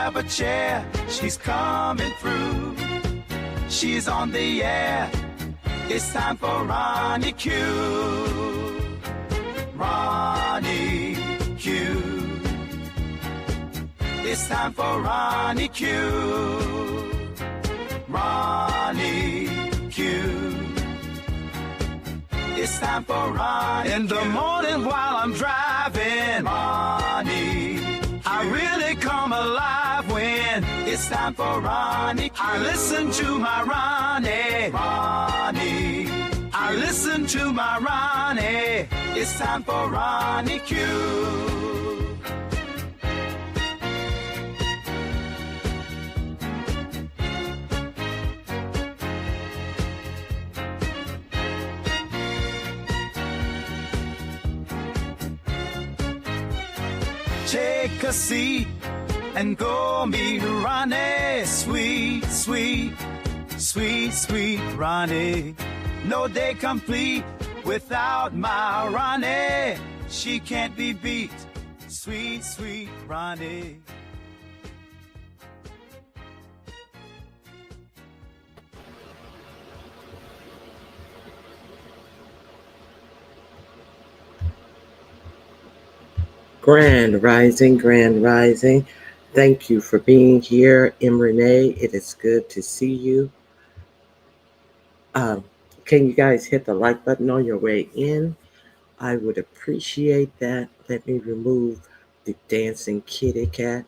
grab a chair, she's coming through. She's on the air, it's time for Ronnie Q. Ronnie Q. It's time for Ronnie Q. Ronnie Q. It's time for Ronnie Q. In the morning while I'm driving, Ronnie Q. I really come alive when it's time for Ronnie Q. I listen to my Ronnie. Ronnie Q. I listen to my Ronnie. It's time for Ronnie Q. Take a seat and go meet Ronnie. Sweet, sweet, sweet, sweet Ronnie. No day complete without my Ronnie. She can't be beat. Sweet, sweet Ronnie. Grand Rising, Grand Rising. Thank you for being here, Renee. It is good to see you. Can you guys hit the like button on your way in? I would appreciate that. Let me remove the dancing kitty cat.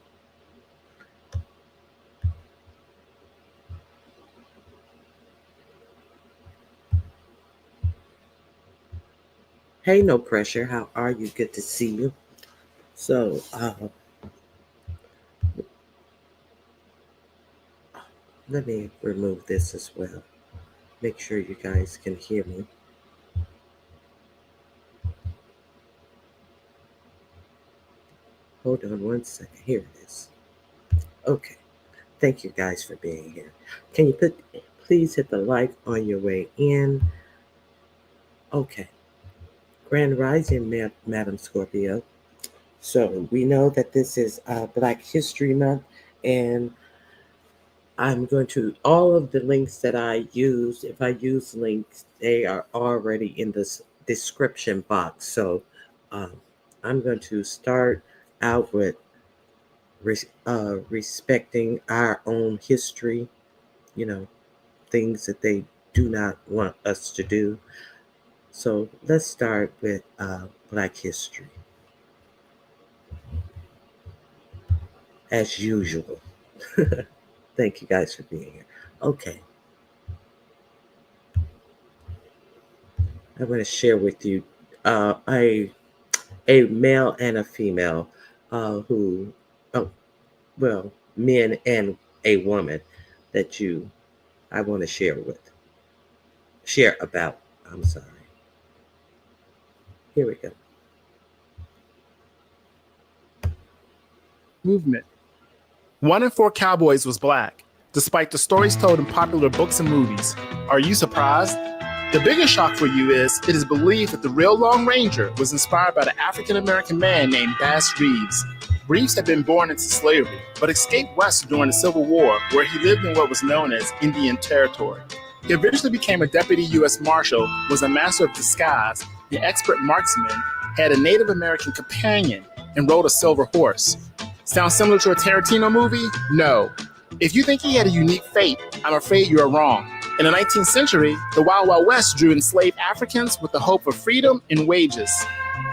Hey, no pressure. How are you? Good to see you. So, let me remove this as well. Make sure you guys can hear me. Hold on one second. Here it is. Okay. Thank you guys for being here. Can you please hit the like on your way in? Okay. Grand Rising, Madam Scorpio. So we know that this is Black History Month, and I'm going to, all of the links that I use, if I use links, they are already in this description box. So I'm going to start out with respecting our own history, things that they do not want us to do. So let's start with Black history. As usual. Thank you guys for being here. Okay. I'm going to share with you a male and a female men and a woman that I want to share about. I'm sorry. Here we go. Movement. 1 in 4 cowboys was black, despite the stories told in popular books and movies. Are you surprised? The biggest shock for you is it is believed that the real Lone Ranger was inspired by the African-American man named Bass Reeves. Reeves had been born into slavery, but escaped west during the Civil War, where he lived in what was known as Indian Territory. He eventually became a deputy U.S. Marshal, was a master of disguise, the expert marksman, had a Native American companion, and rode a silver horse. Sounds similar to a Tarantino movie? No. If you think he had a unique fate, I'm afraid you are wrong. In the 19th century, the Wild Wild West drew enslaved Africans with the hope of freedom and wages.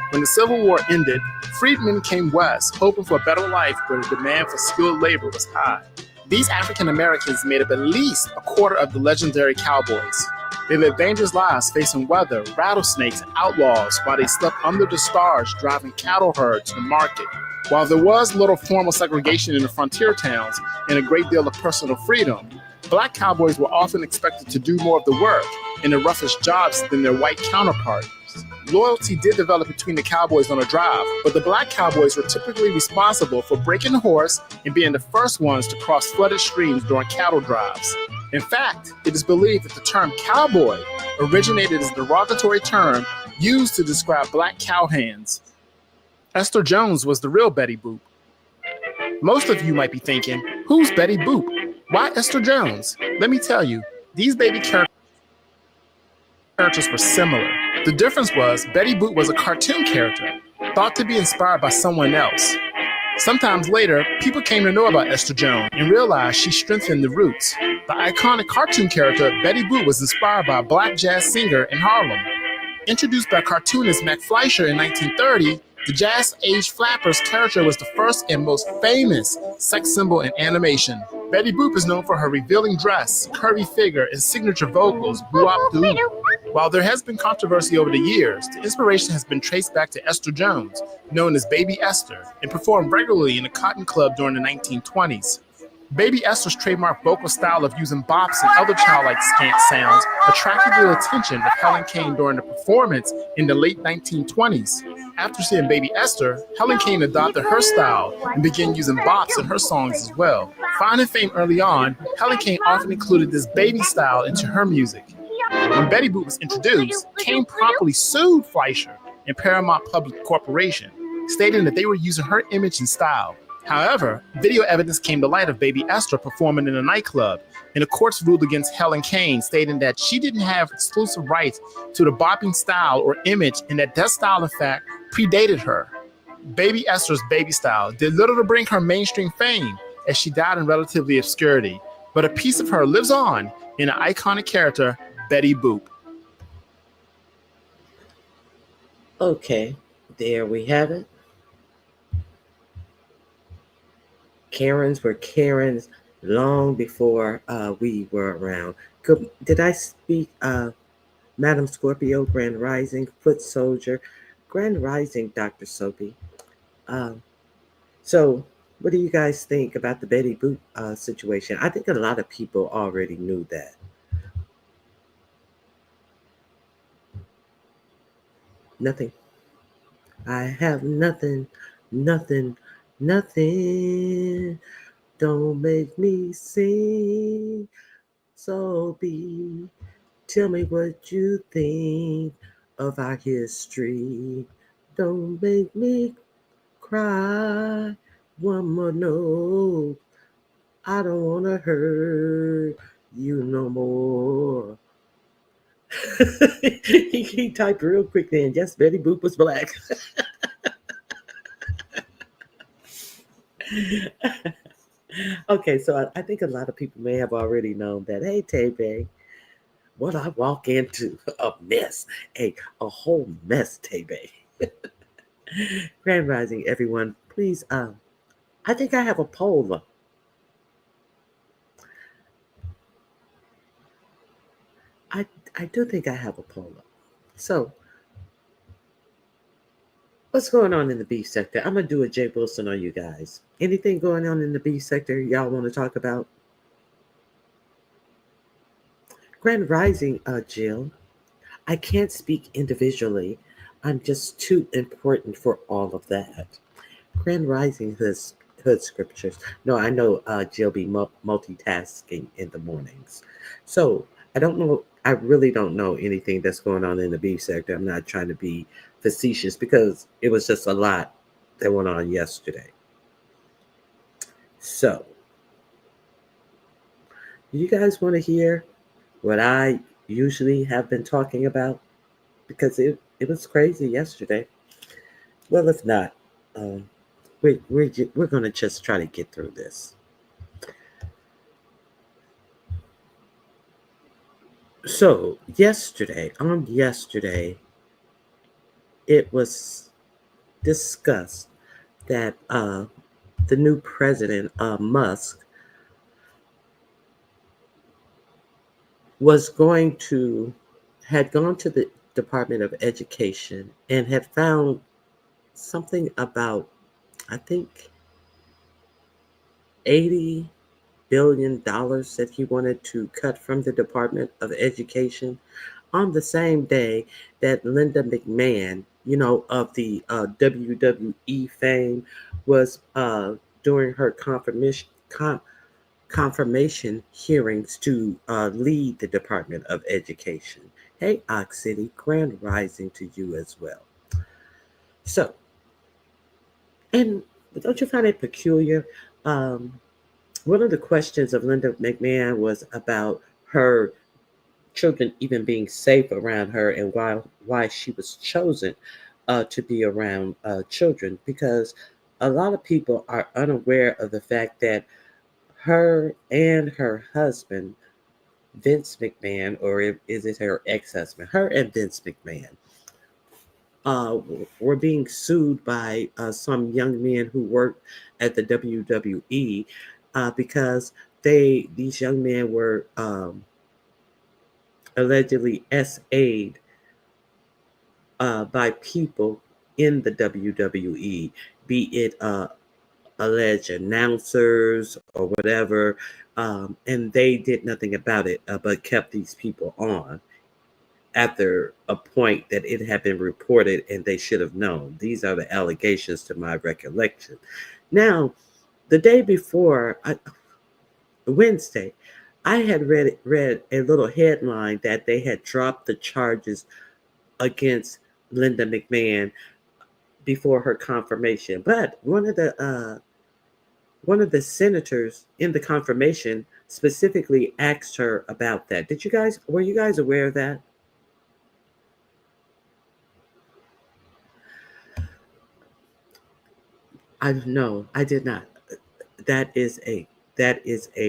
When the Civil War ended, freedmen came west, hoping for a better life where the demand for skilled labor was high. These African Americans made up at least a quarter of the legendary cowboys. They lived dangerous lives facing weather, rattlesnakes, and outlaws while they slept under the stars driving cattle herds to the market. While there was little formal segregation in the frontier towns and a great deal of personal freedom, black cowboys were often expected to do more of the work in the roughest jobs than their white counterparts. Loyalty did develop between the cowboys on a drive, but the black cowboys were typically responsible for breaking the horse and being the first ones to cross flooded streams during cattle drives. In fact, it is believed that the term cowboy originated as a derogatory term used to describe black cowhands. Esther Jones was the real Betty Boop. Most of you might be thinking, who's Betty Boop? Why Esther Jones? Let me tell you, these baby characters were similar. The difference was Betty Boop was a cartoon character, thought to be inspired by someone else. Sometimes later, people came to know about Esther Jones and realized she strengthened the roots. The iconic cartoon character Betty Boop was inspired by a black jazz singer in Harlem. Introduced by cartoonist Mac Fleischer in 1930, the jazz-age Flappers character was the first and most famous sex symbol in animation. Betty Boop is known for her revealing dress, curvy figure, and signature vocals, boo-wop-doo. While there has been controversy over the years, the inspiration has been traced back to Esther Jones, known as Baby Esther, and performed regularly in the Cotton Club during the 1920s. Baby Esther's trademark vocal style of using bops and other childlike sounds attracted the attention of Helen Kane during the performance in the late 1920s. After seeing Baby Esther, Helen Kane adopted her style and began using bops in her songs as well. Finding fame early on, Helen Kane often included this baby style into her music. When Betty Boop was introduced, Kane promptly sued Fleischer and Paramount Public Corporation, stating that they were using her image and style. However, video evidence came to light of Baby Esther performing in a nightclub, and the courts ruled against Helen Kane, stating that she didn't have exclusive rights to the bopping style or image, and that style, in fact, predated her. Baby Esther's baby style did little to bring her mainstream fame, as she died in relatively obscurity, but a piece of her lives on in an iconic character, Betty Boop. Okay, there we have it. Karens were Karens long before we were around. Did I speak? Madam Scorpio, Grand Rising, Foot Soldier, Grand Rising, Dr. Soapy. So what do you guys think about the Betty Boop situation? I think a lot of people already knew that. Nothing. I have nothing. Don't make me sing. Soapy, tell me what you think of our history. Don't make me cry. One more note. I don't want to hurt you no more. he typed real quick then. Yes, Betty Boop was black. Okay, so I think a lot of people may have already known that. Hey, Tay-Bay, what I walk into, a mess. Hey, a whole mess, Tay-Bay. Grand Rising, everyone. Please, I think I have a poll. I do think I have a poll. So, what's going on in the beef sector? I'm going to do a Jay Wilson on you guys. Anything going on in the beef sector y'all want to talk about? Grand Rising, Jill. I can't speak individually. I'm just too important for all of that. Grand Rising, Hood Scriptures. No, I know Jill be multitasking in the mornings. So, I don't know. I really don't know anything that's going on in the beef sector. I'm not trying to be facetious because it was just a lot that went on yesterday. So, do you guys want to hear what I usually have been talking about? Because it was crazy yesterday. Well, if not, we're going to just try to get through this. So, yesterday, it was discussed that the new president, Musk, had gone to the Department of Education and had found something about, I think, $80 billion that he wanted to cut from the Department of Education on the same day that Linda McMahon, of the WWE fame, was during her confirmation hearings to lead the Department of Education. Hey, Ox City, Grand Rising to you as well. So, and don't you find it peculiar One of the questions of Linda McMahon was about her children even being safe around her, and why she was chosen to be around children, because a lot of people are unaware of the fact that her and her husband Vince McMahon, or is it her ex-husband? Her and Vince McMahon were being sued by some young men who worked at the WWE because these young men were allegedly SA'd by people in the WWE, be it alleged announcers or whatever, and they did nothing about it but kept these people on after a point that it had been reported and they should have known. These are the allegations to my recollection. Now, the day before, Wednesday, I had read a little headline that they had dropped the charges against Linda McMahon before her confirmation. But one of the senators in the confirmation specifically asked her about that. Were you guys aware of that? No, I did not. That is a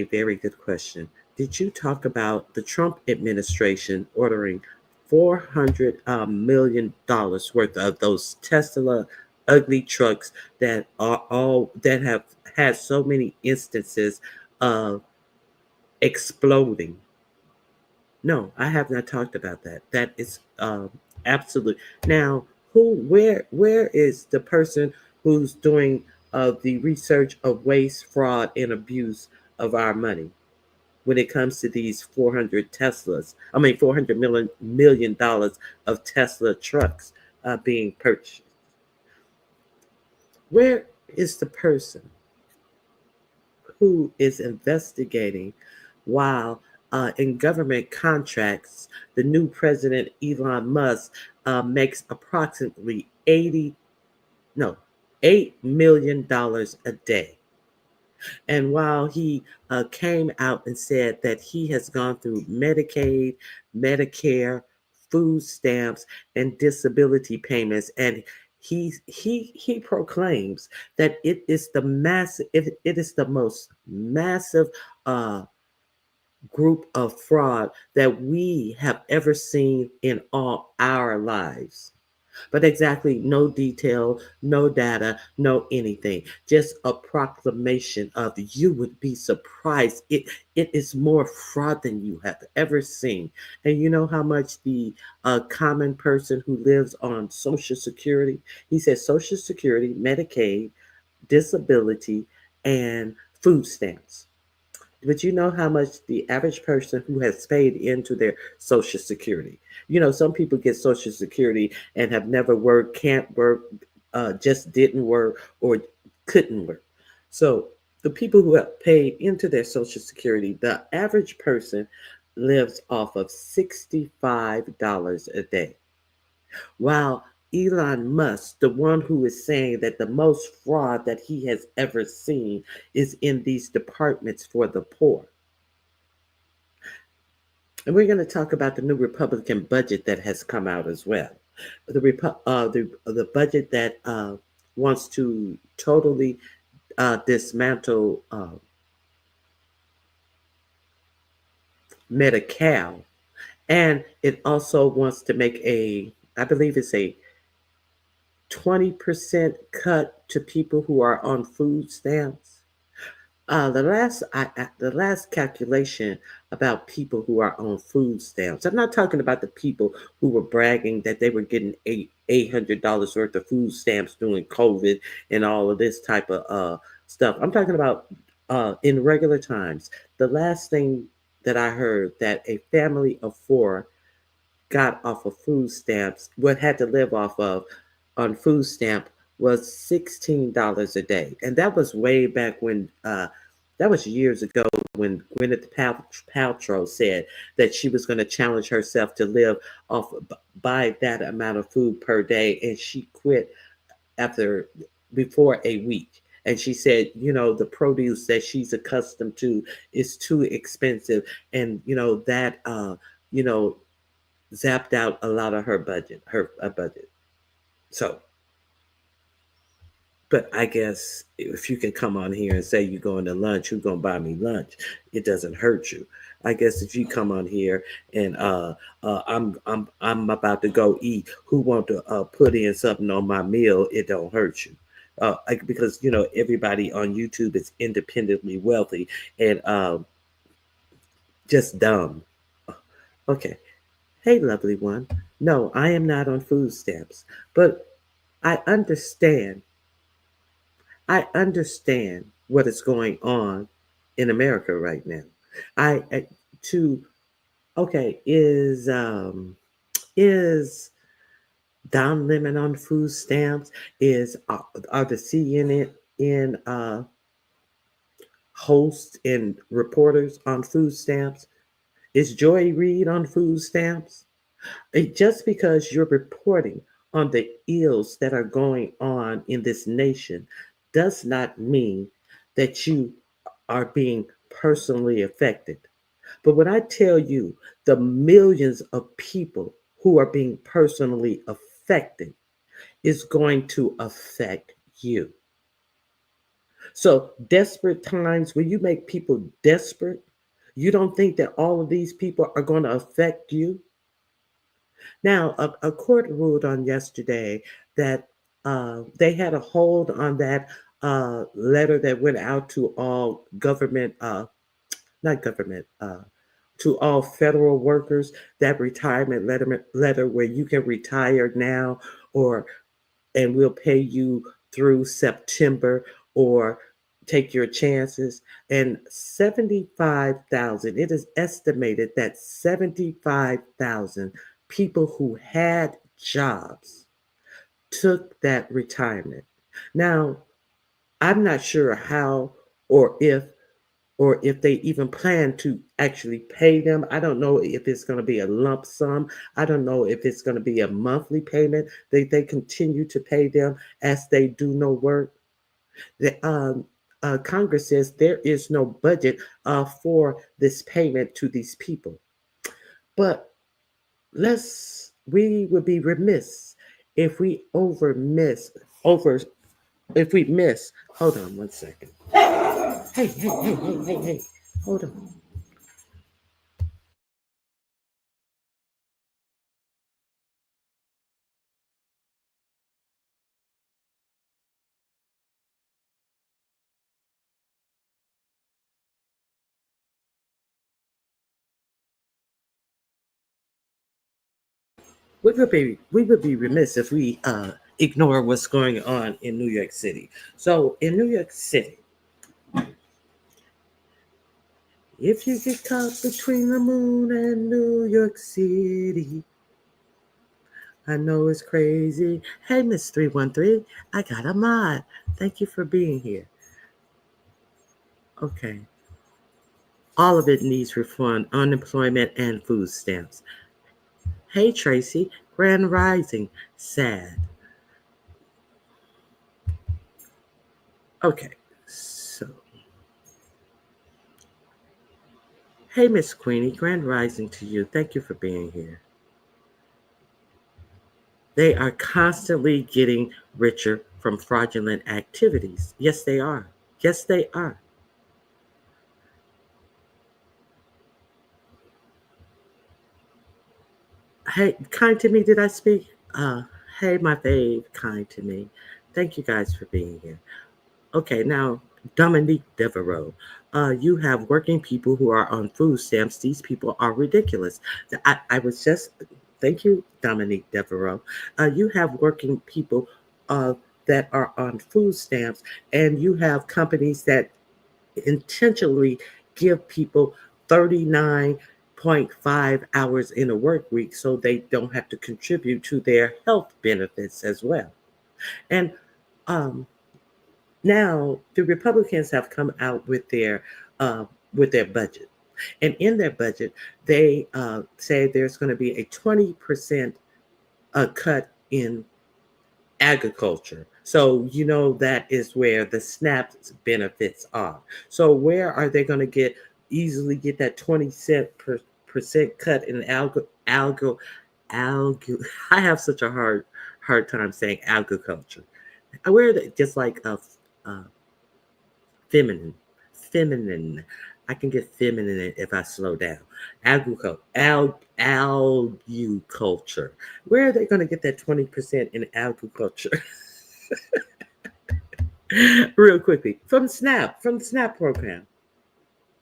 very good question. Did you talk about the Trump administration ordering $400 million worth of those Tesla ugly trucks that have had so many instances of exploding? No, I have not talked about that. That is absolute. Now, where is the person who's doing the research of waste, fraud, and abuse of our money when it comes to these 400 million dollars of Tesla trucks being purchased? Where is the person who is investigating while in government contracts, the new president, Elon Musk, makes approximately $8 million a day? And while he came out and said that he has gone through Medicaid, Medicare, food stamps, and disability payments, and he proclaims that it is the most massive group of fraud that we have ever seen in all our lives. But exactly no detail, no data, no anything. Just a proclamation of, you would be surprised. It is more fraud than you have ever seen. And you know how much the common person who lives on Social Security, he says Social Security, Medicaid, disability, and food stamps. But you know how much the average person who has paid into their Social Security. Some people get Social Security and have never worked, can't work, just didn't work, or couldn't work. So the people who have paid into their Social Security, the average person lives off of $65 a day. While Elon Musk, the one who is saying that the most fraud that he has ever seen is in these departments for the poor. And we're going to talk about the new Republican budget that has come out as well. The budget that wants to totally dismantle Medi-Cal, and it also wants to make I believe it's a 20% cut to people who are on food stamps. The last calculation about people who are on food stamps, I'm not talking about the people who were bragging that they were getting $800 worth of food stamps during COVID and all of this type of stuff. I'm talking about in regular times. The last thing that I heard that a family of 4 got off of food stamps, what had to live off of on food stamp, was $16 a day. And that was way back when, that was years ago, when Gwyneth Paltrow said that she was going to challenge herself to live by that amount of food per day. And she quit before a week. And she said, the produce that she's accustomed to is too expensive. And, that, you know, zapped out a lot of her budget. So, but I guess if you can come on here and say you're going to lunch, who's going to buy me lunch? It doesn't hurt you. I guess if you come on here and I'm about to go eat, who want to put in something on my meal? It don't hurt you. Because everybody on YouTube is independently wealthy and just dumb. Okay. Hey, lovely one. No, I am not on food stamps, but I understand. I understand what is going on in America right now. I to okay is Don Lemon on food stamps? Is are the CNN hosts and reporters on food stamps? Is Joy Reid on food stamps? Just because you're reporting on the ills that are going on in this nation does not mean that you are being personally affected. But when I tell you the millions of people who are being personally affected is going to affect you. So, desperate times, when you make people desperate, you don't think that all of these people are going to affect you? Now, a court ruled on yesterday that they had a hold on that letter that went out to all government, not government, to all federal workers, that retirement letter where you can retire now, or and we'll pay you through September, or take your chances. And 75,000, it is estimated that 75,000 people who had jobs took that retirement. Now, I'm not sure how or if they even plan to actually pay them. I don't know if it's going to be a lump sum. I don't know if it's going to be a monthly payment. They continue to pay them as they do no work. The Congress says there is no budget for this payment to these people. But we would be remiss if we miss. Hold on one second. Hey. Hold on. We would be remiss if we ignore what's going on in New York City. So in New York City, if you get caught between the moon and New York City, I know it's crazy. Hey, Miss 313, I got a mod. Thank you for being here. Okay. All of it needs reform, unemployment and food stamps. Hey, Tracy, Grand Rising, sad. Okay, so. Hey, Miss Queenie, Grand Rising to you. Thank you for being here. They are constantly getting richer from fraudulent activities. Yes, they are. Yes, they are. Hey, kind to me, did I speak? Hey, my fave, kind to me. Thank you guys for being here. Okay, now, Dominique Devereaux. You have working people who are on food stamps. These people are ridiculous. I was just, thank you, Dominique Devereaux. You have working people that are on food stamps, and you have companies that intentionally give people 39.5 hours in a work week so they don't have to contribute to their health benefits as well. And now the Republicans have come out with their budget, and in their budget they say there's going to be a 20% cut in agriculture So, that is where the SNAP benefits are. So, where are they going to easily get that 20 cent percent cut in algo? I have such a hard time saying agriculture. Where are they just like uh, feminine, feminine. I can get feminine if I slow down. Agriculture, agriculture. Where are they going to get that 20% in agriculture? Real quickly from the SNAP program.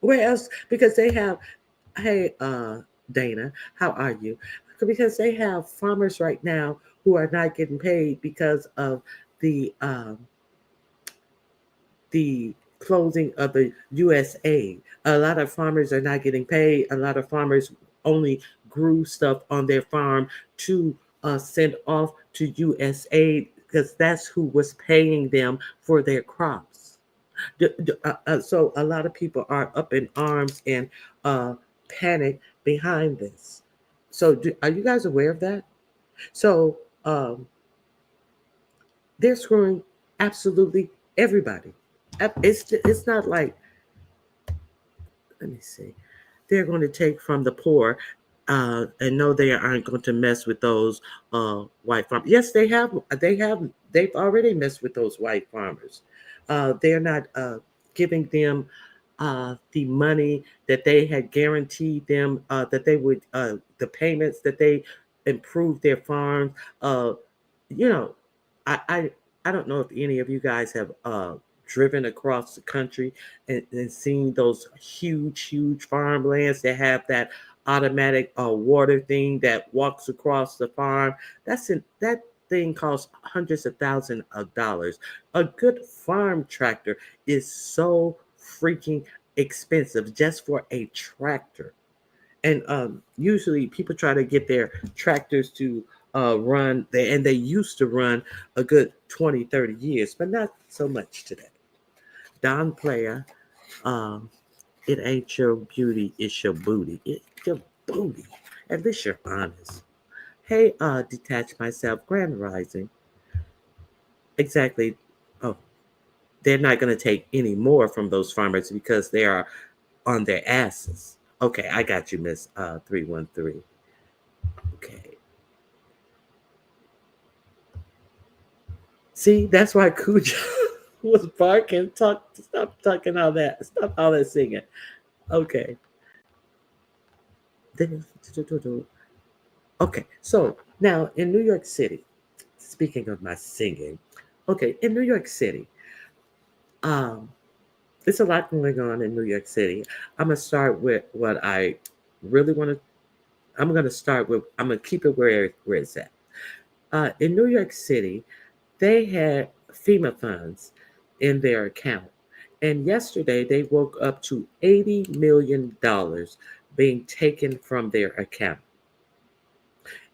Where else? Because they have. Hey, Dana, how are you? Because they have farmers right now who are not getting paid because of the um, the closing of the USA. A lot of farmers are not getting paid. A lot of farmers only grew stuff on their farm to send off to USA because that's who was paying them for their crops. So a lot of people are up in arms and panic behind this. So are you guys aware of that? So they're screwing absolutely everybody. It's not like, let me see, they're going to take from the poor, and no, they aren't going to mess with those white farmers. Yes, they've already messed with those white farmers. They're not giving them the money that they had guaranteed them, that they would, the payments that they improved their farms. You know, I, I I don't know if any of you guys have driven across the country and seen those huge farmlands that have that automatic water thing that walks across the farm. That thing costs hundreds of thousands of dollars. A good farm tractor is so freaking expensive just for a tractor. And usually people try to get their tractors to and they used to run a good 20, 30 years, but not so much today. Don Player, um, it ain't your beauty, it's your booty. It's your booty. At least you're honest. Hey, detach myself, Grand Rising. Exactly. Oh, they're not going to take any more from those farmers because they are on their asses. Okay, I got you, Miss 313. Okay. See, that's why Cujo was barking. Stop talking all that. Stop all that singing. Okay. Okay. So now in New York City, speaking of my singing, okay, in New York City, um, there's a lot going on in New York City. I'm gonna start with what I really want to. I'm gonna start with. I'm gonna keep it where it's at. In New York City, they had FEMA funds in their account. And yesterday they woke up to $80 million being taken from their account.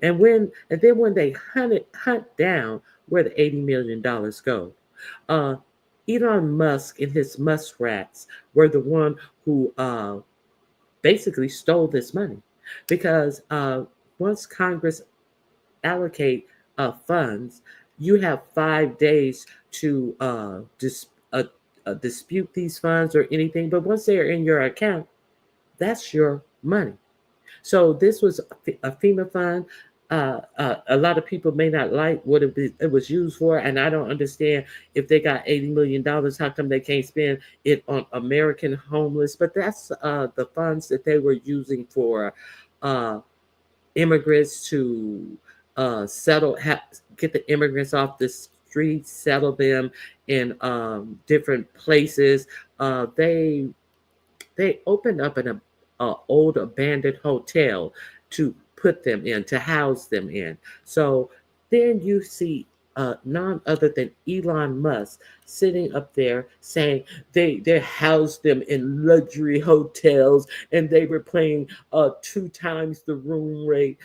And then when they hunt down where the $80 million go, uh, Elon Musk and his muskrats were the one who basically stole this money because once Congress allocate funds, you have 5 days to dispute these funds or anything. But once they are in your account, that's your money. So this was a FEMA fund. A lot of people may not like what it was used for, and I don't understand if they got $80 million. How come they can't spend it on American homeless? But that's the funds that they were using for uh, immigrants to get the immigrants off the streets, settle them in different places. They opened up an old abandoned hotel to put them in, to house them in. So then you see none other than Elon Musk sitting up there saying they housed them in luxury hotels and they were paying 2 times the room rate.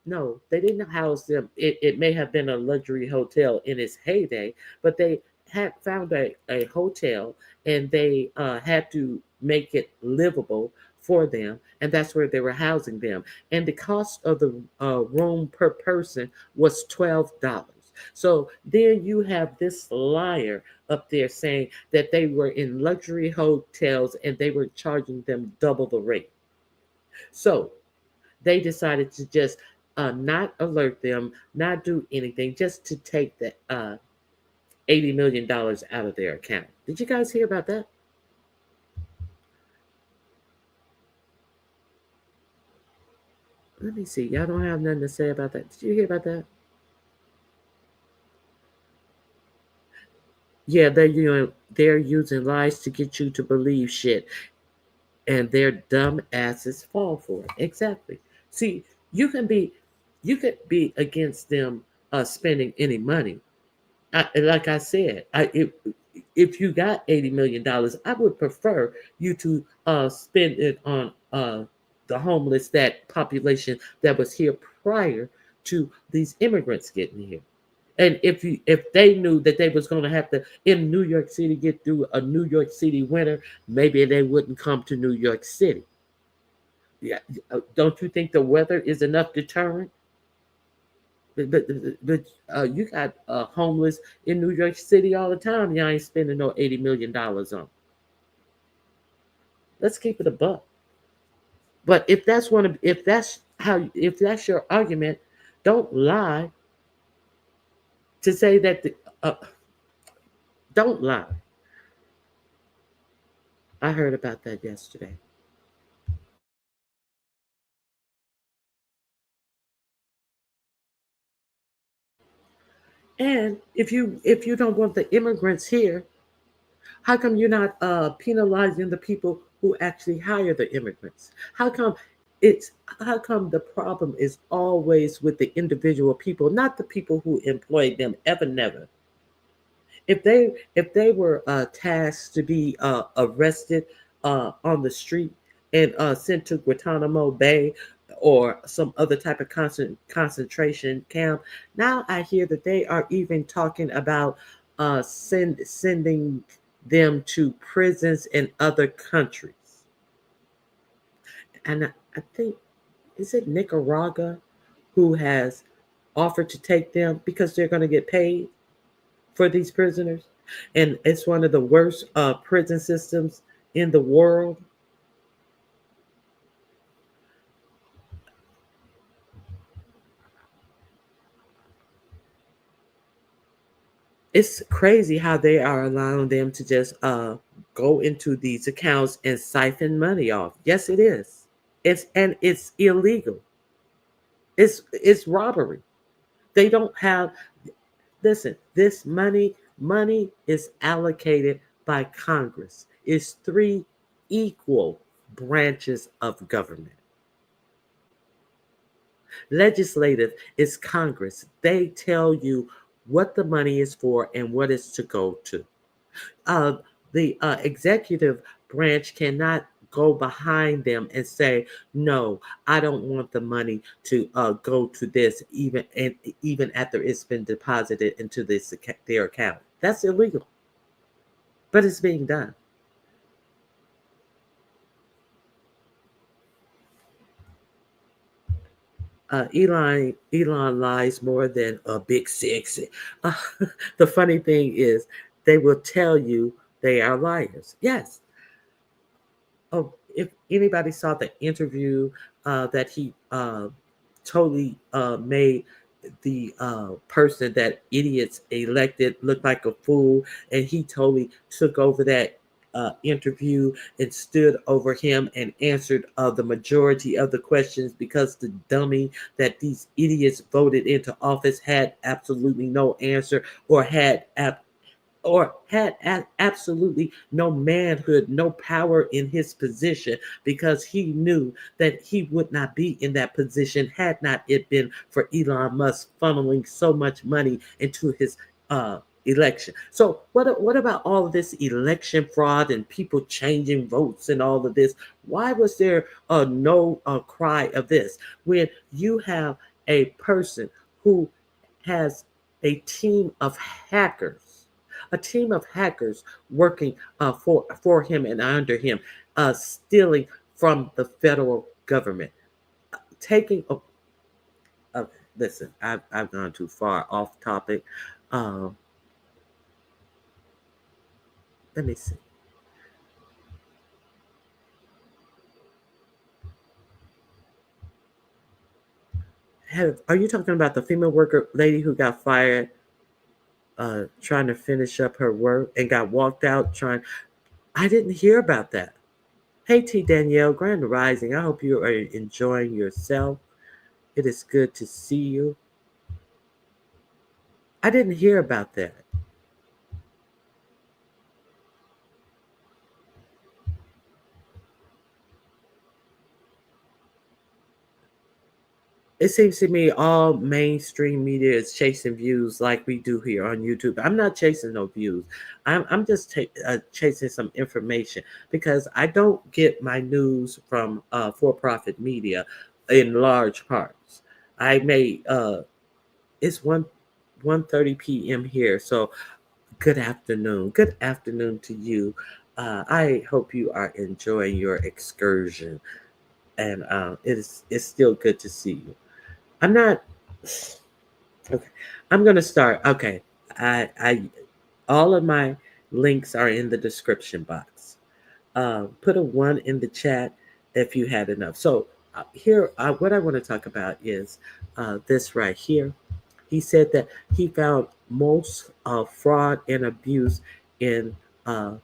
No, they didn't house them. It may have been a luxury hotel in its heyday, but they had found a hotel and they had to make it livable for them. And that's where they were housing them. And the cost of the room per person was $12. So there you have this liar up there saying that they were in luxury hotels and they were charging them double the rate. So they decided to just not alert them, not do anything, just to take the $80 million out of their account. Did you guys hear about that? Let me see. Y'all don't have nothing to say about that. Did you hear about that? Yeah, they're using lies to get you to believe shit, and their dumb asses fall for it. Exactly. See, you could be against them spending any money. Like I said, if you got $80 million, I would prefer you to spend it on the homeless, that population that was here prior to these immigrants getting here. And if they knew that they was going to have to in New York City get through a New York City winter, maybe they wouldn't come to New York City. Yeah, don't you think the weather is enough deterrent? But you got homeless in New York City all the time. Y'all ain't spending no $80 million on. Let's keep it a buck. But if that's your argument, don't lie to say that don't lie. I heard about that yesterday. And if you don't want the immigrants here, how come you're not penalizing the people who actually hire the immigrants? How come the problem is always with the individual people, not the people who employ them? Ever, never. If they were tasked to be arrested on the street and sent to Guantanamo Bay or some other type of concentration camp, now I hear that they are even talking about sending them to prisons in other countries. And I think, is it Nicaragua who has offered to take them because they're going to get paid for these prisoners, and it's one of the worst prison systems in the world. It's crazy how they are allowing them to just go into these accounts and siphon money off. Yes, it is. It's illegal. It's robbery. They don't have. Listen, this money is allocated by Congress. It's three equal branches of government. Legislative is Congress. They tell you what the money is for and what it's to go to. Uh, the executive branch cannot go behind them and say, "No, I don't want the money to go to this," even after it's been deposited into their account. That's illegal, but it's being done. Elon lies more than a big six. Uh, the funny thing is, they will tell you they are liars. Yes. Oh, if anybody saw the interview that he totally made the person that idiots elected look like a fool, and he totally took over that interview and stood over him and answered the majority of the questions because the dummy that these idiots voted into office had absolutely no answer, or had absolutely no manhood, no power in his position, because he knew that he would not be in that position had not it been for Elon Musk funneling so much money into his election. So what about all of this election fraud and people changing votes and all of this? Why was there no cry of this when you have a person who has a team of hackers, working for him and under him, stealing from the federal government, taking listen, I've gone too far off topic. Um, let me see. Are you talking about the female worker lady who got fired trying to finish up her work and got walked out trying? I didn't hear about that. Hey T Danielle, Grand Rising. I hope you are enjoying yourself. It is good to see you. I didn't hear about that. It seems to me all mainstream media is chasing views like we do here on YouTube. I'm not chasing no views. I'm just chasing some information because I don't get my news from for-profit media in large parts. I may it's 1:30 p.m. here, so good afternoon. Good afternoon to you. I hope you are enjoying your excursion, and it's still good to see you. I'm not okay. I'm gonna start. Okay, I all of my links are in the description box. Put a 1 in the chat if you had enough. So here, what I want to talk about is this right here. He said that he found most fraud and abuse in the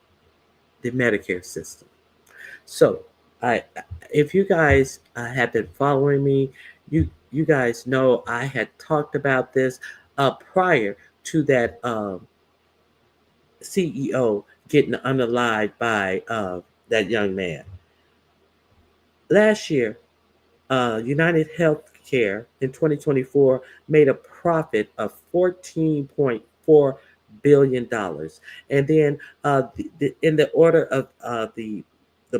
Medicare system. So, I, if you guys have been following me, you guys know I had talked about this prior to that CEO getting unalived by that young man. Last year, United Healthcare in 2024 made a profit of $14.4 billion, and then in the order of the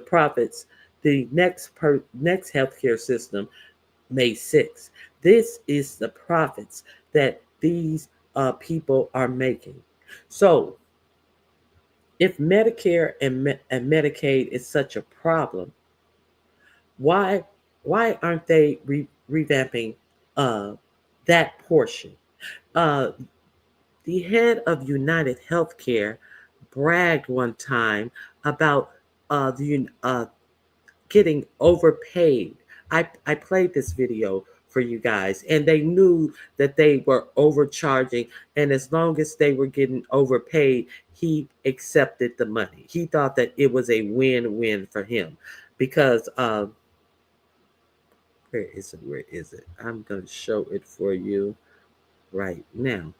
profits, the next healthcare system made 6. This is the profits that these people are making. So, if Medicare and Medicaid is such a problem, why aren't they revamping uh, that portion? Uh, the head of United Healthcare bragged one time about the getting overpaid. I played this video for you guys, and they knew that they were overcharging, and as long as they were getting overpaid, he accepted the money. He thought that it was a win-win for him because where is it? Where is it? I'm going to show it for you right now.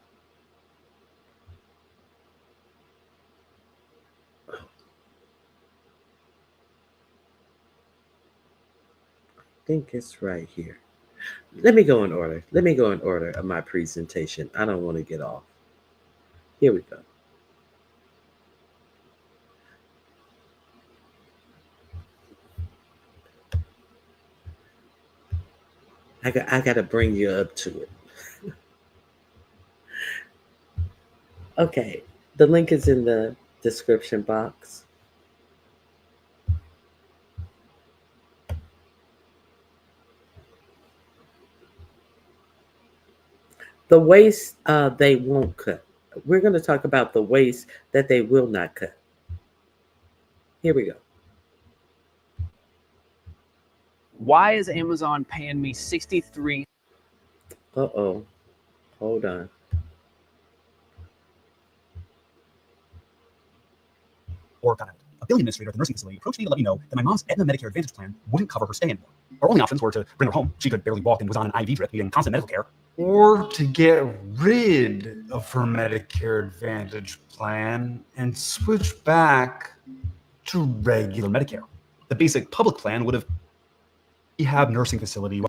I think it's right here. Let me go in order. Let me go in order of my presentation. I don't want to get off. Here we go. I got to bring you up to it. Okay, the link is in the description box. The waste they won't cut. We're going to talk about the waste that they will not cut. Here we go. Why is Amazon paying me 63? Uh-oh. Hold on. Or got out. A billing administrator at the nursing facility approached me to let me know that my mom's Aetna Medicare Advantage plan wouldn't cover her stay anymore. Our only options were to bring her home. She could barely walk and was on an IV drip, needing constant medical care. Or to get rid of her Medicare Advantage plan and switch back to regular Medicare. The basic public plan would have rehab nursing facility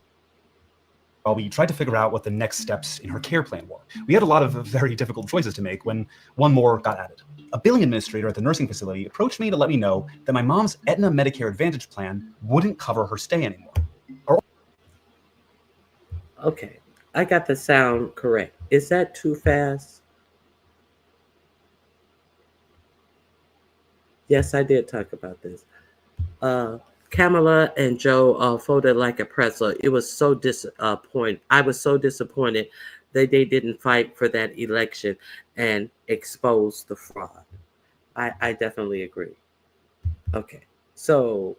while we tried to figure out what the next steps in her care plan were. We had a lot of very difficult choices to make when one more got added. A billing administrator at the nursing facility approached me to let me know that my mom's Aetna Medicare Advantage plan wouldn't cover her stay anymore. Okay, I got the sound correct. Is that too fast? Yes, I did talk about this. Kamala and Joe folded like a pretzel. It was so disappointing. I was so disappointed that they didn't fight for that election and expose the fraud. I definitely agree. Okay, so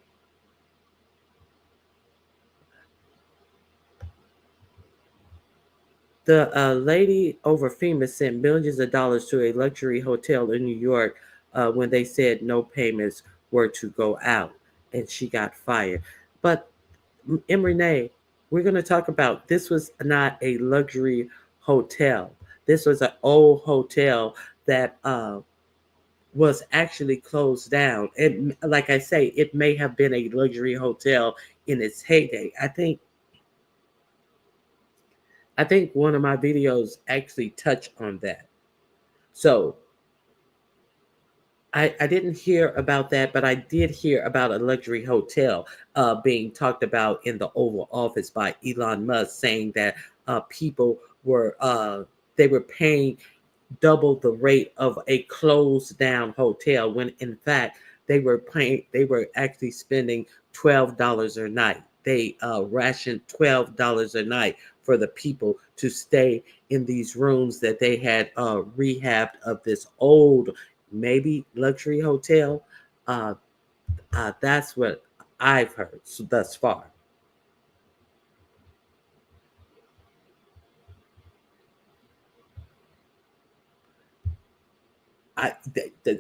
the lady over FEMA sent millions of dollars to a luxury hotel in New York when they said no payments were to go out, and she got fired. But Renee, we're going to talk about this was not a luxury hotel. This was an old hotel that was actually closed down. And like I say, it may have been a luxury hotel in its heyday. I think one of my videos actually touched on that. So I didn't hear about that, but I did hear about a luxury hotel being talked about in the Oval Office by Elon Musk, saying that people were they were paying double the rate of a closed down hotel when in fact they were actually spending $12 a night. They rationed $12 a night for the people to stay in these rooms that they had rehabbed of this old, maybe luxury hotel. That's what I've heard thus far.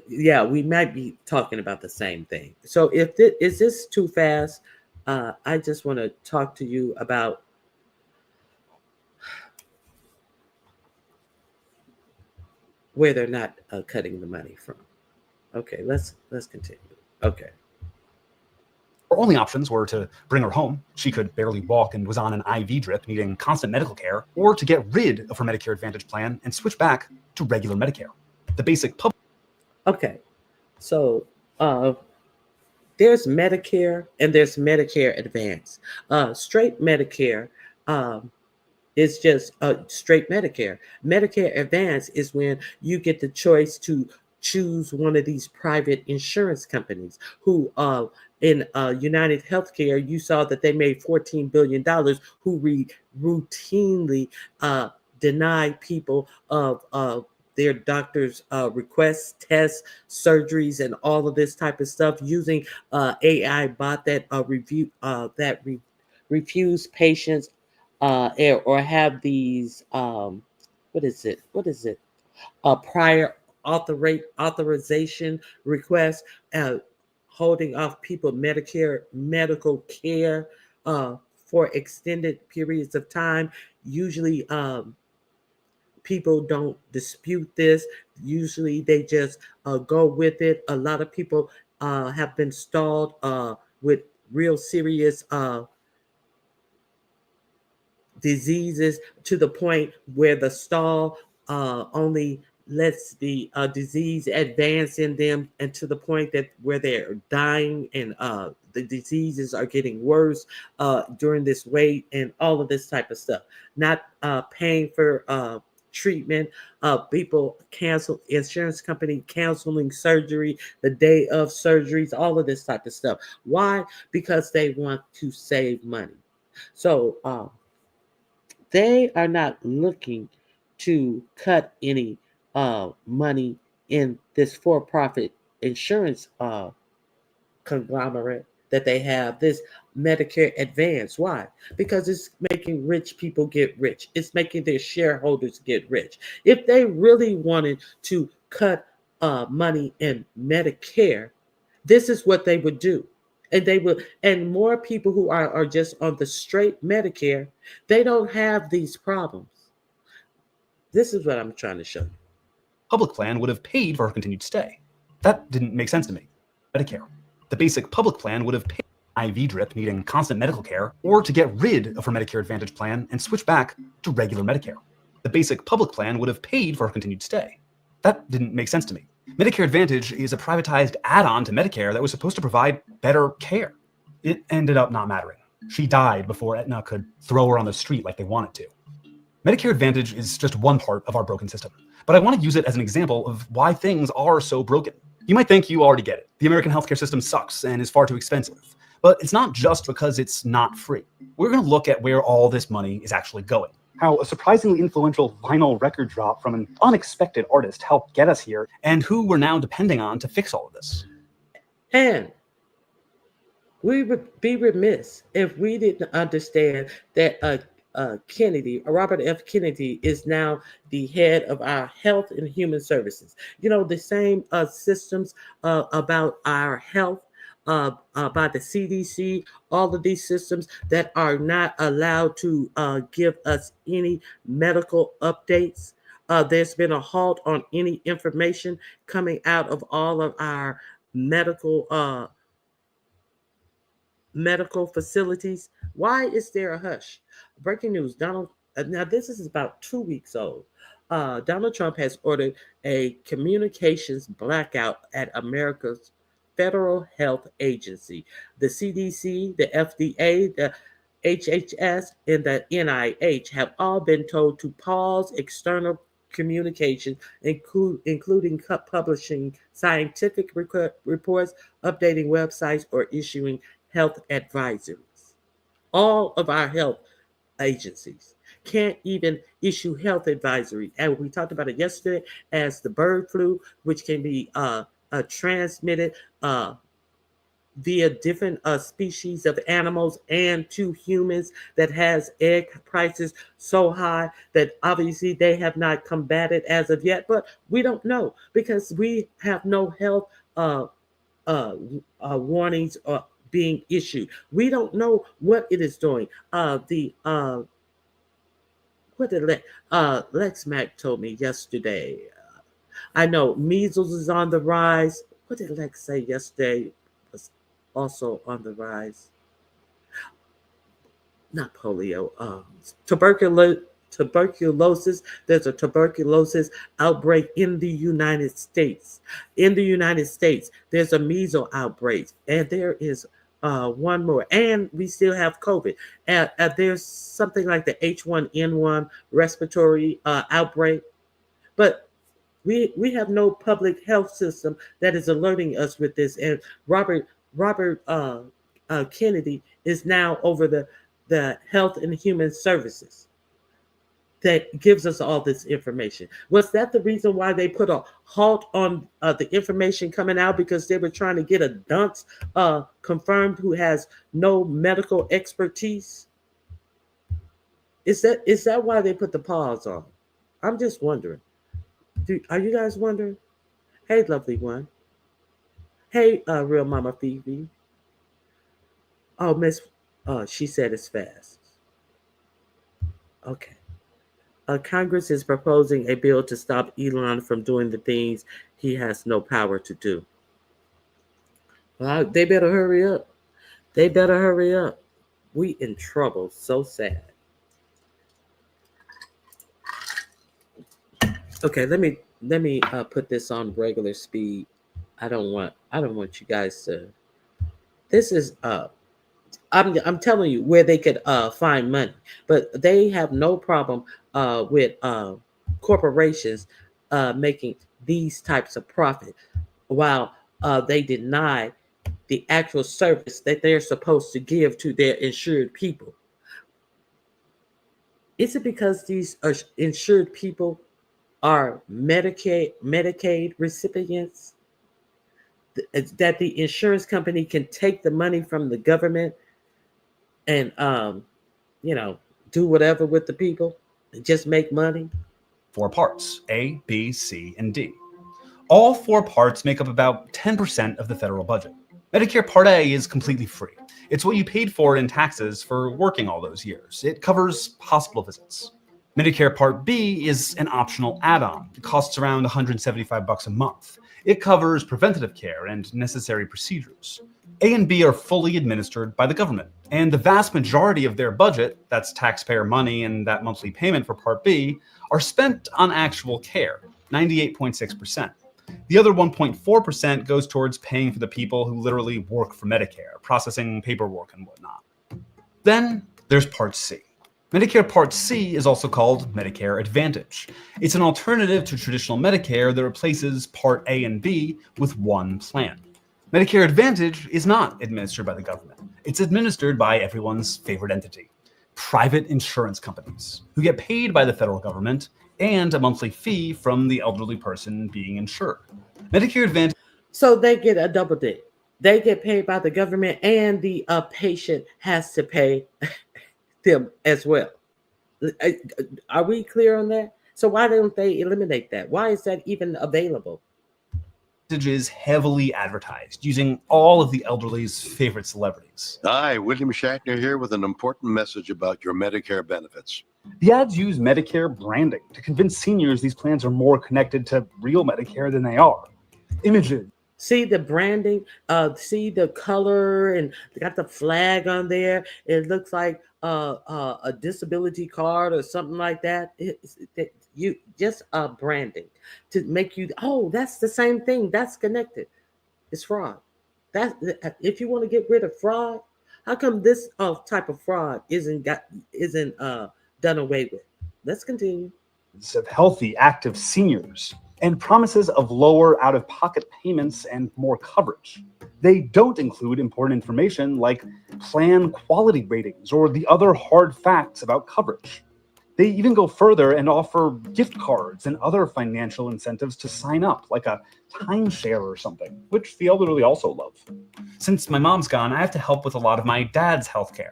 Yeah, we might be talking about the same thing. So if is this too fast? I just want to talk to you about where they're not cutting the money from. Okay, let's continue. Okay. Her only options were to bring her home. She could barely walk and was on an IV drip, needing constant medical care, or to get rid of her Medicare Advantage plan and switch back to regular Medicare. The basic public. Okay, so there's Medicare and there's Medicare Advance. Straight Medicare is just straight Medicare. Medicare Advance is when you get the choice to choose one of these private insurance companies who in United Healthcare, you saw that they made $14 billion who routinely deny people of their doctors' requests, tests, surgeries, and all of this type of stuff using AI bot that refuse patients or have these what is it? Prior authorization requests, holding off people Medicare medical care for extended periods of time. Usually people don't dispute this. Usually they just go with it. A lot of people have been stalled with real serious diseases to the point where the stall only lets the disease advance in them, and to the point that where they're dying and the diseases are getting worse during this wait and all of this type of stuff. Not paying for treatment, people cancel, insurance company canceling surgery the day of surgeries, all of this type of stuff. Why? Because they want to save money. So they are not looking to cut any money in this for-profit insurance conglomerate that they have, this Medicare Advance. Why? Because it's making rich people get rich. It's making their shareholders get rich. If they really wanted to cut money in Medicare, this is what they would do. And they will, and more people who are just on the straight Medicare, they don't have these problems. This is what I'm trying to show you. Public plan would have paid for her continued stay. That didn't make sense to me. Medicare. The basic public plan would have paid IV drip, needing constant medical care, or to get rid of her Medicare Advantage plan and switch back to regular Medicare. The basic public plan would have paid for her continued stay. That didn't make sense to me. Medicare Advantage is a privatized add-on to Medicare that was supposed to provide better care. It ended up not mattering. She died before Aetna could throw her on the street like they wanted to. Medicare Advantage is just one part of our broken system, but I want to use it as an example of why things are so broken. You might think you already get it. The American healthcare system sucks and is far too expensive. But it's not just because it's not free. We're going to look at where all this money is actually going. How a surprisingly influential vinyl record drop from an unexpected artist helped get us here, and who we're now depending on to fix all of this. And we would be remiss if we didn't understand that Kennedy, Robert F. Kennedy, is now the head of our Health and Human Services. You know, the same systems about our health by the CDC, all of these systems that are not allowed to give us any medical updates. There's been a halt on any information coming out of all of our medical facilities. Why is there a hush? Breaking news, Donald, now this is about 2 weeks old. Donald Trump has ordered a communications blackout at America's Federal Health Agency. The CDC, the FDA, the HHS, and the NIH have all been told to pause external communication, including publishing scientific reports, updating websites, or issuing health advisories. All of our health agencies can't even issue health advisory. And we talked about it yesterday as the bird flu, which can be transmitted via different species of animals and to humans, that has egg prices so high that obviously they have not combated as of yet. But we don't know because we have no health warnings being issued. We don't know what it is doing. What did Lex Mack told me yesterday? I know measles is on the rise. What did Lex say yesterday was also on the rise? Not polio. Tuberculosis. There's a tuberculosis outbreak in the United States. In the United States, there's a measles outbreak, and there is one more, and we still have COVID. There's something like the H1N1 respiratory outbreak, but we have no public health system that is alerting us with this. And Robert Kennedy is now over the Health and Human Services that gives us all this information. Was that the reason why they put a halt on the information coming out, because they were trying to get a dunce confirmed who has no medical expertise? Is that why they put the pause on? I'm just wondering. Are you guys wondering? Hey, lovely one. Hey, real Mama Phoebe. Oh, Miss, she said it's fast. Okay. Congress is proposing a bill to stop Elon from doing the things he has no power to do. Well, they better hurry up. They better hurry up. We in trouble. So sad. Okay, let me put this on regular speed. I don't want you guys to. This is I'm telling you where they could find money, but they have no problem with corporations making these types of profit while they deny the actual service that they're supposed to give to their insured people. Is it because these insured people are Medicaid recipients that the insurance company can take the money from the government and do whatever with the people and just make money? 4 parts: A, B, C, and D. All 4 parts make up about 10% of the federal budget. Medicare Part A is completely free. It's what you paid for in taxes for working all those years. It covers hospital visits. Medicare Part B is an optional add-on. It costs around $175 a month. It covers preventative care and necessary procedures. A and B are fully administered by the government, and the vast majority of their budget, that's taxpayer money and that monthly payment for Part B, are spent on actual care, 98.6%. The other 1.4% goes towards paying for the people who literally work for Medicare, processing paperwork and whatnot. Then there's Part C. Medicare Part C is also called Medicare Advantage. It's an alternative to traditional Medicare that replaces Part A and B with one plan. Medicare Advantage is not administered by the government. It's administered by everyone's favorite entity, private insurance companies, who get paid by the federal government and a monthly fee from the elderly person being insured. Medicare Advantage So they get a double dip. They get paid by the government, and the patient has to pay them as well. Are we clear on that? So why don't they eliminate that? Why is that even available? is heavily advertised, using all of the elderly's favorite celebrities. Hi, William Shatner here with an important message about your Medicare benefits. The ads use Medicare branding to convince seniors these plans are more connected to real Medicare than they are. Images. See the branding, see the color, and they got the flag on there. It looks like a disability card or something like that. You just branding to make you, oh, that's the same thing. That's connected. It's fraud. That if you want to get rid of fraud, how come this type of fraud isn't done away with? Let's continue. Of healthy, active seniors and promises of lower out-of-pocket payments and more coverage. They don't include important information like plan quality ratings or the other hard facts about coverage. They even go further and offer gift cards and other financial incentives to sign up, like a timeshare or something, which the elderly also love. Since my mom's gone, I have to help with a lot of my dad's healthcare.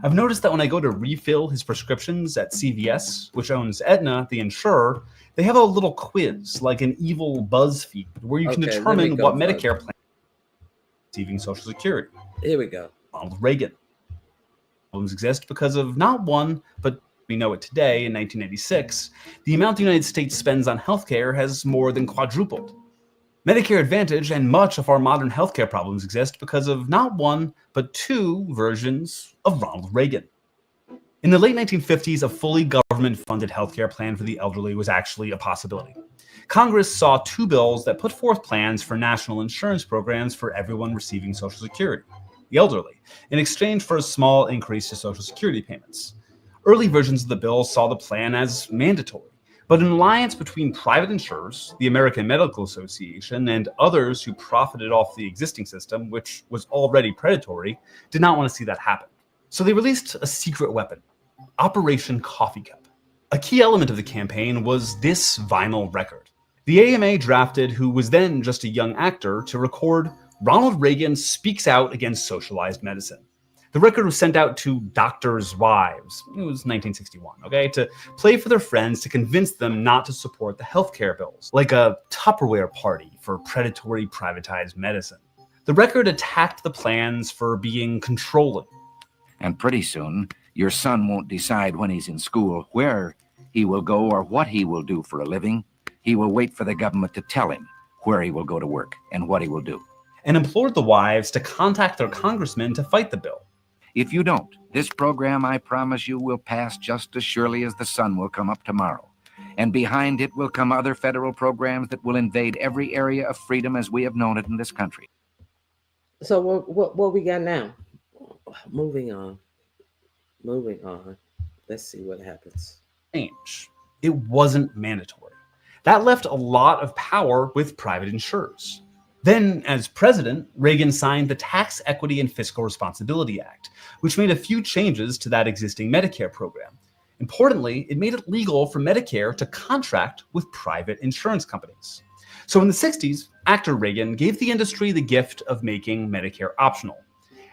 I've noticed that when I go to refill his prescriptions at CVS, which owns Aetna, the insurer, they have a little quiz, like an evil BuzzFeed, where you can determine what Medicare plan receiving Social Security. Here we go. Ronald Reagan. Problems exist because of not one, but we know it today in 1986, the amount the United States spends on healthcare has more than quadrupled. Medicare Advantage and much of our modern healthcare problems exist because of not one, but two versions of Ronald Reagan. In the late 1950s, a fully government-funded healthcare plan for the elderly was actually a possibility. Congress saw two bills that put forth plans for national insurance programs for everyone receiving Social Security, the elderly, in exchange for a small increase to Social Security payments. Early versions of the bill saw the plan as mandatory, but an alliance between private insurers, the American Medical Association, and others who profited off the existing system, which was already predatory, did not want to see that happen. So they released a secret weapon, Operation Coffee Cup. A key element of the campaign was this vinyl record. The AMA drafted who was then just a young actor to record Ronald Reagan speaks out against socialized medicine. The record was sent out to doctors' wives, it was 1961, okay, to play for their friends to convince them not to support the healthcare bills, like a Tupperware party for predatory privatized medicine. The record attacked the plans for being controlling. And pretty soon, your son won't decide when he's in school where he will go or what he will do for a living. He will wait for the government to tell him where he will go to work and what he will do. And implored the wives to contact their congressmen to fight the bill. If you don't, this program, I promise you, will pass just as surely as the sun will come up tomorrow. And behind it will come other federal programs that will invade every area of freedom as we have known it in this country. So what we got now? Moving on. Let's see what happens. Change. It wasn't mandatory. That left a lot of power with private insurers. Then, as president, Reagan signed the Tax Equity and Fiscal Responsibility Act, which made a few changes to that existing Medicare program. Importantly, it made it legal for Medicare to contract with private insurance companies. So in the 60s, actor Reagan gave the industry the gift of making Medicare optional.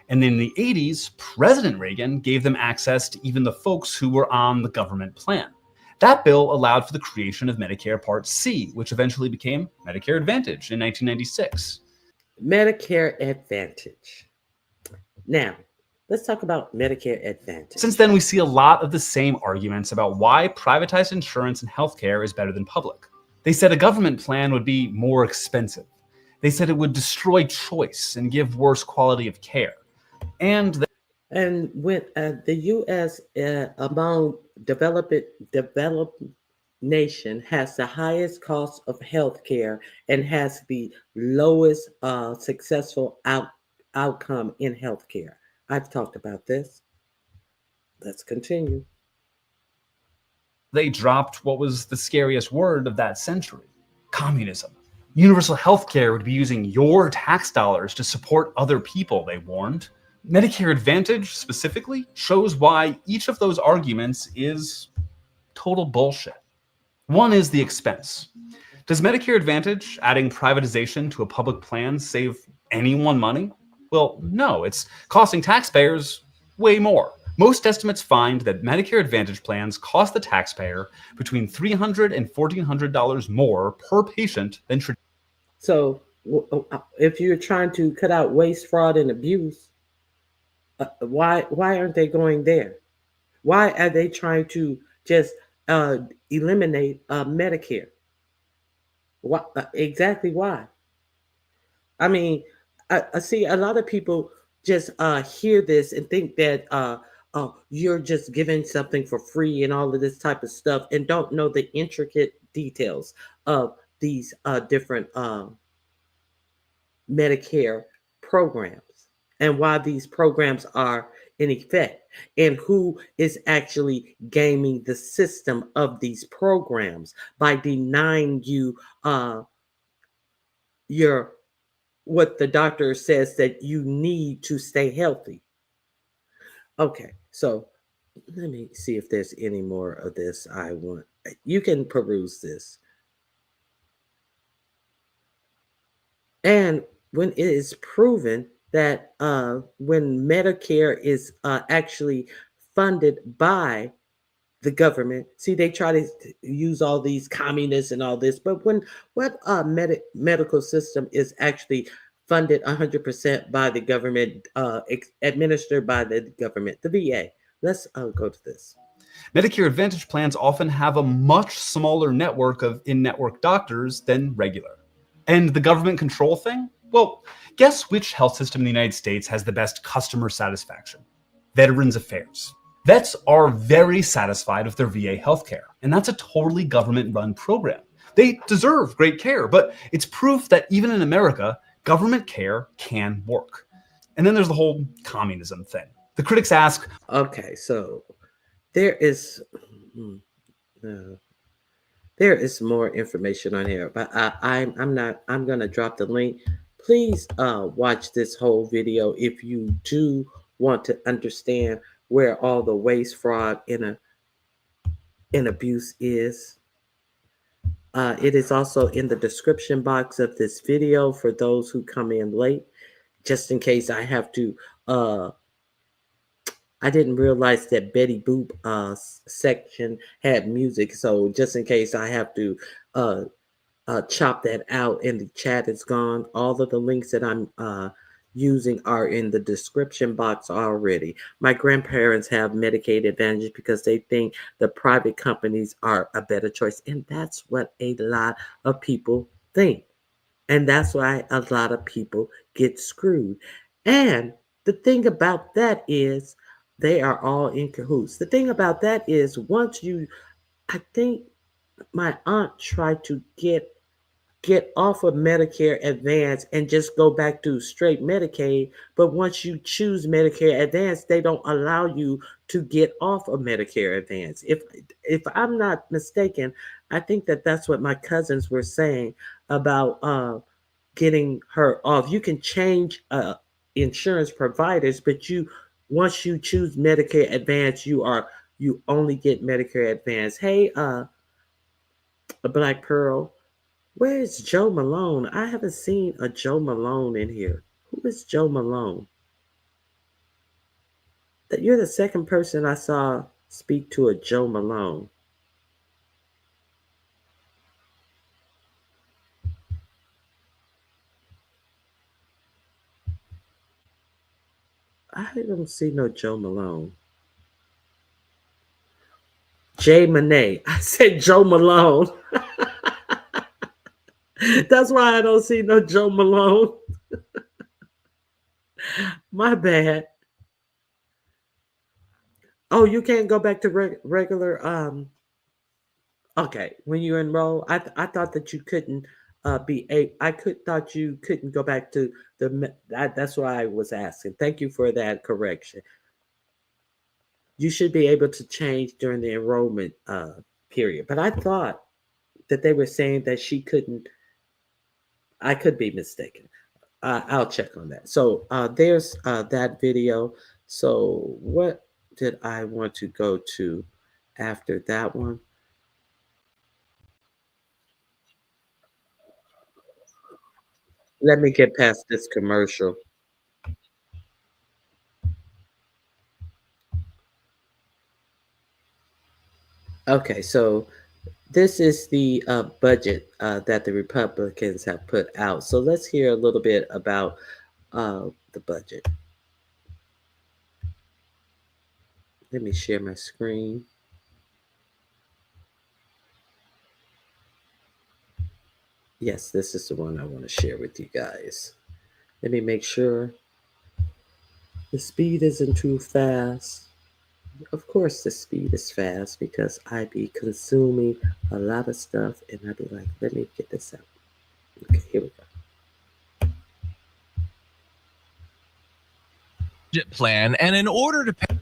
And in the 80s, President Reagan gave them access to even the folks who were on the government plan. That bill allowed for the creation of Medicare Part C, which eventually became Medicare Advantage in 1996. Medicare Advantage. Now, let's talk about Medicare Advantage. Since then, we see a lot of the same arguments about why privatized insurance and healthcare is better than public. They said a government plan would be more expensive. They said it would destroy choice and give worse quality of care. And when the U.S. Among developed nation has the highest cost of health care and has the lowest successful outcome in health care. I've talked about this. Let's continue. They dropped what was the scariest word of that century, communism. Universal health care would be using your tax dollars to support other people, they warned. Medicare Advantage, specifically, shows why each of those arguments is total bullshit. One is the expense. Does Medicare Advantage, adding privatization to a public plan, save anyone money? Well, no, it's costing taxpayers way more. Most estimates find that Medicare Advantage plans cost the taxpayer between $300 and $1,400 more per patient than traditional. So if you're trying to cut out waste, fraud, and abuse, why aren't they going there? Why are they trying to just eliminate Medicare? What exactly? Why? I mean, I see a lot of people just hear this and think that oh, you're just giving something for free and all of this type of stuff, and don't know the intricate details of these different Medicare programs and why these programs are in effect and who is actually gaming the system of these programs by denying you your what the doctor says that you need to stay healthy. Okay, so let me see if there's any more of this I want. You can peruse this. And when it is proven that when Medicare is actually funded by the government, see, they try to use all these communists and all this, but when what medical system is actually funded 100% by the government, administered by the government, the VA. Let's go to this. Medicare Advantage plans often have a much smaller network of in-network doctors than regular. And the government control thing? Well, guess which health system in the United States has the best customer satisfaction? Veterans Affairs. Vets are very satisfied with their VA healthcare, and that's a totally government-run program. They deserve great care, but it's proof that even in America, government care can work. And then there's the whole communism thing. The critics ask, okay, so there is more information on here, but I'm going to drop the link. Please watch this whole video if you do want to understand where all the waste, fraud, and abuse is. It is also in the description box of this video for those who come in late, just in case I have to. I didn't realize that Betty Boop section had music, so just in case I have to chop that out and the chat is gone, all of the links that I'm using are in the description box already. My grandparents have Medicaid Advantage because they think the private companies are a better choice, and that's what a lot of people think, and that's why a lot of people get screwed. And the thing about that is they are all in cahoots. The thing about that is I think my aunt tried to get off of Medicare Advance and just go back to straight Medicaid. But once you choose Medicare Advance, they don't allow you to get off of Medicare Advance. If I'm not mistaken, I think that's what my cousins were saying about getting her off. You can change insurance providers, but once you choose Medicare Advance, you only get Medicare Advance. Hey, Black Pearl. Where is Joe Malone? I haven't seen a Joe Malone in here. Who is Joe Malone? That you're the second person I saw speak to a Joe Malone. I don't see no Joe Malone. Jay Monet. I said Joe Malone. That's why I don't see no Joe Malone. My bad. Oh, you can't go back to regular. Okay, when you enroll, I thought that you couldn't thought you couldn't go back to that's why I was asking. Thank you for that correction. You should be able to change during the enrollment period, but I thought that they were saying that she couldn't I could be mistaken. I'll check on that. So there's that video. So what did I want to go to after that one? Let me get past this commercial. Okay, so this is the budget that the Republicans have put out. So let's hear a little bit about the budget. Let me share my screen. Yes, this is the one I want to share with you guys. Let me make sure the speed isn't too fast. Of course, the speed is fast because I be consuming a lot of stuff and I be like, let me get this out. Okay, here we go. Budget plan, and in order to pay,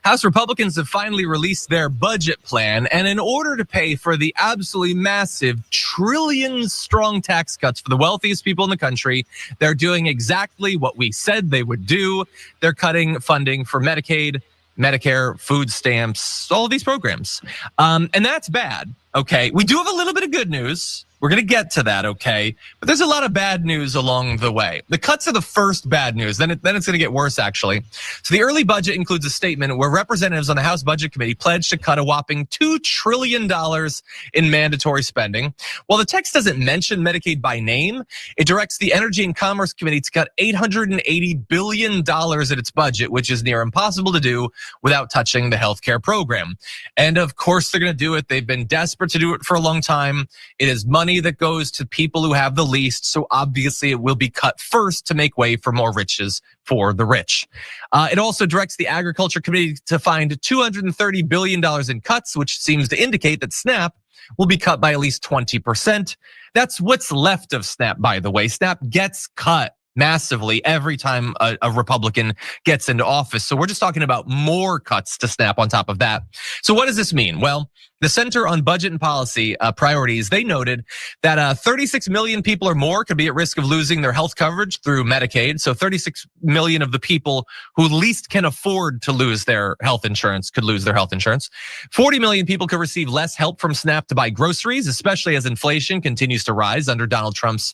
House Republicans have finally released their budget plan, and in order to pay for the absolutely massive trillion-strong tax cuts for the wealthiest people in the country, they're doing exactly what we said they would do. They're cutting funding for Medicaid, Medicare, food stamps, all of these programs. And that's bad, okay? We do have a little bit of good news. We're going to get to that, okay? But there's a lot of bad news along the way. The cuts are the first bad news. Then it's going to get worse, actually. So the early budget includes a statement where representatives on the House Budget Committee pledged to cut a whopping $2 trillion in mandatory spending. While the text doesn't mention Medicaid by name, it directs the Energy and Commerce Committee to cut $880 billion at its budget, which is near impossible to do without touching the healthcare program. And of course, they're going to do it. They've been desperate to do it for a long time. It is money that goes to people who have the least, so obviously it will be cut first to make way for more riches for the rich. It also directs the Agriculture Committee to find $230 billion in cuts, which seems to indicate that SNAP will be cut by at least 20%. That's what's left of SNAP, by the way. SNAP gets cut massively every time a Republican gets into office. So we're just talking about more cuts to SNAP on top of that. So what does this mean? Well, the Center on Budget and Policy Priorities, they noted that 36 million people or more could be at risk of losing their health coverage through Medicaid. So 36 million of the people who least can afford to lose their health insurance could lose their health insurance. 40 million people could receive less help from SNAP to buy groceries, especially as inflation continues to rise under Donald Trump's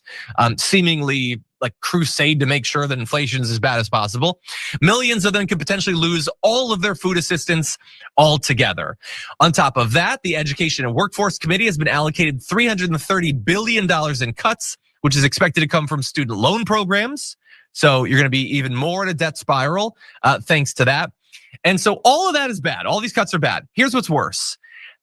seemingly like crusade to make sure that inflation is as bad as possible. Millions of them could potentially lose all of their food assistance altogether. On top of that, the Education and Workforce Committee has been allocated $330 billion in cuts, which is expected to come from student loan programs. So you're going to be even more in a debt spiral thanks to that. And so all of that is bad. All these cuts are bad. Here's what's worse.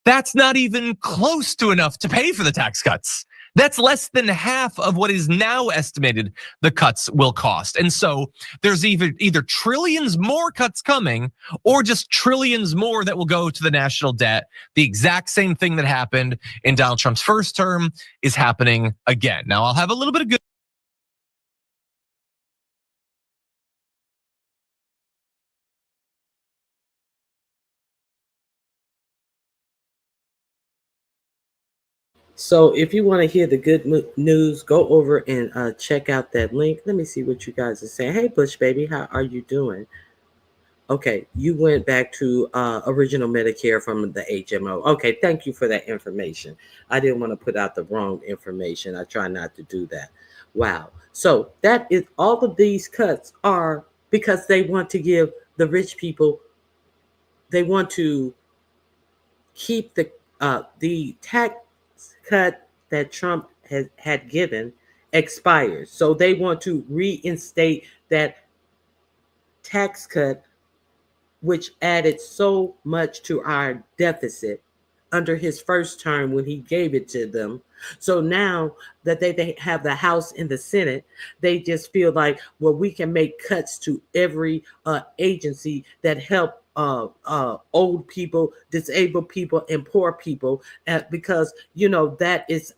That's not even close to enough to pay for the tax cuts. That's less than half of what is now estimated the cuts will cost. And so there's either trillions more cuts coming or just trillions more that will go to the national debt. The exact same thing that happened in Donald Trump's first term is happening again. Now I'll have a little bit of good. So if you want to hear the good news, go over and check out that link. Let me see what you guys are saying. Hey, Bush baby, how are you doing? Okay, you went back to original Medicare from the HMO. Okay, thank you for that information. I didn't want to put out the wrong information. I try not to do that. Wow. So that is all of these cuts are because they want to give the rich people, they want to keep the tax cut that Trump had given expires. So they want to reinstate that tax cut, which added so much to our deficit under his first term when he gave it to them. So now that they have the House and the Senate, they just feel like, well, we can make cuts to every agency that help old people, disabled people, and poor people, because that is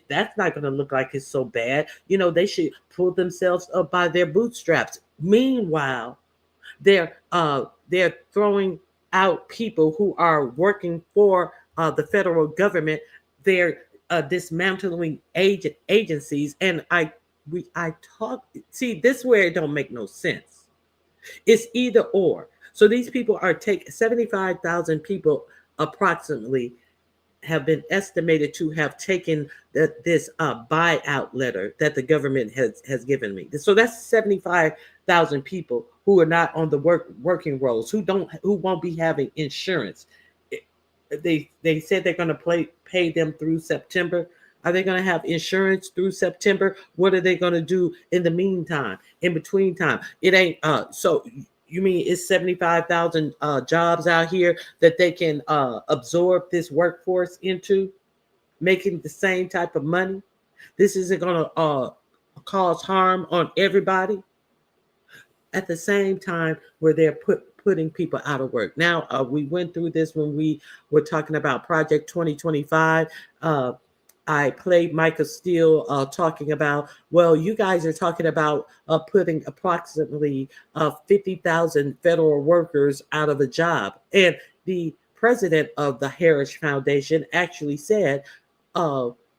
that's not going to look like it's so bad. They should pull themselves up by their bootstraps. Meanwhile, they're throwing out people who are working for the federal government. They're dismantling agencies. And I talk. See, this is where it don't make no sense. It's either or. So these people are 75,000 people approximately have been estimated to have taken this buyout letter that the government has given me. So that's 75,000 people who are not on the working rolls, who won't be having insurance. They said they're going to pay them through September. Are they going to have insurance through September? What are they going to do in the meantime, in between time? It ain't so. You mean it's 75,000 jobs out here that they can absorb this workforce into, making the same type of money? This isn't going to cause harm on everybody. At the same time, where they're putting people out of work. Now, we went through this when we were talking about Project 2025. I played Michael Steele talking about, well, you guys are talking about putting approximately 50,000 federal workers out of a job. And the president of the Heritage Foundation actually said,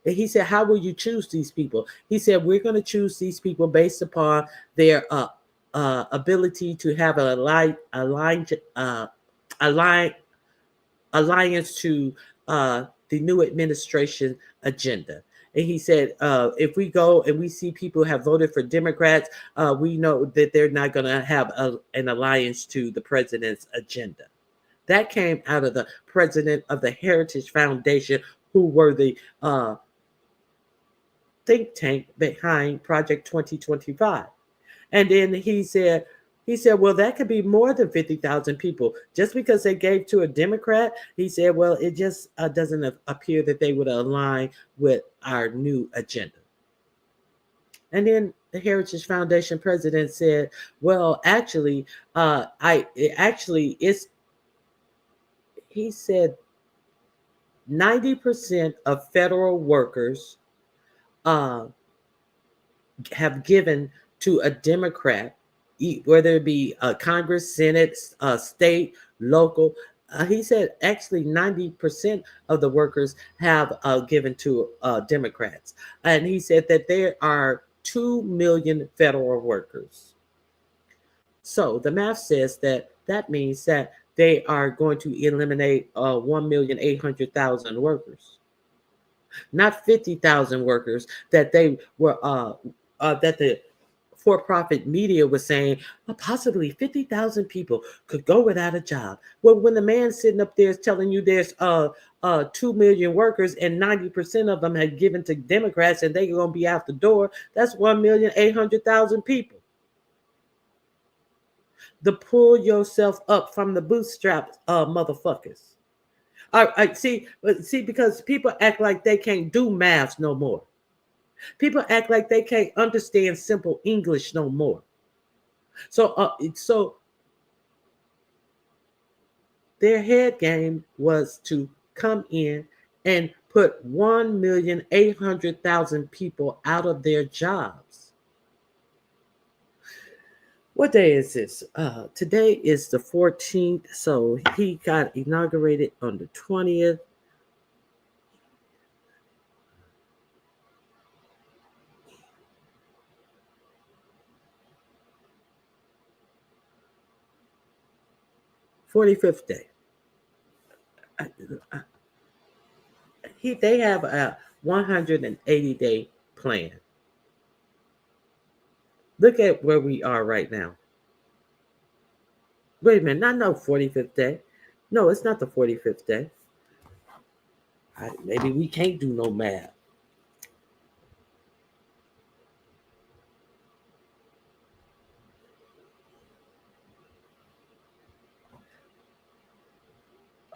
he said, how will you choose these people? He said, we're going to choose these people based upon their ability to have an alliance to the new administration agenda. And he said, if we go and we see people have voted for Democrats, we know that they're not going to have an alliance to the president's agenda. That came out of the president of the Heritage Foundation, who were the think tank behind Project 2025. And then he said, well, that could be more than 50,000 people. Just because they gave to a Democrat, he said, well, it just doesn't appear that they would align with our new agenda. And then the Heritage Foundation president said, well, actually, he said 90% of federal workers have given to a Democrat, whether it be Congress, Senate, state, local. He said actually 90% of the workers have given to Democrats. And he said that there are 2 million federal workers. So the math says that means that they are going to eliminate 1,800,000 workers. Not 50,000 workers that they were that the for-profit media was saying possibly 50,000 people could go without a job. Well, when the man sitting up there is telling you there's 2 million workers and 90% of them had given to Democrats and they're going to be out the door, that's 1,800,000 people. The pull yourself up from the bootstraps, motherfuckers. I see, because people act like they can't do math no more. People act like they can't understand simple English no more. So their head game was to come in and put 1,800,000 people out of their jobs. What day is this? Today is the 14th. So he got inaugurated on the 20th. Day. They have a 180-day plan. Look at where we are right now. Wait a minute, not no 45th day. No, it's not the 45th day. Maybe we can't do no math.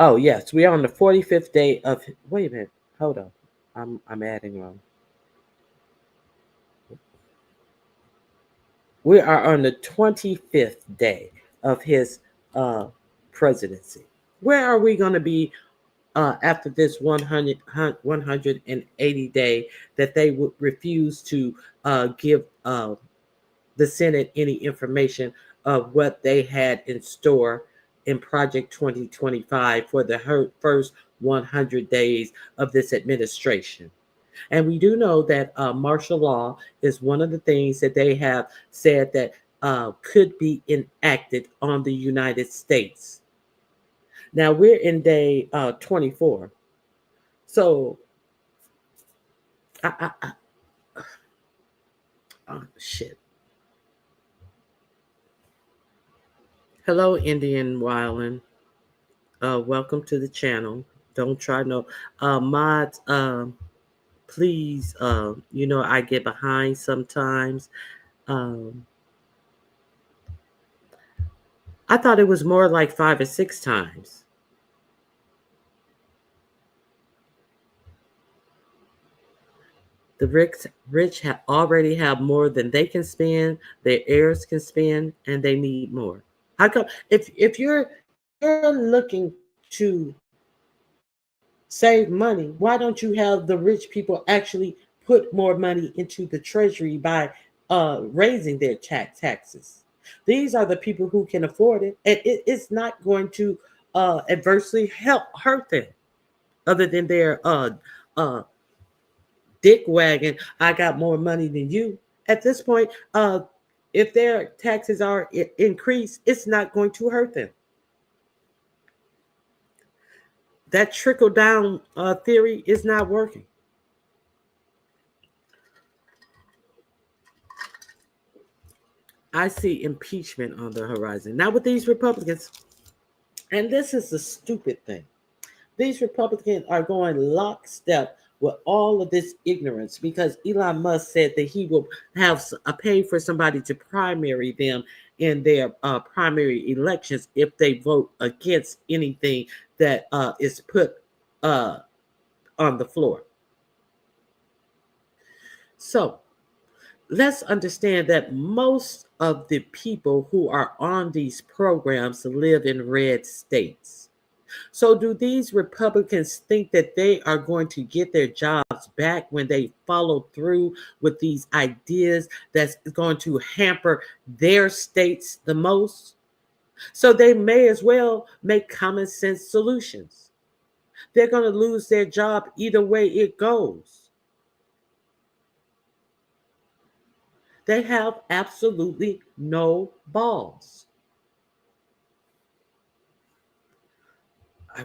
Oh, yes, we are on the 45th day of... Wait a minute. Hold on. I'm adding wrong. We are on the 25th day of his presidency. Where are we going to be after this 180 day that they would refuse to give the Senate any information of what they had in store in Project 2025 for the first 100 days of this administration? And we do know that martial law is one of the things that they have said that could be enacted on the United States. Now we're in day 24. So, oh, shit. Hello, Indian Wildin'. Welcome to the channel. Don't try no mods. Please, I get behind sometimes. I thought it was more like 5 or 6 times. The rich already have more than they can spend, their heirs can spend, and they need more. How come if you're looking to save money, why don't you have the rich people actually put more money into the treasury by raising their taxes? These are the people who can afford it, and it's not going to adversely hurt them, other than their dick wagging. I got more money than you. At this point, if their taxes are increased, it's not going to hurt them. That trickle down theory is not working. I see impeachment on the horizon. Now with these Republicans, and this is the stupid thing. These Republicans are going lockstep with all of this ignorance because Elon Musk said that he will have a pay for somebody to primary them in their primary elections if they vote against anything that is put on the floor. So let's understand that most of the people who are on these programs live in red states. So do these Republicans think that they are going to get their jobs back when they follow through with these ideas that's going to hamper their states the most? So they may as well make common sense solutions. They're going to lose their job either way it goes. They have absolutely no balls.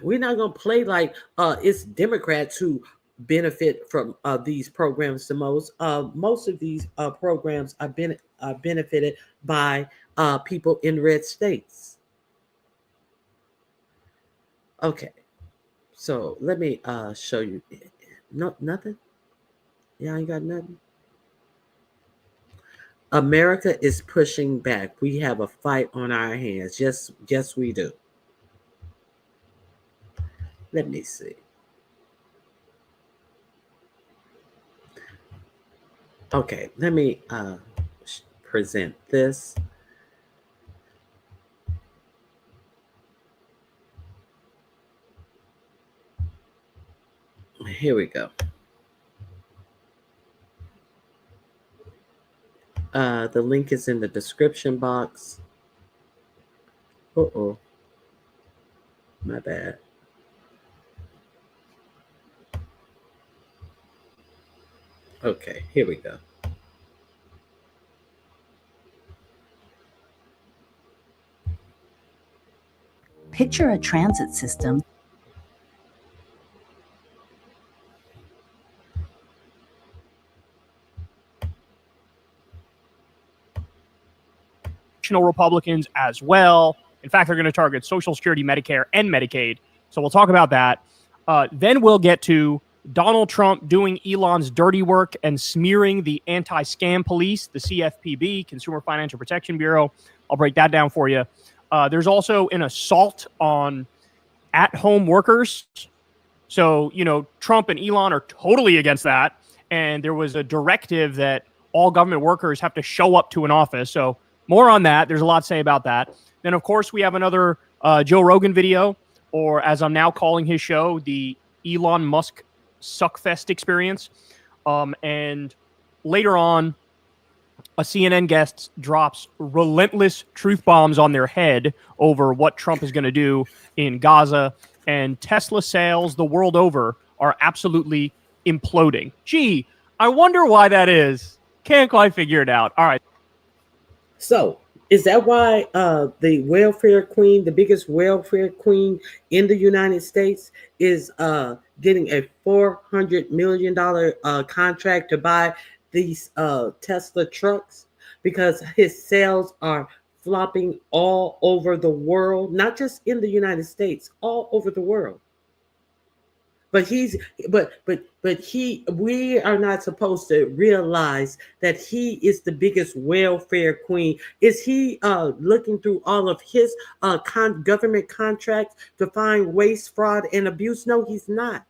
We're not going to play like it's Democrats who benefit from these programs the most. Most of these programs are benefited by people in red states. Okay, so let me show you. No, nothing? Yeah, ain't got nothing? America is pushing back. We have a fight on our hands. Yes, we do. Let me see. Okay, let me present this. Here we go. The link is in the description box. Uh-oh. My bad. Okay, here we go. Picture a transit system Republicans as well. In fact, they're going to target Social Security, Medicare, and Medicaid. So we'll talk about that. Then we'll get to Donald Trump doing Elon's dirty work and smearing the anti-scam police, the CFPB, Consumer Financial Protection Bureau. I'll break that down for you. There's also an assault on at-home workers. So, Trump and Elon are totally against that. And there was a directive that all government workers have to show up to an office. So more on that. There's a lot to say about that. Then, of course, we have another Joe Rogan video, or as I'm now calling his show, the Elon Musk Suckfest experience. And later on, a CNN guest drops relentless truth bombs on their head over what Trump is going to do in Gaza. And Tesla sales the world over are absolutely imploding. Gee, I wonder why that is. Can't quite figure it out. All right. So, is that why the welfare queen, the biggest welfare queen in the United States, is getting a $400 million contract to buy these Tesla trucks? Because his sales are flopping all over the world, not just in the United States, all over the world. But we are not supposed to realize that he is the biggest welfare queen. Is he looking through all of his government contracts to find waste, fraud, and abuse? No, he's not.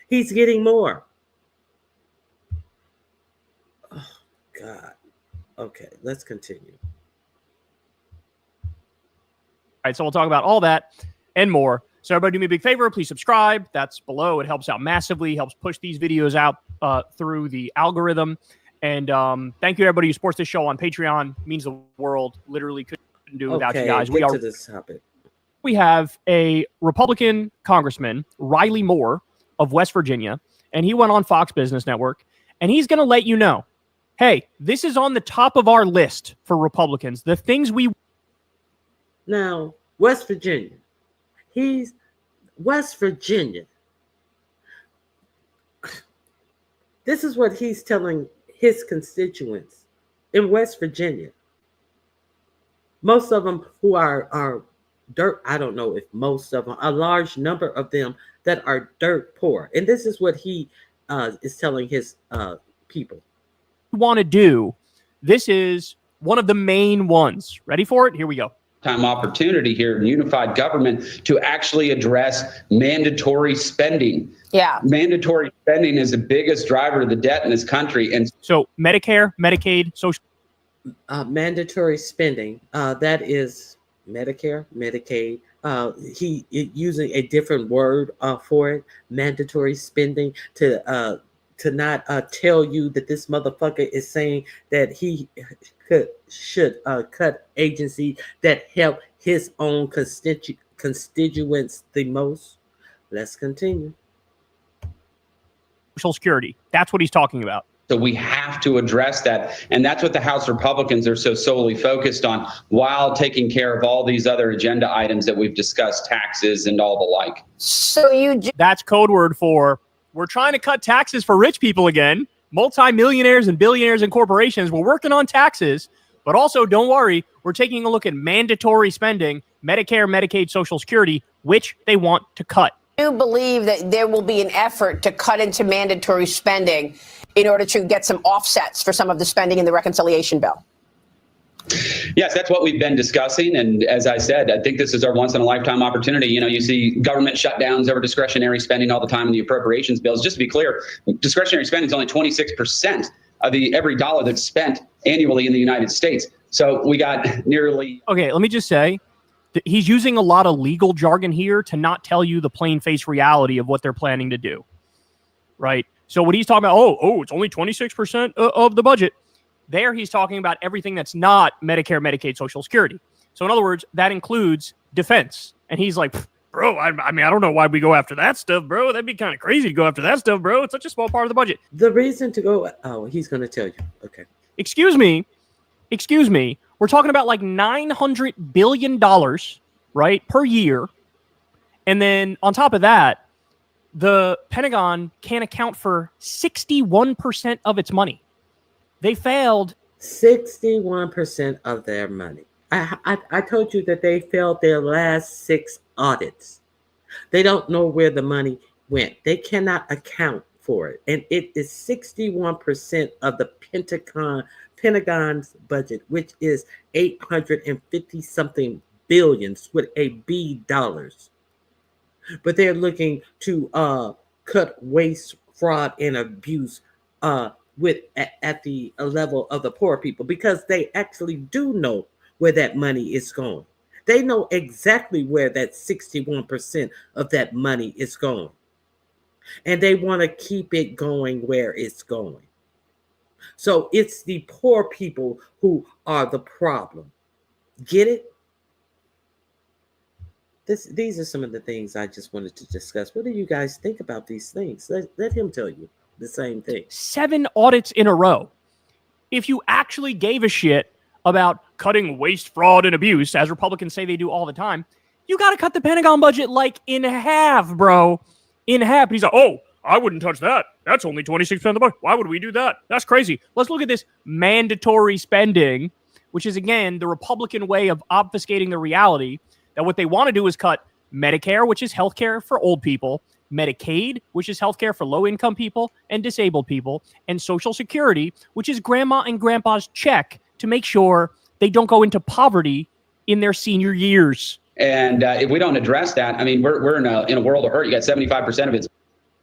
He's getting more. Oh, God. Okay, let's continue. All right, so we'll talk about all that and more. So everybody do me a big favor. Please subscribe. That's below. It helps out massively. Helps push these videos out through the algorithm. And thank you to everybody who supports this show on Patreon. It means the world. Literally couldn't do without you guys. Get to this topic. We have a Republican congressman, Riley Moore of West Virginia, and he went on Fox Business Network, and he's going to let you know, hey, this is on the top of our list for Republicans. The things we... Now, West Virginia. He's West Virginia. This is what he's telling his constituents in West Virginia. Most of them who are dirt, I don't know if most of them, a large number of them that are dirt poor. And this is what he is telling his people. Want to do. This is one of the main ones. Ready for it? Here we go. Time opportunity here in unified government to actually address mandatory spending. Yeah. Mandatory spending is the biggest driver of the debt in this country. And so Medicare, Medicaid, social mandatory spending, that is Medicare, Medicaid. He using a different word for it, mandatory spending, to not tell you that this motherfucker is saying that he should cut agencies that help his own constituents the most. Let's continue. Social Security. That's what he's talking about. So we have to address that. And that's what the House Republicans are so solely focused on, while taking care of all these other agenda items that we've discussed, taxes and all the like. So that's code word for we're trying to cut taxes for rich people again. Multi-millionaires and billionaires and corporations. We're working on taxes, but also don't worry. We're taking a look at mandatory spending, Medicare, Medicaid, Social Security, which they want to cut. I do believe that there will be an effort to cut into mandatory spending in order to get some offsets for some of the spending in the reconciliation bill. Yes, that's what we've been discussing. And as I said, I think this is our once in a lifetime opportunity. You know, you see government shutdowns over discretionary spending all the time in the appropriations bills. Just to be clear, discretionary spending is only 26% of every dollar that's spent annually in the United States. So we got nearly. Okay, let me just say that he's using a lot of legal jargon here to not tell you the plain face reality of what they're planning to do. Right. So what he's talking about, it's only 26% of the budget. There, he's talking about everything that's not Medicare, Medicaid, Social Security. So in other words, that includes defense. And he's like, bro, I mean, I don't know why we go after that stuff, bro. That'd be kind of crazy to go after that stuff, bro. It's such a small part of the budget. The reason to go, he's going to tell you. Okay. Excuse me. We're talking about like $900 billion, right, per year. And then on top of that, the Pentagon can't account for 61% of its money. They failed 61% of their money. I told you that they failed their last 6 audits. They don't know where the money went. They cannot account for it. And it is 61% of the Pentagon's budget, which is 850 something billions with a B dollars. But they're looking to cut waste, fraud, and abuse at the level of the poor people, because they actually do know where that money is going. They know exactly where that 61% of that money is going. And they want to keep it going where it's going. So it's the poor people who are the problem. Get it? These are some of the things I just wanted to discuss. What do you guys think about these things? Let him tell you. the same thing. 7 audits in a row. If you actually gave a shit about cutting waste, fraud, and abuse, as Republicans say they do all the time, you got to cut the Pentagon budget like in half, bro. In half. And he's like, oh, I wouldn't touch that. That's only 26% of the budget. Why would we do that? That's crazy. Let's look at this mandatory spending, which is, again, the Republican way of obfuscating the reality that what they want to do is cut Medicare, which is health care for old people, Medicaid, which is health care for low-income people and disabled people, and Social Security, which is grandma and grandpa's check to make sure they don't go into poverty in their senior years. And if we don't address that, I mean, we're in a world of hurt. You got 75% of it.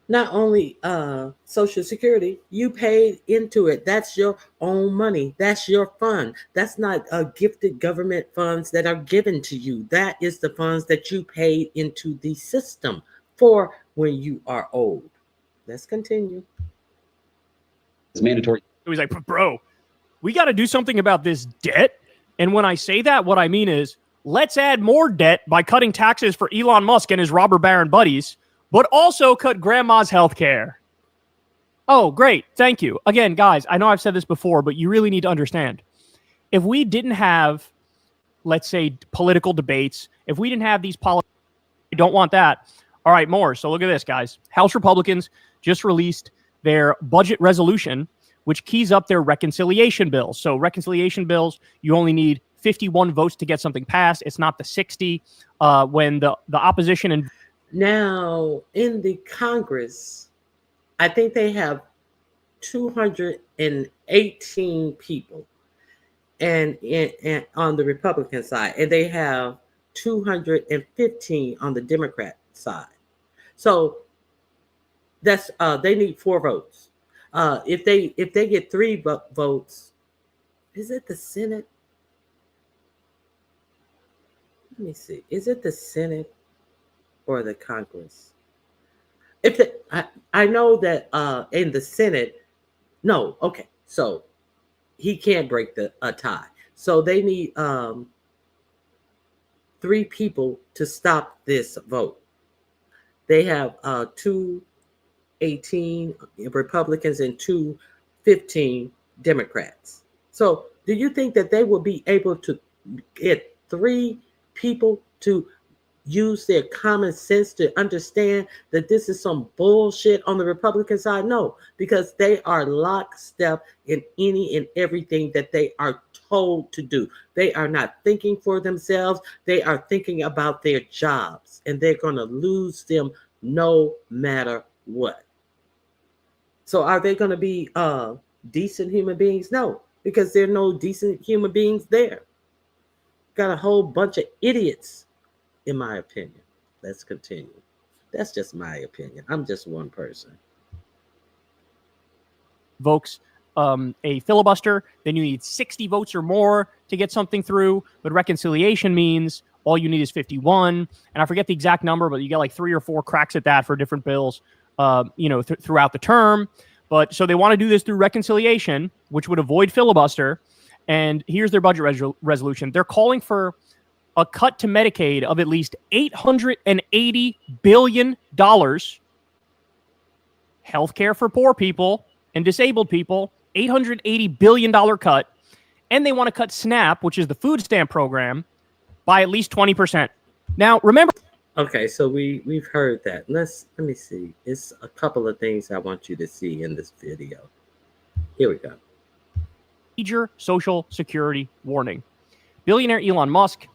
Not only Social Security, you paid into it. That's your own money. That's your fund. That's not gifted government funds that are given to you. That is the funds that you paid into the system for when you are old. Let's continue. It's mandatory. It was like, bro, we got to do something about this debt. And when I say that, what I mean is let's add more debt by cutting taxes for Elon Musk and his robber baron buddies, but also cut grandma's health care. Oh, great. Thank you. Again, guys, I know I've said this before, but you really need to understand. If we didn't have, let's say, political debates, if we didn't have these politics, we don't want that. All right, more. So look at this, guys. House Republicans just released their budget resolution, which keys up their reconciliation bills. So reconciliation bills, you only need 51 votes to get something passed. It's not the 60 when the opposition and now in the Congress, I think they have 218 people, and on the Republican side, and they have 215 on the Democrat side. So that's they need 4 votes. If they get 3 votes, is it the Senate? Let me see. Is it the Senate or the Congress? If I know that in the Senate, no. Okay, so he can't break a tie. So they need 3 people to stop this vote. They have 218 Republicans and 215 Democrats. So do you think that they will be able to get 3 people to use their common sense to understand that this is some bullshit on the Republican side? No, because they are lockstep in any and everything that they are told to do. They are not thinking for themselves. They are thinking about their jobs, and they're going to lose them no matter what. So are they going to be decent human beings? No, because there are no decent human beings there. Got a whole bunch of idiots, in my opinion. Let's continue. That's just my opinion. I'm just one person. Vokes a filibuster, then you need 60 votes or more to get something through. But reconciliation means all you need is 51. And I forget the exact number, but you get like 3 or 4 cracks at that for different bills, throughout the term. But so they want to do this through reconciliation, which would avoid filibuster. And here's their budget resolution. They're calling for a cut to Medicaid of at least $880 billion, healthcare for poor people and disabled people, $880 billion cut, and they want to cut SNAP, which is the food stamp program, by at least 20%. Now, remember... Okay, so we've heard that. Let me see. It's a couple of things I want you to see in this video. Here we go. Major Social Security warning. Billionaire Elon Musk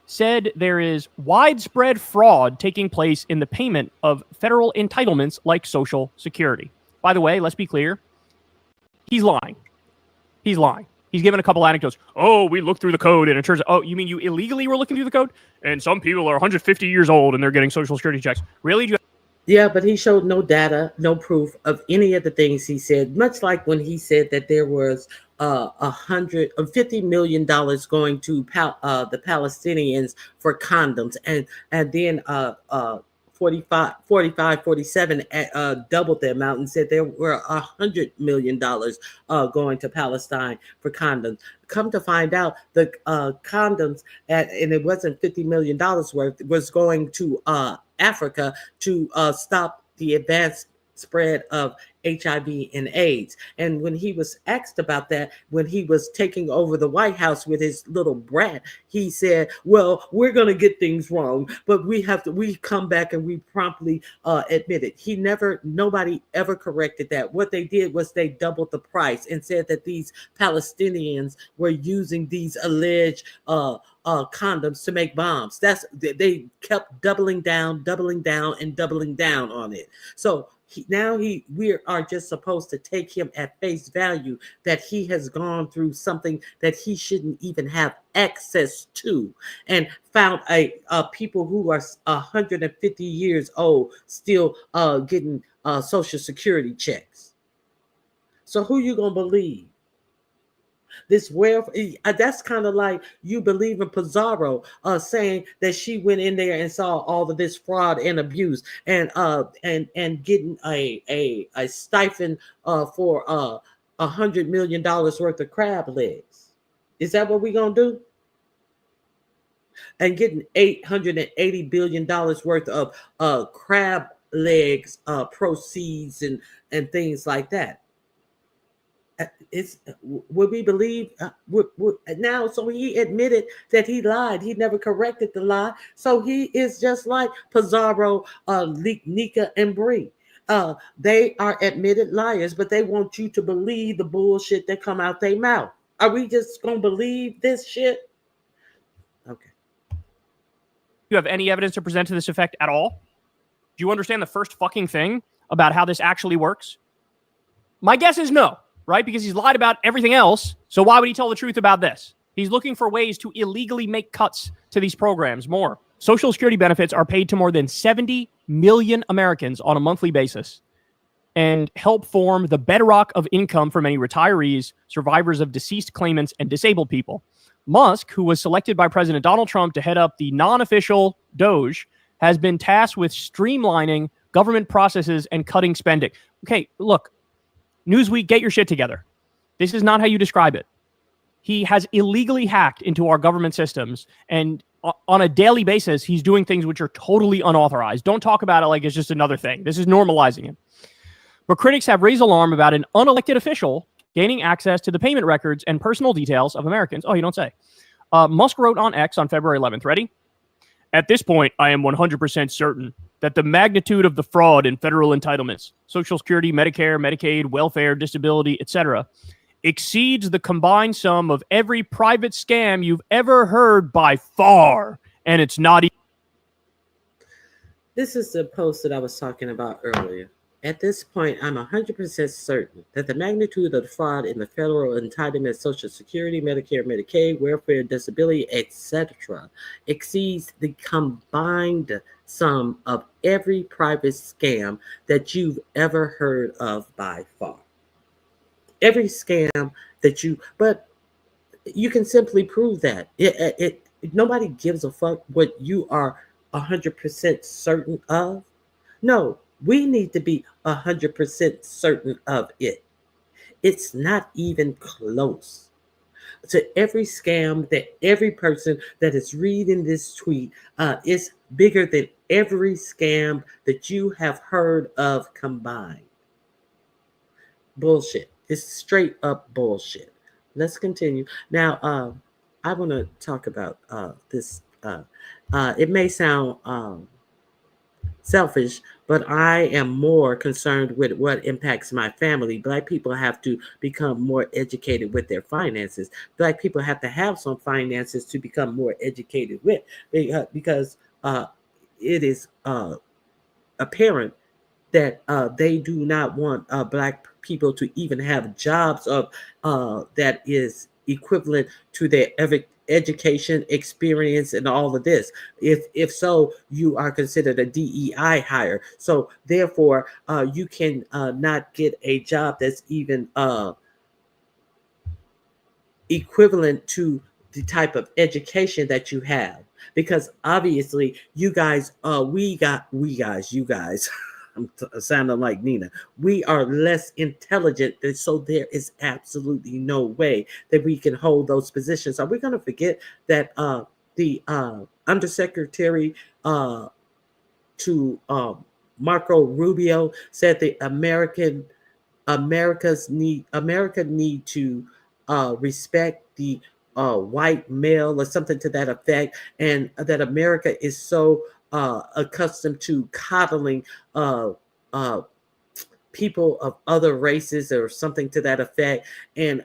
said there is widespread fraud taking place in the payment of federal entitlements like Social Security. By the way, let's be clear. He's lying. He's lying. He's given a couple anecdotes. Oh, we looked through the code and it turns out, oh, you mean you illegally were looking through the code? And some people are 150 years old and they're getting Social Security checks. Really? Yeah, but he showed no data, no proof of any of the things he said, much like when he said that there was $150 million going to the Palestinians for condoms, and then 47 doubled the amount and said there were $100 million going to Palestine for condoms. Come to find out, the condoms, and it wasn't $50 million worth, was going to Africa to stop the advanced spread of HIV and AIDS. And when he was asked about that, when he was taking over the White House with his little brat, he said, well, we're going to get things wrong, but we come back and we promptly admit it. Nobody ever corrected that. What they did was they doubled the price and said that these Palestinians were using these alleged condoms to make bombs. They kept doubling down on it. So we are just supposed to take him at face value that he has gone through something that he shouldn't even have access to, and found people who are 150 years old still getting Social Security checks. So who you gonna believe? This welfare, that's kind of like you believe in Pizarro saying that she went in there and saw all of this fraud and abuse and getting a stipend for $100 million worth of crab legs. Is that what we're gonna do? And getting $880 billion worth of crab legs proceeds and things like that. Would we believe now? So he admitted that he lied. He never corrected the lie. So he is just like Pizarro, Nika, and Bree. They are admitted liars, but they want you to believe the bullshit that come out their mouth. Are we just gonna believe this shit? Okay. Do you have any evidence to present to this effect at all? Do you understand the first fucking thing about how this actually works? My guess is no. Right? Because he's lied about everything else. So why would he tell the truth about this? He's looking for ways to illegally make cuts to these programs more. Social Security benefits are paid to more than 70 million Americans on a monthly basis and help form the bedrock of income for many retirees, survivors of deceased claimants, and disabled people. Musk, who was selected by President Donald Trump to head up the non-official DOGE, has been tasked with streamlining government processes and cutting spending. Okay, look. Newsweek, get your shit together. This is not how you describe it. He has illegally hacked into our government systems, and on a daily basis, he's doing things which are totally unauthorized. Don't talk about it like it's just another thing. This is normalizing it. But critics have raised alarm about an unelected official gaining access to the payment records and personal details of Americans. Oh, you don't say. Musk wrote on X on February 11th. Ready? At this point, I am 100% certain that the magnitude of the fraud in federal entitlements, Social Security, Medicare, Medicaid, welfare, disability, etc., exceeds the combined sum of every private scam you've ever heard by far. And it's not even. This is the post that I was talking about earlier. At this point, I'm 100% certain that the magnitude of the fraud in the federal entitlement, Social Security, Medicare, Medicaid, welfare, disability, etc., exceeds the combined sum of every private scam that you've ever heard of by far. Every scam that but you can simply prove that. Nobody gives a fuck what you are 100% certain of. No. We need to be 100% certain of it. It's not even close. To every scam that every person that is reading this tweet is bigger than every scam that you have heard of combined. Bullshit. It's straight up bullshit. Let's continue. Now, I want to talk about this. It may sound selfish, but I am more concerned with what impacts my family. Black people have to become more educated with their finances. Black people have to have some finances to become more educated with, because it is apparent that they do not want Black people to even have jobs of that is equivalent to their education, experience, and all of this. If so, you are considered a DEI hire. So therefore, you can not get a job that's even equivalent to the type of education that you have, because obviously you guys, you guys. I'm sounding like Nina. We are less intelligent, so there is absolutely no way that we can hold those positions. Are we going to forget that the undersecretary to Marco Rubio said the America need to respect the white male or something to that effect, and that America is so accustomed to coddling people of other races or something to that effect, and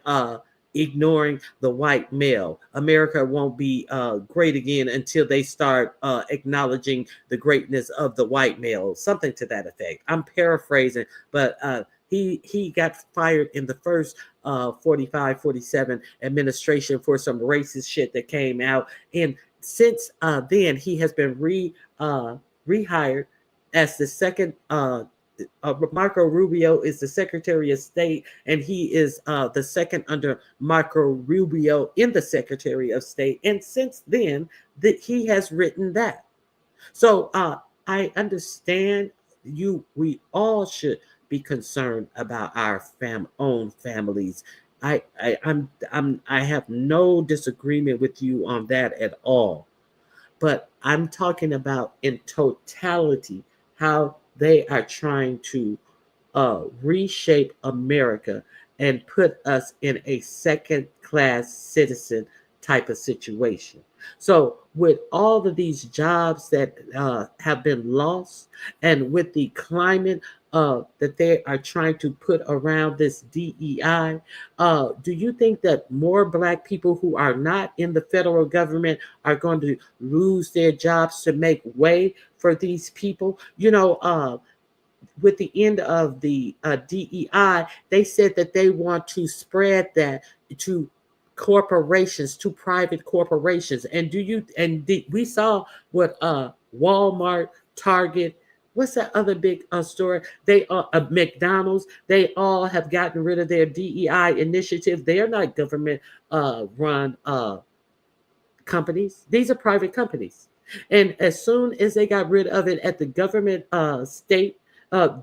ignoring the white male. America won't be great again until they start acknowledging the greatness of the white male, something to that effect. I'm paraphrasing, but he got fired in the first 45, 47 administration for some racist shit that came out. And since then, he has been rehired as the second Marco Rubio is the Secretary of State, and he is the second under Marco Rubio in the Secretary of State. And since then, he has written that. So I understand we all should be concerned about our own families. I have no disagreement with you on that at all. But I'm talking about in totality how they are trying to reshape America and put us in a second-class citizen type of situation. So with all of these jobs that have been lost, and with the climate that they are trying to put around this DEI, do you think that more Black people who are not in the federal government are going to lose their jobs to make way for these people? You know, with the end of the DEI, they said that they want to spread that to corporations, to private corporations. And we saw what Walmart, Target, what's that other big store? They McDonald's. They all have gotten rid of their DEI initiative. They are not government run companies. These are private companies. And as soon as they got rid of it at the government state,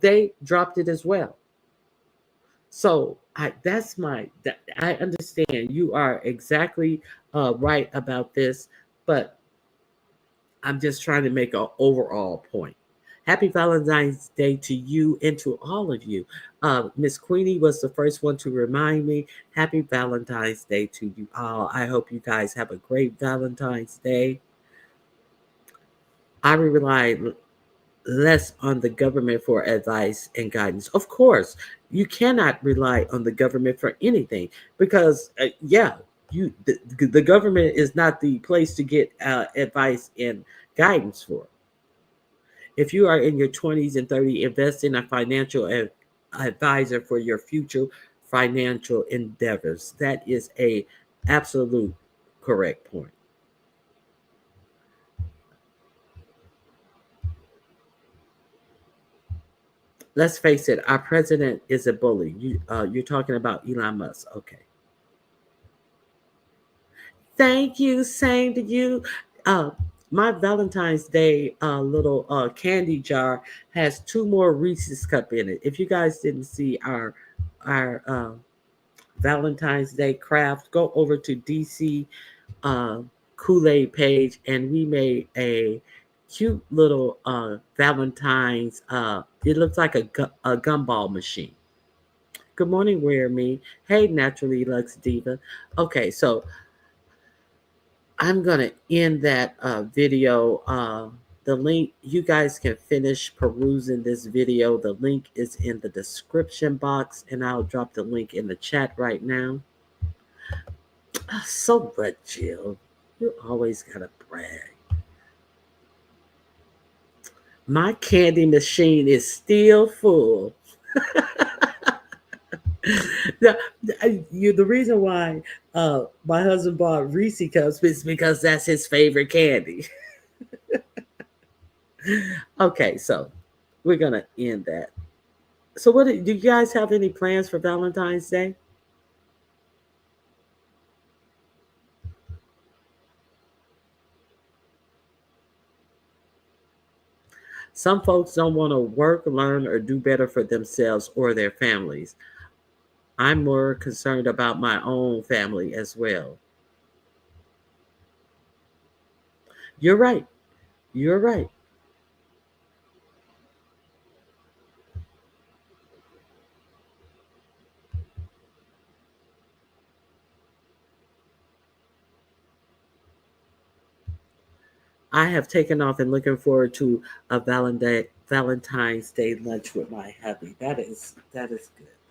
they dropped it as well. So I understand you are exactly right about this, but I'm just trying to make an overall point. Happy Valentine's Day to you and to all of you. Miss Queenie was the first one to remind me. Happy Valentine's Day to you all. I hope you guys have a great Valentine's Day. I rely less on the government for advice and guidance. Of course, you cannot rely on the government for anything because, the government is not the place to get advice and guidance for. If you are in your 20s and 30s, invest in a financial advisor for your future financial endeavors. That is a absolute correct point. Let's face it, our president is a bully. You're talking about Elon Musk. Okay. Thank you. Same to you. My Valentine's Day little candy jar has 2 more Reese's cup in it. If you guys didn't see our Valentine's Day craft, go over to DC Kool-Aid page, and we made a cute little Valentine's. It looks like a gumball machine. Good morning, Wear Me. Hey, Naturally Lux Diva. Okay, so I'm gonna end that video. The link, you guys can finish perusing this video. The link is in the description box, and I'll drop the link in the chat right now. So what, Jill? You always gotta brag. My candy machine is still full. The reason why my husband bought Reese cups is because that's his favorite candy. Okay, so we're gonna end that. So, do you guys have any plans for Valentine's Day? Some folks don't want to work, learn, or do better for themselves or their families. I'm more concerned about my own family as well. You're right. You're right. I have taken off and looking forward to a Valentine's Day lunch with my hubby. That is good.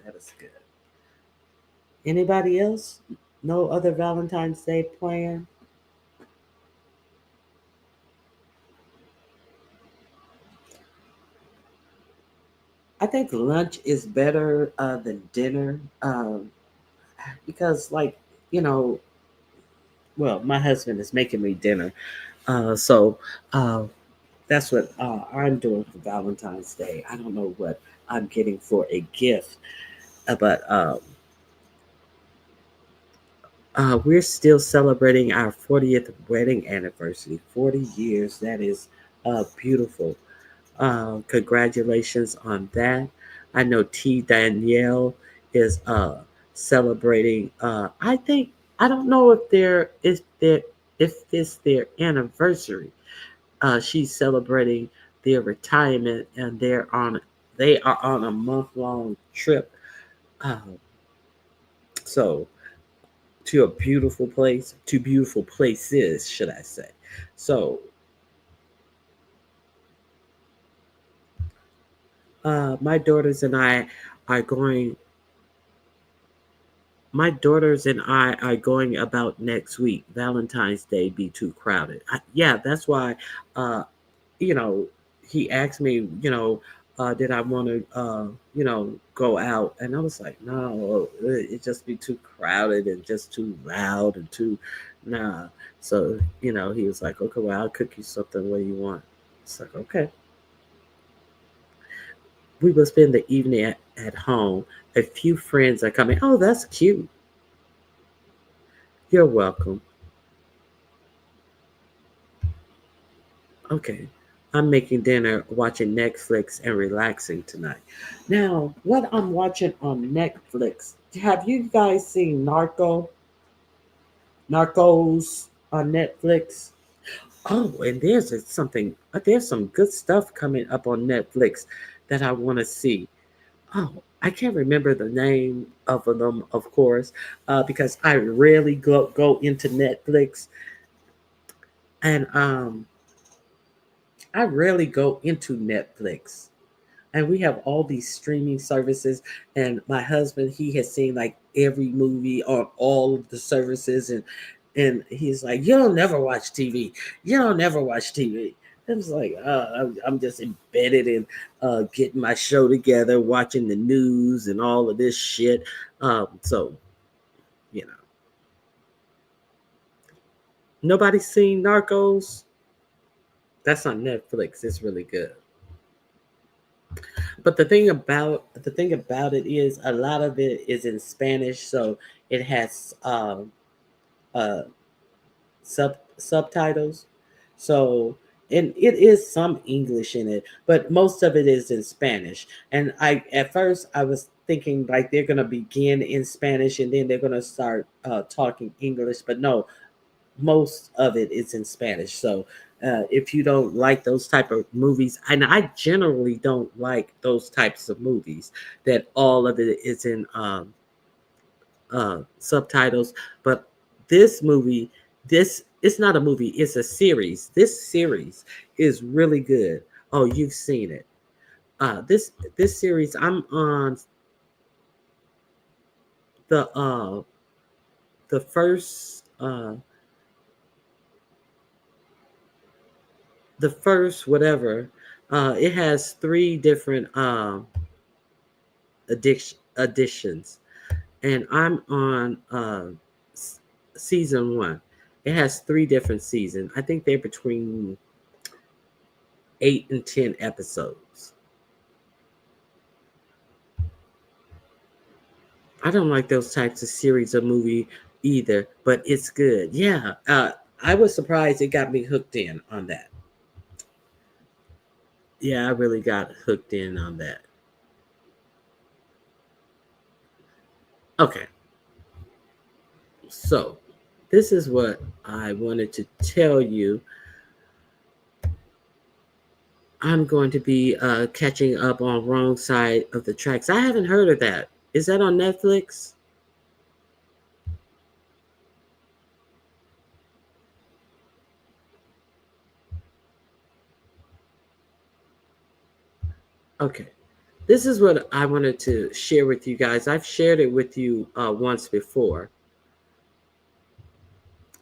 That is good. Anybody else? No other Valentine's Day plan? I think lunch is better than dinner because, like, you know, well, my husband is making me dinner, so uh, that's what I'm doing for Valentine's Day. I don't know what I'm getting for a gift, but we're still celebrating our 40th wedding anniversary. 40 years. That is beautiful. Congratulations on that. I know T. Danielle is celebrating. I don't know if it's their anniversary. She's celebrating their retirement, and they are on a month-long trip. Um, so to a beautiful place, to beautiful places, should I say? So my daughters and I are going. My daughters and I are going about next week. Valentine's Day be too crowded. Yeah, that's why. Uh, you know, he asked me, did I want to, go out? And I was like, no, it just be too crowded and just too loud and too, nah. So, he was like, okay, well, I'll cook you something what you want. It's like, okay. We will spend the evening at home. A few friends are coming. Oh, that's cute. You're welcome. Okay. I'm making dinner, watching Netflix, and relaxing tonight. Now, what I'm watching on Netflix, have you guys seen Narcos on Netflix? Oh, and there's some good stuff coming up on Netflix that I want to see. Oh, I can't remember the name of them, of course, because I rarely go into Netflix, and I rarely go into Netflix. And we have all these streaming services, and my husband, he has seen like every movie on all of the services, and he's like, you don't never watch TV. You don't never watch TV. I was like, I'm just embedded in getting my show together, watching the news and all of this shit. So, you know, nobody's seen Narcos. That's on Netflix. It's really good. But the thing about it is a lot of it is in Spanish, so it has uh, subtitles. So, and it is some English in it, but most of it is in Spanish. And at first I was thinking like they're gonna begin in Spanish and then they're gonna start talking English, but no, most of it is in Spanish. So if you don't like those type of movies, and I generally don't like those types of movies that all of it is in subtitles, but this it's not a movie, it's a series. This series is really good. Oh, you've seen it. This series, I'm on the uh the first whatever. It has three different editions, and I'm on season 1. It has 3 different seasons. I think they're between 8 and 10 episodes. I don't like those types of series of movie either, but it's good. Yeah, I was surprised it got me hooked in on that. Yeah, I really got hooked in on that. Okay, so this is what I wanted to tell you. I'm going to be catching up on Wrong Side of the Tracks. I haven't heard of that. Is that on Netflix? Okay. This is what I wanted to share with you guys. I've shared it with you once before.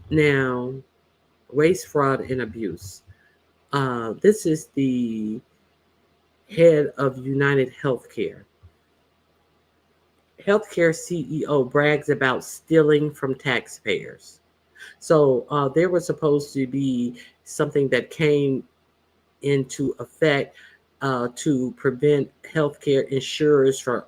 Now, waste, fraud, and abuse. This is the head of United Healthcare. Healthcare CEO brags about stealing from taxpayers. So there was supposed to be something that came into effect to prevent healthcare insurers for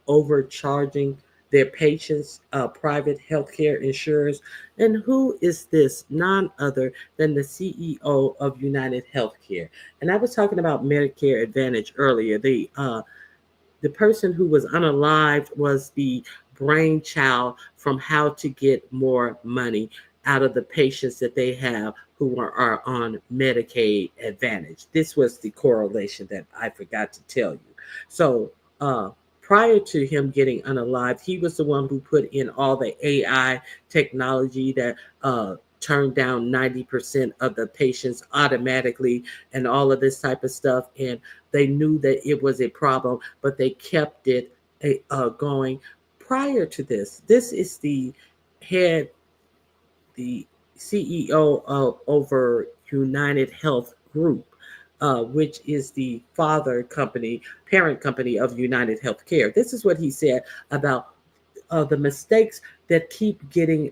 overcharging their patients, private healthcare insurers. And who is this? None other than the CEO of United Healthcare. And I was talking about Medicare Advantage earlier. The person who was unalived was the brainchild from how to get more money out of the patients that they have who are on Medicaid Advantage. This was the correlation that I forgot to tell you. So prior to him getting unalived, he was the one who put in all the AI technology that turned down 90% of the patients automatically and all of this type of stuff. And they knew that it was a problem, but they kept it going. Prior to this is the head, the CEO of over United Health Group, which is the parent company of United Healthcare. This is what he said about the mistakes that keep getting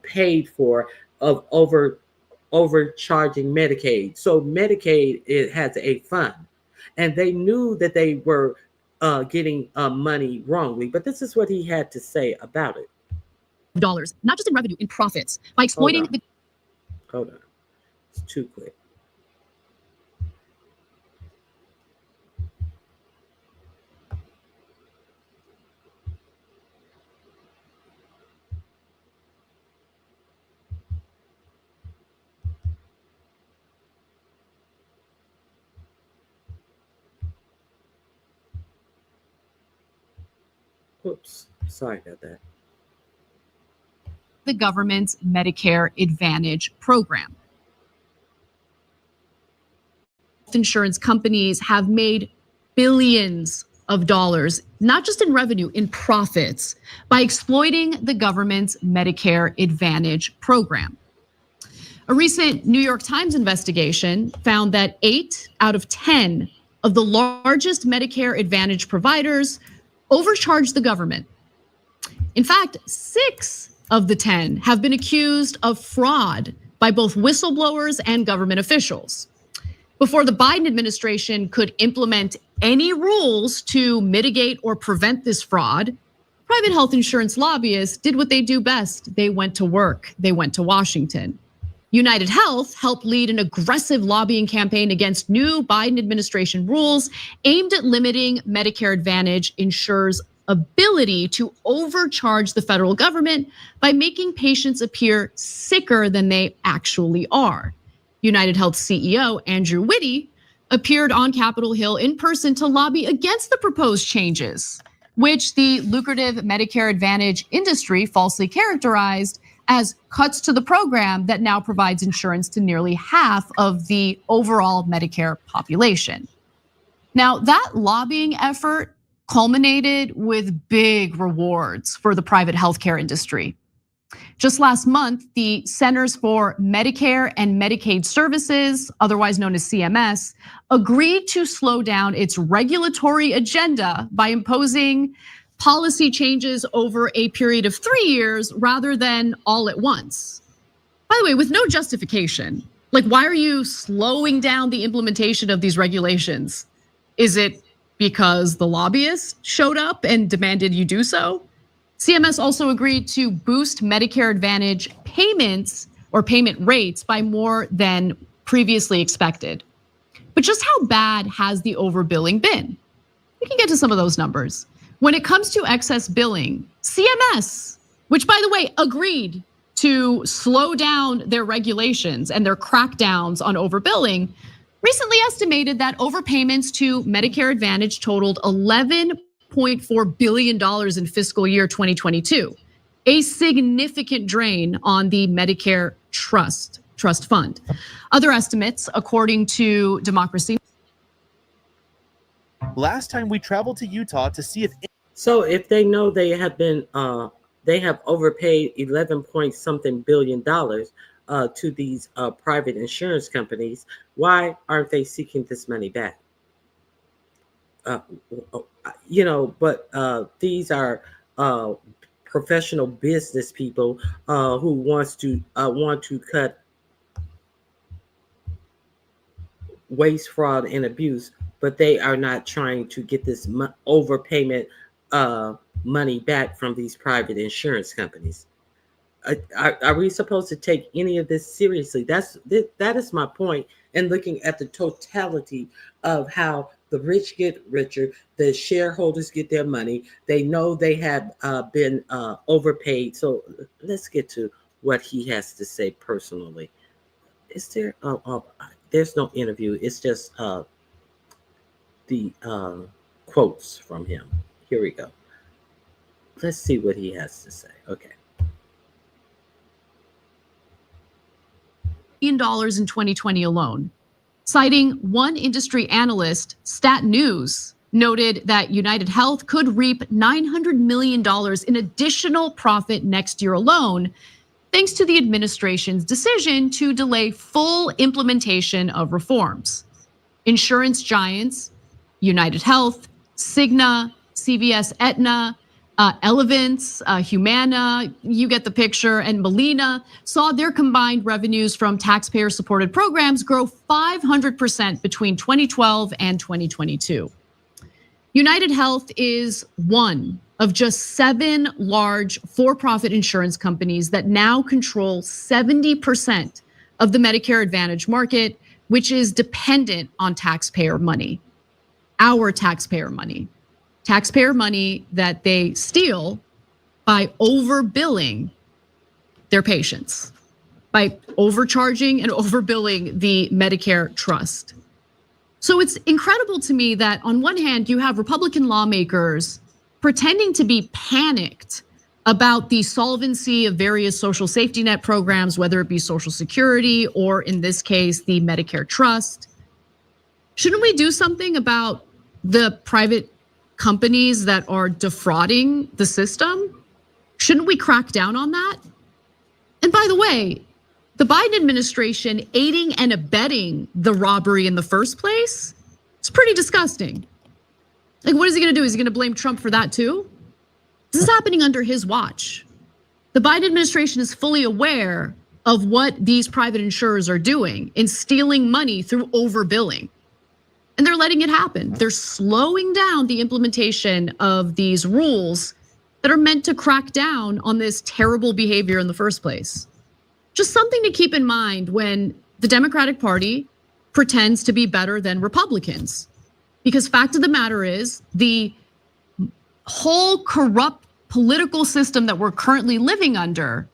paid for of overcharging Medicaid. So Medicaid, it has a fund, and they knew that they were getting money wrongly. But this is what he had to say about it. Dollars, not just in revenue, in profits, by exploiting the. Hold on, it's too quick. Oops, sorry about that. The government's Medicare Advantage program. Insurance companies have made billions of dollars, not just in revenue, in profits, by exploiting the government's Medicare Advantage program. A recent New York Times investigation found that 8 out of 10 of the largest Medicare Advantage providers overcharged the government. In fact, 6 of the 10 have been accused of fraud by both whistleblowers and government officials. Before the Biden administration could implement any rules to mitigate or prevent this fraud, private health insurance lobbyists did what they do best. They went to work. They went to Washington. United Health helped lead an aggressive lobbying campaign against new Biden administration rules aimed at limiting Medicare Advantage insurers' ability to overcharge the federal government by making patients appear sicker than they actually are. United Health CEO Andrew Whitty appeared on Capitol Hill in person to lobby against the proposed changes, which the lucrative Medicare Advantage industry falsely characterized as cuts to the program that now provides insurance to nearly half of the overall Medicare population. Now, that lobbying effort culminated with big rewards for the private healthcare industry. Just last month, the Centers for Medicare and Medicaid Services, otherwise known as CMS, agreed to slow down its regulatory agenda by imposing policy changes over a period of 3 years rather than all at once. By the way, with no justification. Like, why are you slowing down the implementation of these regulations? Is it because the lobbyists showed up and demanded you do so? CMS also agreed to boost Medicare Advantage payments or payment rates by more than previously expected. But just how bad has the overbilling been? We can get to some of those numbers. When it comes to excess billing, CMS, which by the way, agreed to slow down their regulations and their crackdowns on overbilling, recently estimated that overpayments to Medicare Advantage totaled $11.4 billion in fiscal year 2022, a significant drain on the Medicare trust fund. Other estimates, according to Democracy. Last time we traveled to Utah to see if So if they know they have been they have overpaid 11 point something billion dollars to these private insurance companies, why aren't they seeking this money back? But these are professional business people who want to cut waste, fraud, and abuse, but they are not trying to get this overpayment money back from these private insurance companies. Are we supposed to take any of this seriously? That is my point. And looking at the totality of how the rich get richer, the shareholders get their money. They know they have been overpaid. So let's get to what he has to say personally. Is there? There's no interview. It's just the quotes from him. Here we go. Let's see what he has to say. Okay. In 2020 alone. Citing one industry analyst, Stat News noted that United Health could reap $900 million in additional profit next year alone, thanks to the administration's decision to delay full implementation of reforms. Insurance giants, United Health, Cigna, CVS Aetna, Elevance, Humana, you get the picture, and Molina saw their combined revenues from taxpayer-supported programs grow 500% between 2012 and 2022. United Health is one of just 7 large for-profit insurance companies that now control 70% of the Medicare Advantage market, which is dependent on taxpayer money, our taxpayer money. Taxpayer money that they steal by overbilling their patients, by overcharging and overbilling the Medicare trust. So it's incredible to me that on one hand, you have Republican lawmakers pretending to be panicked about the solvency of various social safety net programs, whether it be Social Security or in this case, the Medicare trust. Shouldn't we do something about the private companies that are defrauding the system? Shouldn't we crack down on that? And by the way, the Biden administration aiding and abetting the robbery in the first place, it's pretty disgusting. Like, what is he gonna do? Is he gonna blame Trump for that too? This is happening under his watch. The Biden administration is fully aware of what these private insurers are doing in stealing money through overbilling. And they're letting it happen. They're slowing down the implementation of these rules that are meant to crack down on this terrible behavior in the first place. Just something to keep in mind when the Democratic Party pretends to be better than Republicans. Because fact of the matter is, the whole corrupt political system that we're currently living under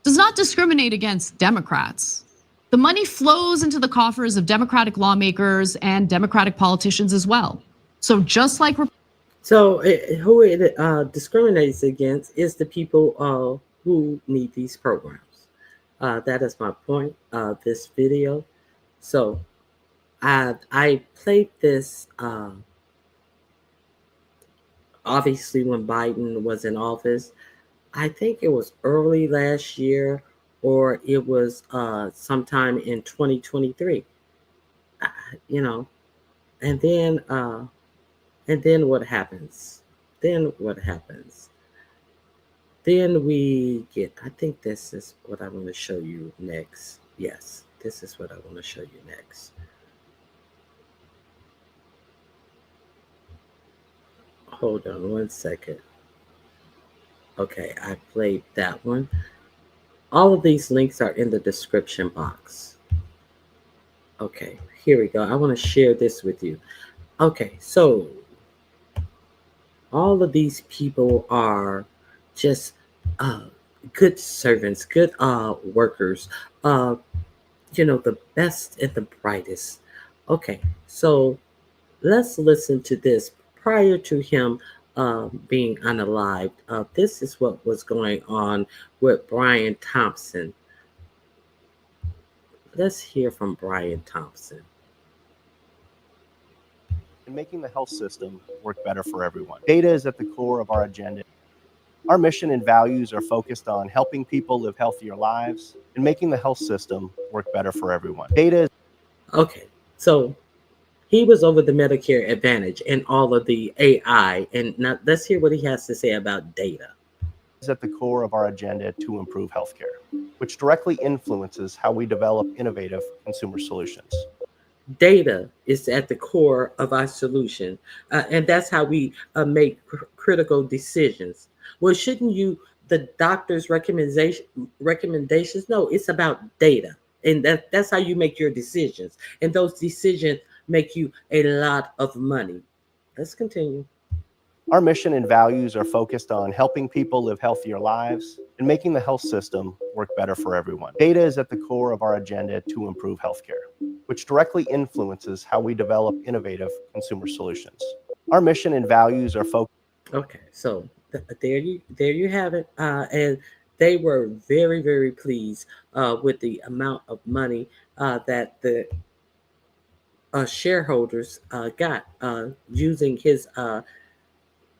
does not discriminate against Democrats. The money flows into the coffers of Democratic lawmakers and Democratic politicians as well. So just like who it discriminates against is the people who need these programs. That is my point of this video. So I played this obviously when Biden was in office. I think it was early last year, or it was sometime in 2023, and then what happens? Then we get, I think this is what I want to show you next. Yes, this is what I want to show you next. Hold on 1 second. Okay, I played that one. All of these links are in the description box. Okay, here we go. I want to share this with you. Okay, so all of these people are just good servants, good workers, the best and the brightest. Okay, so let's listen to this prior to him being unalived. This is what was going on with Brian Thompson. Let's hear from Brian Thompson. and making the health system work better for everyone. Data is at the core of our agenda. Our mission and values are focused on helping people live healthier lives and making the health system work better for everyone. Data is Okay, so he was over the Medicare Advantage and all of the AI, and now let's hear what he has to say about data. Is at the core of our agenda to improve healthcare, which directly influences how we develop innovative consumer solutions. Data is at the core of our solution, and that's how we make critical decisions. Well, shouldn't the doctor's recommendations? No, it's about data, and that's how you make your decisions, and those decisions make you a lot of money. Let's continue. Our mission and values are focused on helping people live healthier lives and making the health system work better for everyone. Data is at the core of our agenda to improve healthcare, which directly influences how we develop innovative consumer solutions. Our mission and values are focused. Okay, so there you have it, and they were very, very pleased with the amount of money that the shareholders got using his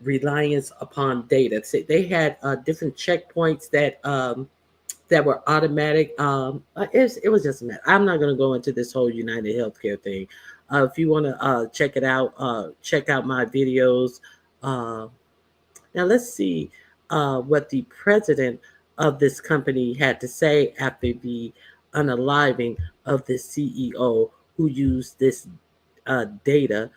reliance upon data. So they had different checkpoints that were automatic. It was just a mess. I'm not going to go into this whole United Healthcare thing. If you want to check it out, check out my videos. Now let's see what the president of this company had to say after the unaliving of the CEO who used this data.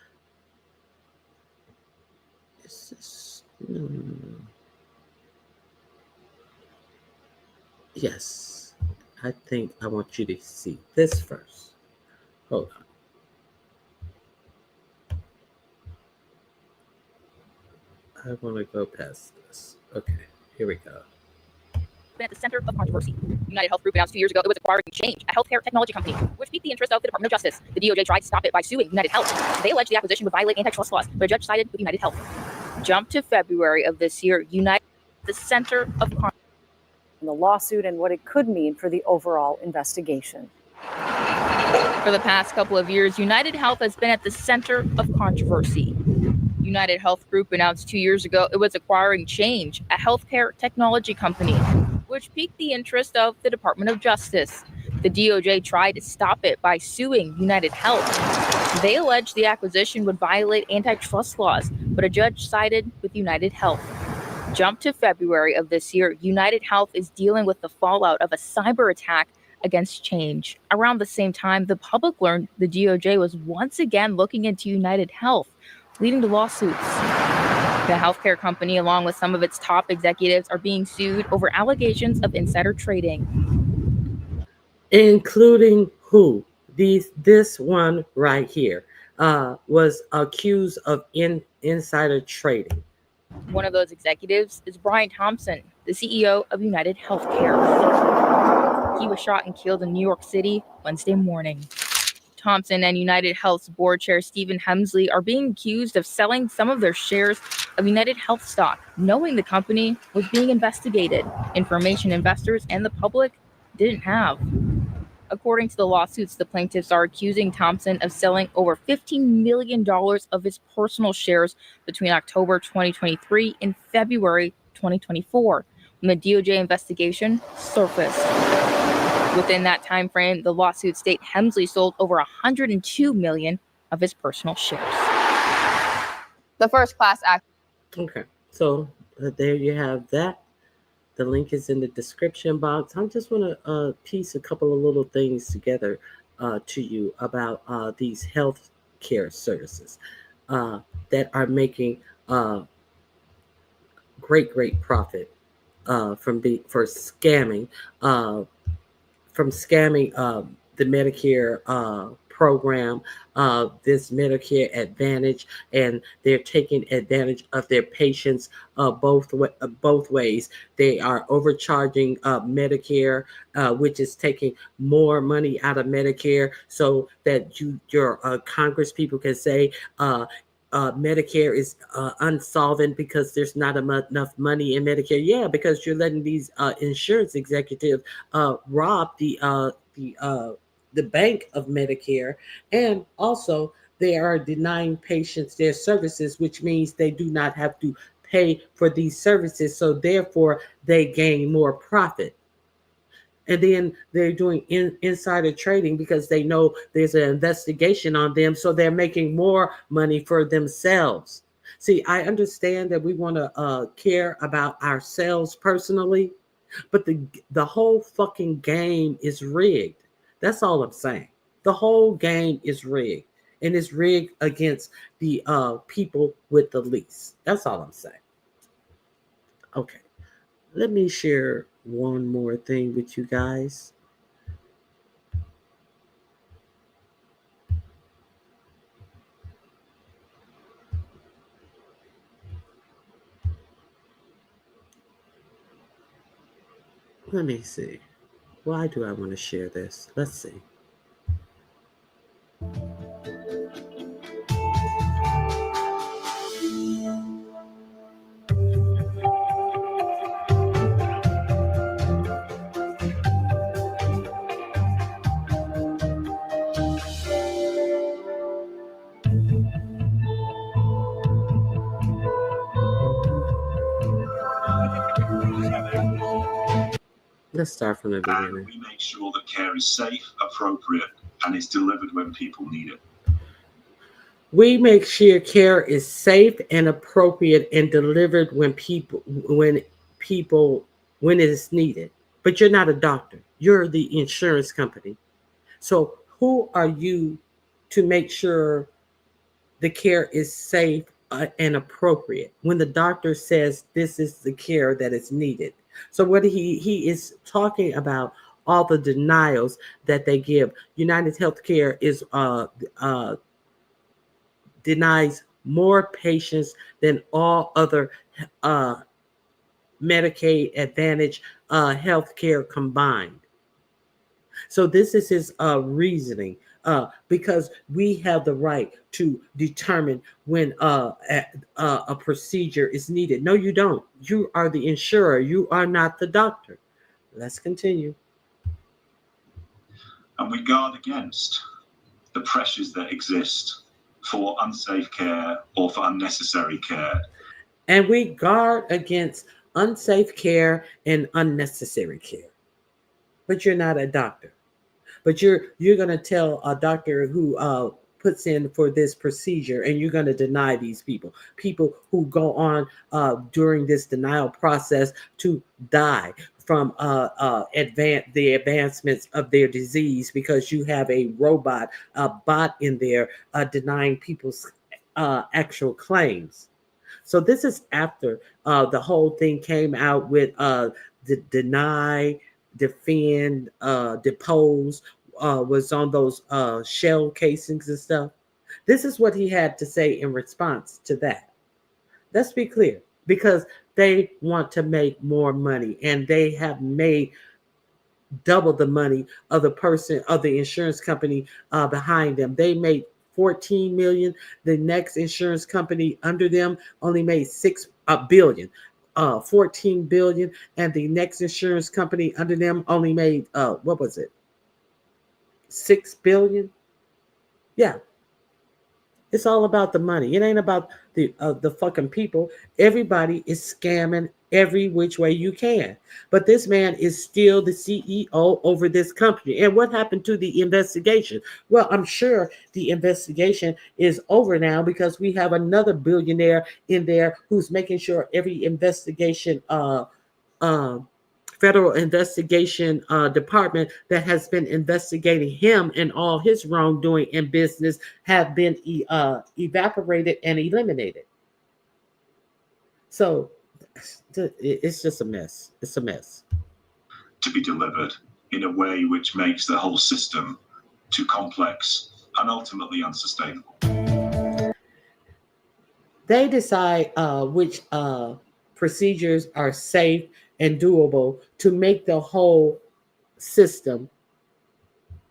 Yes, I think I want you to see this first. Hold on. I want to go past this. Okay, here we go. At the center of controversy. United Health Group announced 2 years ago it was acquiring Change, a healthcare technology company, which piqued the interest of the Department of Justice. The DOJ tried to stop it by suing United Health. They alleged the acquisition would violate antitrust laws, but a judge sided with United Health. Jump to February of this year. United, the center of the lawsuit and what it could mean for the overall investigation. For the past couple of years, United Health has been at the center of controversy. United Health Group announced 2 years ago it was acquiring Change, a healthcare technology company, which piqued the interest of the Department of Justice. The DOJ tried to stop it by suing United Health. They alleged the acquisition would violate antitrust laws, but a judge sided with United Health. Jump to February of this year, United Health is dealing with the fallout of a cyber attack against Change. Around the same time, the public learned the DOJ was once again looking into United Health, leading to lawsuits. The healthcare company, along with some of its top executives, are being sued over allegations of insider trading. Including who? This one right here was accused of insider trading. One of those executives is Brian Thompson, the CEO of United Healthcare. He was shot and killed in New York City Wednesday morning. Thompson and United Health's board chair Stephen Hemsley are being accused of selling some of their shares of United Health stock, knowing the company was being investigated, information investors and the public didn't have. According to the lawsuits, the plaintiffs are accusing Thompson of selling over $15 million of his personal shares between October 2023 and February 2024, when the DOJ investigation surfaced. Within that time frame, the lawsuits state Hemsley sold over $102 million of his personal shares. The first class act. Okay, so there you have that. The link is in the description box. I just want to piece a couple of little things together to you about these health care services that are making great profit for scamming the Medicare program, this Medicare Advantage, and they're taking advantage of their patients both ways. They are overcharging Medicare, which is taking more money out of Medicare, so that your Congress people can say Medicare is unsolvent because there's not enough money in Medicare. Yeah, because you're letting these insurance executives rob the bank of Medicare, and also they are denying patients their services, which means they do not have to pay for these services. So therefore, they gain more profit. And then they're doing insider trading because they know there's an investigation on them. So they're making more money for themselves. See, I understand that we want to care about ourselves personally, but the whole fucking game is rigged. That's all I'm saying. The whole game is rigged. And it's rigged against the people with the least. That's all I'm saying. Okay. Let me share one more thing with you guys. Let me see. Why do I want to share this? Let's see. Let's start from the beginning. We make sure that care is safe, appropriate, and is delivered when people need it. We make sure care is safe and appropriate and delivered when it is needed. But you're not a doctor. You're the insurance company. So who are you to make sure the care is safe and appropriate when the doctor says this is the care that is needed? So what he is talking about, all the denials that they give. United Healthcare is denies more patients than all other Medicaid Advantage healthcare combined. So this is his reasoning, because we have the right to determine when a procedure is needed. No, you don't. You are the insurer. You are not the doctor. Let's continue. And we guard against the pressures that exist for unsafe care or for unnecessary care. And we guard against unsafe care and unnecessary care. But you're not a doctor. But you're going to tell a doctor who puts in for this procedure, and you're going to deny these people who go on during this denial process to die from the advancements of their disease, because you have a robot, a bot in there denying people's actual claims. So this is after the whole thing came out with the deny, defend, depose, was on those shell casings and stuff. This is what he had to say in response to that. Let's be clear, because they want to make more money, and they have made double the money of the person, of the insurance company behind them. They made 14 million. The next insurance company under them only made 6 billion. 14 billion, and the next insurance company under them only made what was it, 6 billion? Yeah, it's all about the money. It ain't about the fucking people. Everybody is scamming every which way you can, but this man is still the CEO over this company. And what happened to the investigation? Well, I'm sure the investigation is over now, because we have another billionaire in there who's making sure every investigation federal investigation department that has been investigating him and all his wrongdoing in business have been evaporated and eliminated. So it's just a mess. It's a mess. To be delivered in a way which makes the whole system too complex and ultimately unsustainable. They decide which procedures are safe and doable to make the whole system.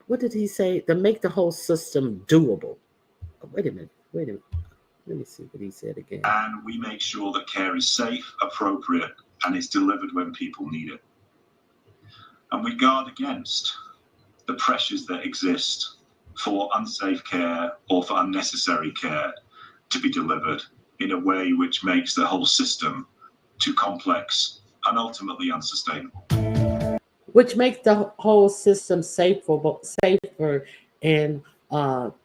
What did he say? To make the whole system doable. Oh, wait a minute. Let me see what he said again. And we make sure that care is safe, appropriate, and is delivered when people need it. And we guard against the pressures that exist for unsafe care or for unnecessary care to be delivered in a way which makes the whole system too complex and ultimately unsustainable. Which makes the whole system safer and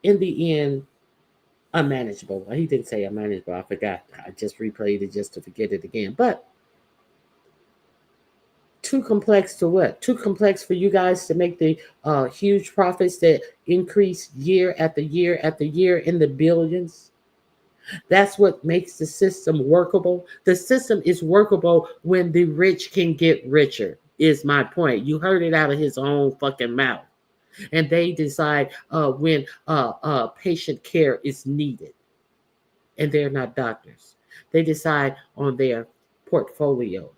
in the end unmanageable. Well, he didn't say unmanageable. I forgot. I just replayed it just to forget it again. But too complex to what? Too complex for you guys to make the huge profits that increase year after year after year in the billions. That's what makes the system workable. The system is workable when the rich can get richer, is my point. You heard it out of his own fucking mouth. And they decide when patient care is needed. And they're not doctors. They decide on their portfolio.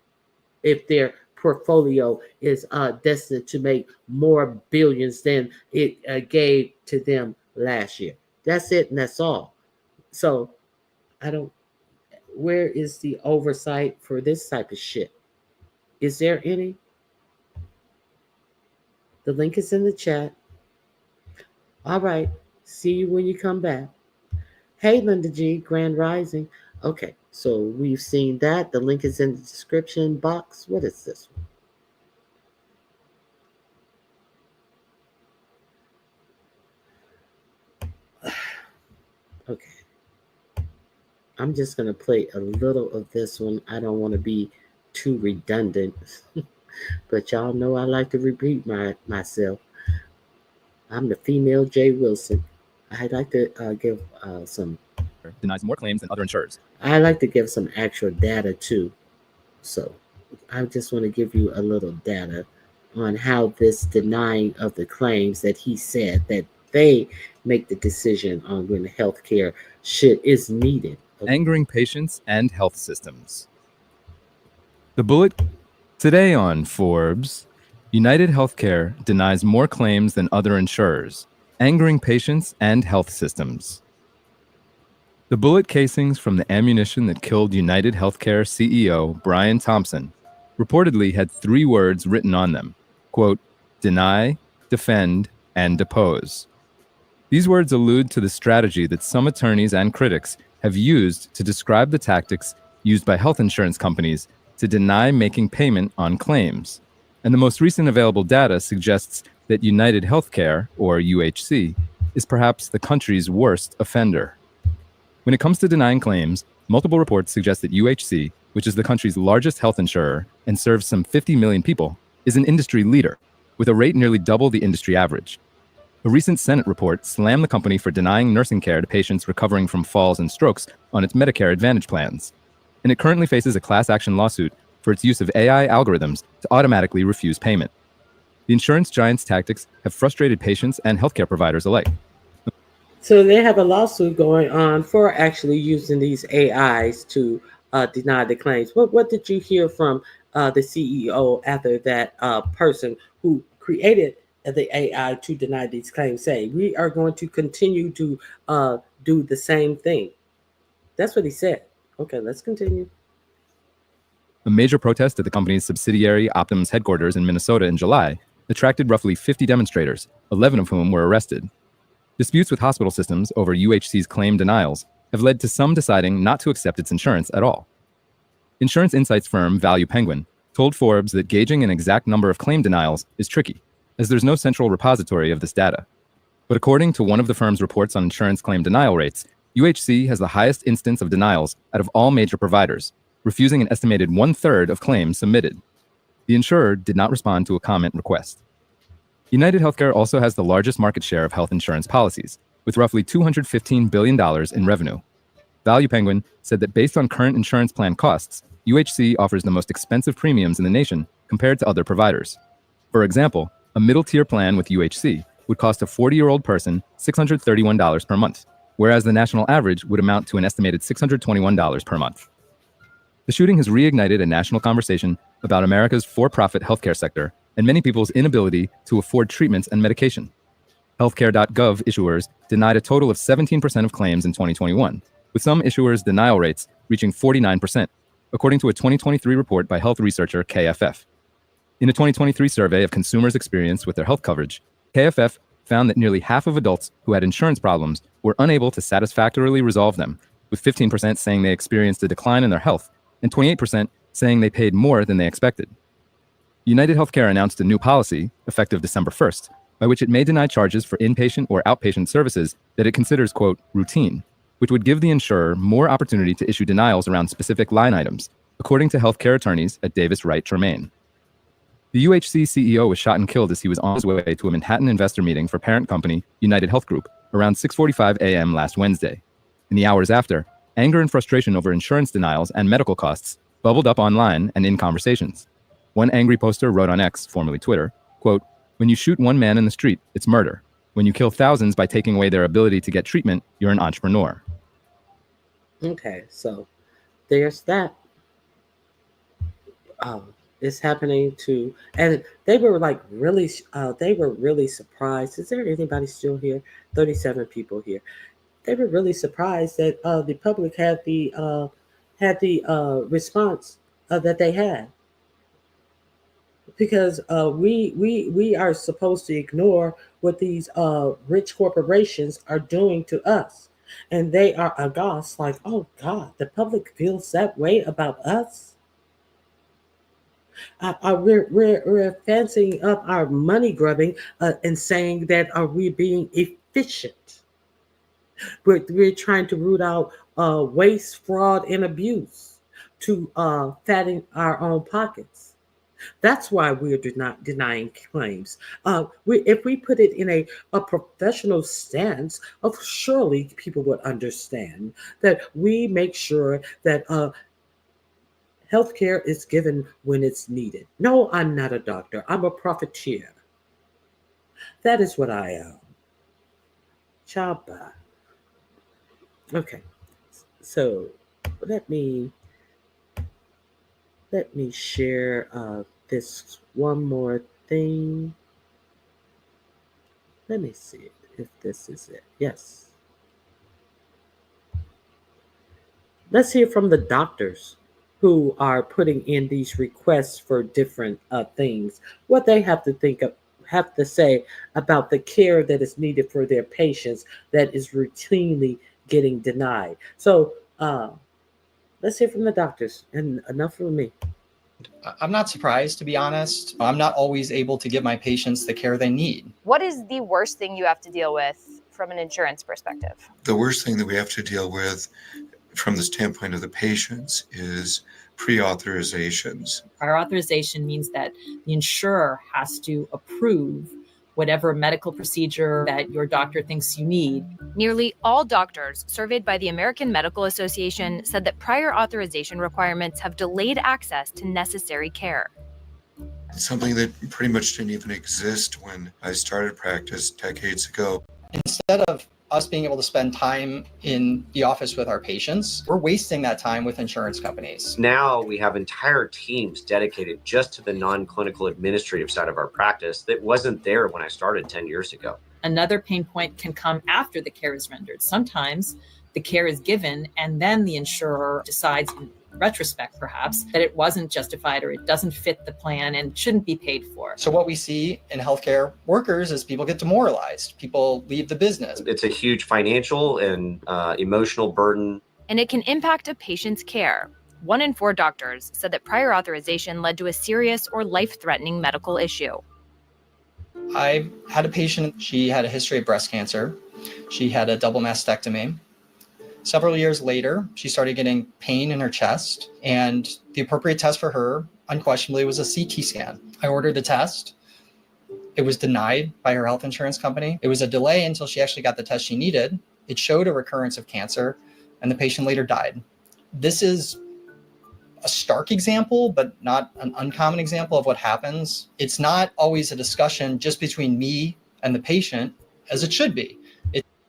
If their portfolio is destined to make more billions than it gave to them last year. That's it, and that's all. So where is the oversight for this type of shit? Is there any? The link is in the chat. All right. See you when you come back. Hey, Linda G, Grand Rising. Okay, so we've seen that. The link is in the description box. What is this one? Okay. I'm just going to play a little of this one. I don't want to be too redundant. But y'all know I like to repeat myself. I'm the female Jay Wilson. I like to give some... Denies more claims than other insurers. I like to give some actual data too. So I just want to give you a little data on how this denying of the claims that he said that they make the decision on when healthcare shit is needed. Okay. Angering patients and health systems. The bullet today on Forbes, United Healthcare denies more claims than other insurers, angering patients and health systems. The bullet casings from the ammunition that killed United Healthcare CEO Brian Thompson reportedly had 3 words written on them, quote, deny, defend, and depose. These words allude to the strategy that some attorneys and critics have used to describe the tactics used by health insurance companies to deny making payment on claims. And the most recent available data suggests that United Healthcare, or UHC, is perhaps the country's worst offender. When it comes to denying claims, multiple reports suggest that UHC, which is the country's largest health insurer and serves some 50 million people, is an industry leader, with a rate nearly double the industry average. A recent Senate report slammed the company for denying nursing care to patients recovering from falls and strokes on its Medicare Advantage plans. And it currently faces a class action lawsuit for its use of AI algorithms to automatically refuse payment. The insurance giant's tactics have frustrated patients and healthcare providers alike. So they have a lawsuit going on for actually using these AIs to deny the claims. What did you hear from the CEO after that person who created the AI to deny these claims say, we are going to continue to do the same thing? That's what he said. Okay, let's continue. A major protest at the company's subsidiary Optum's headquarters in Minnesota in July attracted roughly 50 demonstrators, 11 of whom were arrested. Disputes with hospital systems over UHC's claim denials have led to some deciding not to accept its insurance at all. Insurance insights firm Value Penguin told Forbes that gauging an exact number of claim denials is tricky, as there's no central repository of this data. But according to one of the firm's reports on insurance claim denial rates, UHC has the highest instance of denials out of all major providers, refusing an estimated 1/3 of claims submitted. The insurer did not respond to a comment request. United Healthcare also has the largest market share of health insurance policies, with roughly $215 billion in revenue. Value Penguin said that based on current insurance plan costs, UHC offers the most expensive premiums in the nation compared to other providers. For example, a middle-tier plan with UHC would cost a 40-year-old person $631 per month, whereas the national average would amount to an estimated $621 per month. The shooting has reignited a national conversation about America's for-profit healthcare sector and many people's inability to afford treatments and medication. Healthcare.gov issuers denied a total of 17% of claims in 2021, with some issuers' denial rates reaching 49%, according to a 2023 report by health researcher KFF. In a 2023 survey of consumers' experience with their health coverage, KFF found that nearly half of adults who had insurance problems were unable to satisfactorily resolve them, with 15% saying they experienced a decline in their health and 28% saying they paid more than they expected. United Healthcare announced a new policy, effective December 1st, by which it may deny charges for inpatient or outpatient services that it considers, quote, routine, which would give the insurer more opportunity to issue denials around specific line items, according to healthcare attorneys at Davis Wright Tremaine. The UHC CEO was shot and killed as he was on his way to a Manhattan investor meeting for parent company United Health Group around 6:45 a.m. last Wednesday. In the hours after, anger and frustration over insurance denials and medical costs bubbled up online and in conversations. One angry poster wrote on X, formerly Twitter, quote, "When you shoot one man in the street, it's murder. When you kill thousands by taking away their ability to get treatment, you're an entrepreneur." Okay, so there's that. It's happening to, and they were like really, they were really surprised. Is there anybody still here? 37 people here. They were really surprised that the public had the response that they had, because we are supposed to ignore what these rich corporations are doing to us, and they are aghast, like, oh God, the public feels that way about us. We're fancying up our money grubbing and saying that we're being efficient. We're trying to root out waste, fraud, and abuse to fatten our own pockets. That's why we're not denying claims. If we put it in a professional stance, surely people would understand that we make sure that healthcare is given when it's needed. No, I'm not a doctor. I'm a profiteer. That is what I am. Chaba. Okay. So let me share this one more thing. Let me see if this is it. Yes. Let's hear from the doctors who are putting in these requests for different things, what they have to say about the care that is needed for their patients that is routinely getting denied. So let's hear from the doctors, and enough from me. I'm not surprised, to be honest. I'm not always able to give my patients the care they need. What is the worst thing you have to deal with from an insurance perspective? The worst thing that we have to deal with from the standpoint of the patients is pre-authorizations. Prior authorization means that the insurer has to approve whatever medical procedure that your doctor thinks you need. Nearly all doctors surveyed by the American Medical Association said that prior authorization requirements have delayed access to necessary care. It's something that pretty much didn't even exist when I started practice decades ago. Instead of us being able to spend time in the office with our patients, we're wasting that time with insurance companies. Now we have entire teams dedicated just to the non-clinical administrative side of our practice that wasn't there when I started 10 years ago. Another pain point can come after the care is rendered. Sometimes the care is given and then the insurer decides, in retrospect perhaps, that it wasn't justified or it doesn't fit the plan and shouldn't be paid for. So what we see in healthcare workers is people get demoralized. People leave the business. It's a huge financial and emotional burden. And it can impact a patient's care. 1 in 4 doctors said that prior authorization led to a serious or life-threatening medical issue. I had a patient, she had a history of breast cancer. She had a double mastectomy. Several years later, she started getting pain in her chest, and the appropriate test for her, unquestionably, was a CT scan. I ordered the test. It was denied by her health insurance company. It was a delay until she actually got the test she needed. It showed a recurrence of cancer, and the patient later died. This is a stark example, but not an uncommon example of what happens. It's not always a discussion just between me and the patient, as it should be.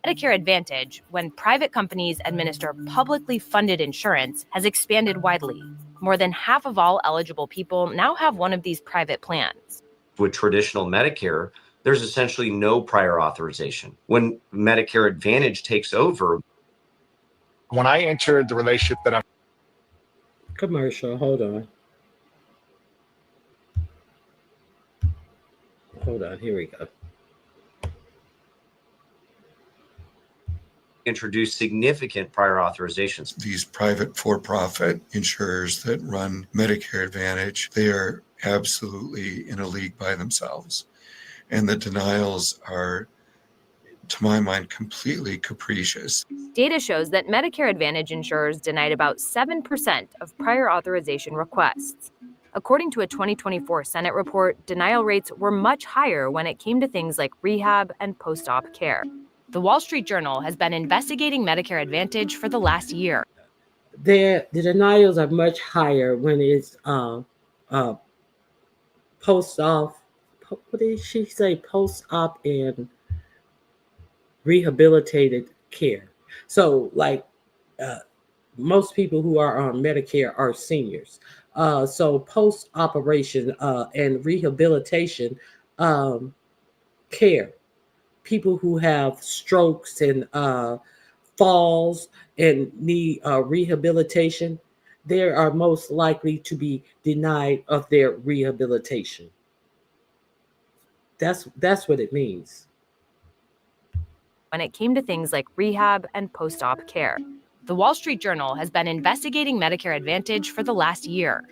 Medicare Advantage, when private companies administer publicly funded insurance, has expanded widely. More than half of all eligible people now have one of these private plans. With traditional Medicare, there's essentially no prior authorization. When Medicare Advantage takes over. When I entered the relationship that I'm Commercial, hold on. Hold on, here we go. introduced significant prior authorizations. These private for-profit insurers that run Medicare Advantage, they are absolutely in a league by themselves. And the denials are, to my mind, completely capricious. Data shows that Medicare Advantage insurers denied about 7% of prior authorization requests. According to a 2024 Senate report, denial rates were much higher when it came to things like rehab and post-op care. The Wall Street Journal has been investigating Medicare Advantage for the last year. The denials are much higher when it's post-op. What did she say? Post-op and rehabilitated care. So, like, most people who are on Medicare are seniors. So post-operation and rehabilitation care, people who have strokes and falls and need rehabilitation, they are most likely to be denied of their rehabilitation. That's what it means. When it came to things like rehab and post-op care. The Wall Street Journal has been investigating Medicare Advantage for the last year.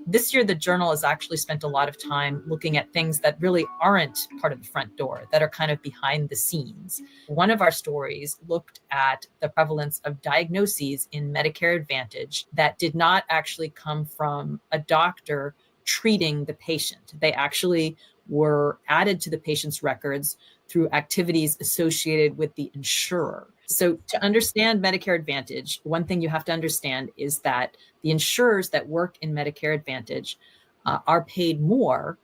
This year, the journal has actually spent a lot of time looking at things that really aren't part of the front door, that are kind of behind the scenes. One of our stories looked at the prevalence of diagnoses in Medicare Advantage that did not actually come from a doctor treating the patient. They actually were added to the patient's records through activities associated with the insurer. So to understand Medicare Advantage, one thing you have to understand is that the insurers that work in Medicare Advantage are paid more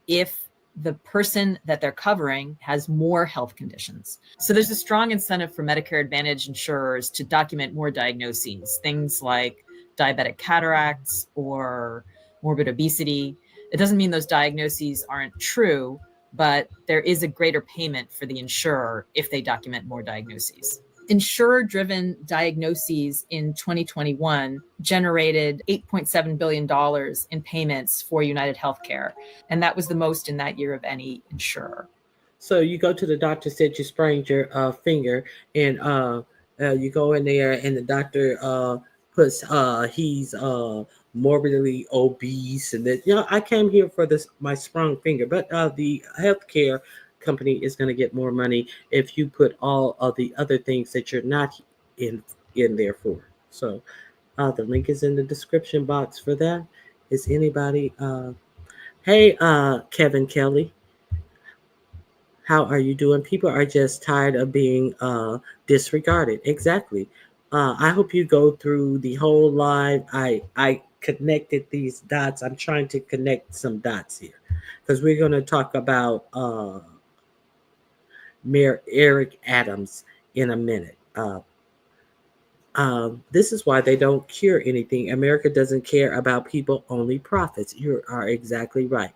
if the person that they're covering has more health conditions. So there's a strong incentive for Medicare Advantage insurers to document more diagnoses, things like diabetic cataracts or morbid obesity. It doesn't mean those diagnoses aren't true, but there is a greater payment for the insurer if they document more diagnoses. Insurer-driven diagnoses in 2021 generated $8.7 billion in payments for United Healthcare, and that was the most in that year of any insurer. So you go to the doctor, said you sprained your finger, and you go in there, and the doctor puts he's morbidly obese, and that I came here for my sprung finger, but the healthcare company is going to get more money if you put all of the other things that you're not in there for. So the link is in the description box for that. Is anybody hey Kevin Kelly, how are you doing? People are just tired of being disregarded. Exactly. I hope you go through the whole live. I connected these dots. I'm trying to connect some dots here because we're going to talk about Mayor Eric Adams in a minute. This is why they don't cure anything. America doesn't care about people, only profits. You are exactly right.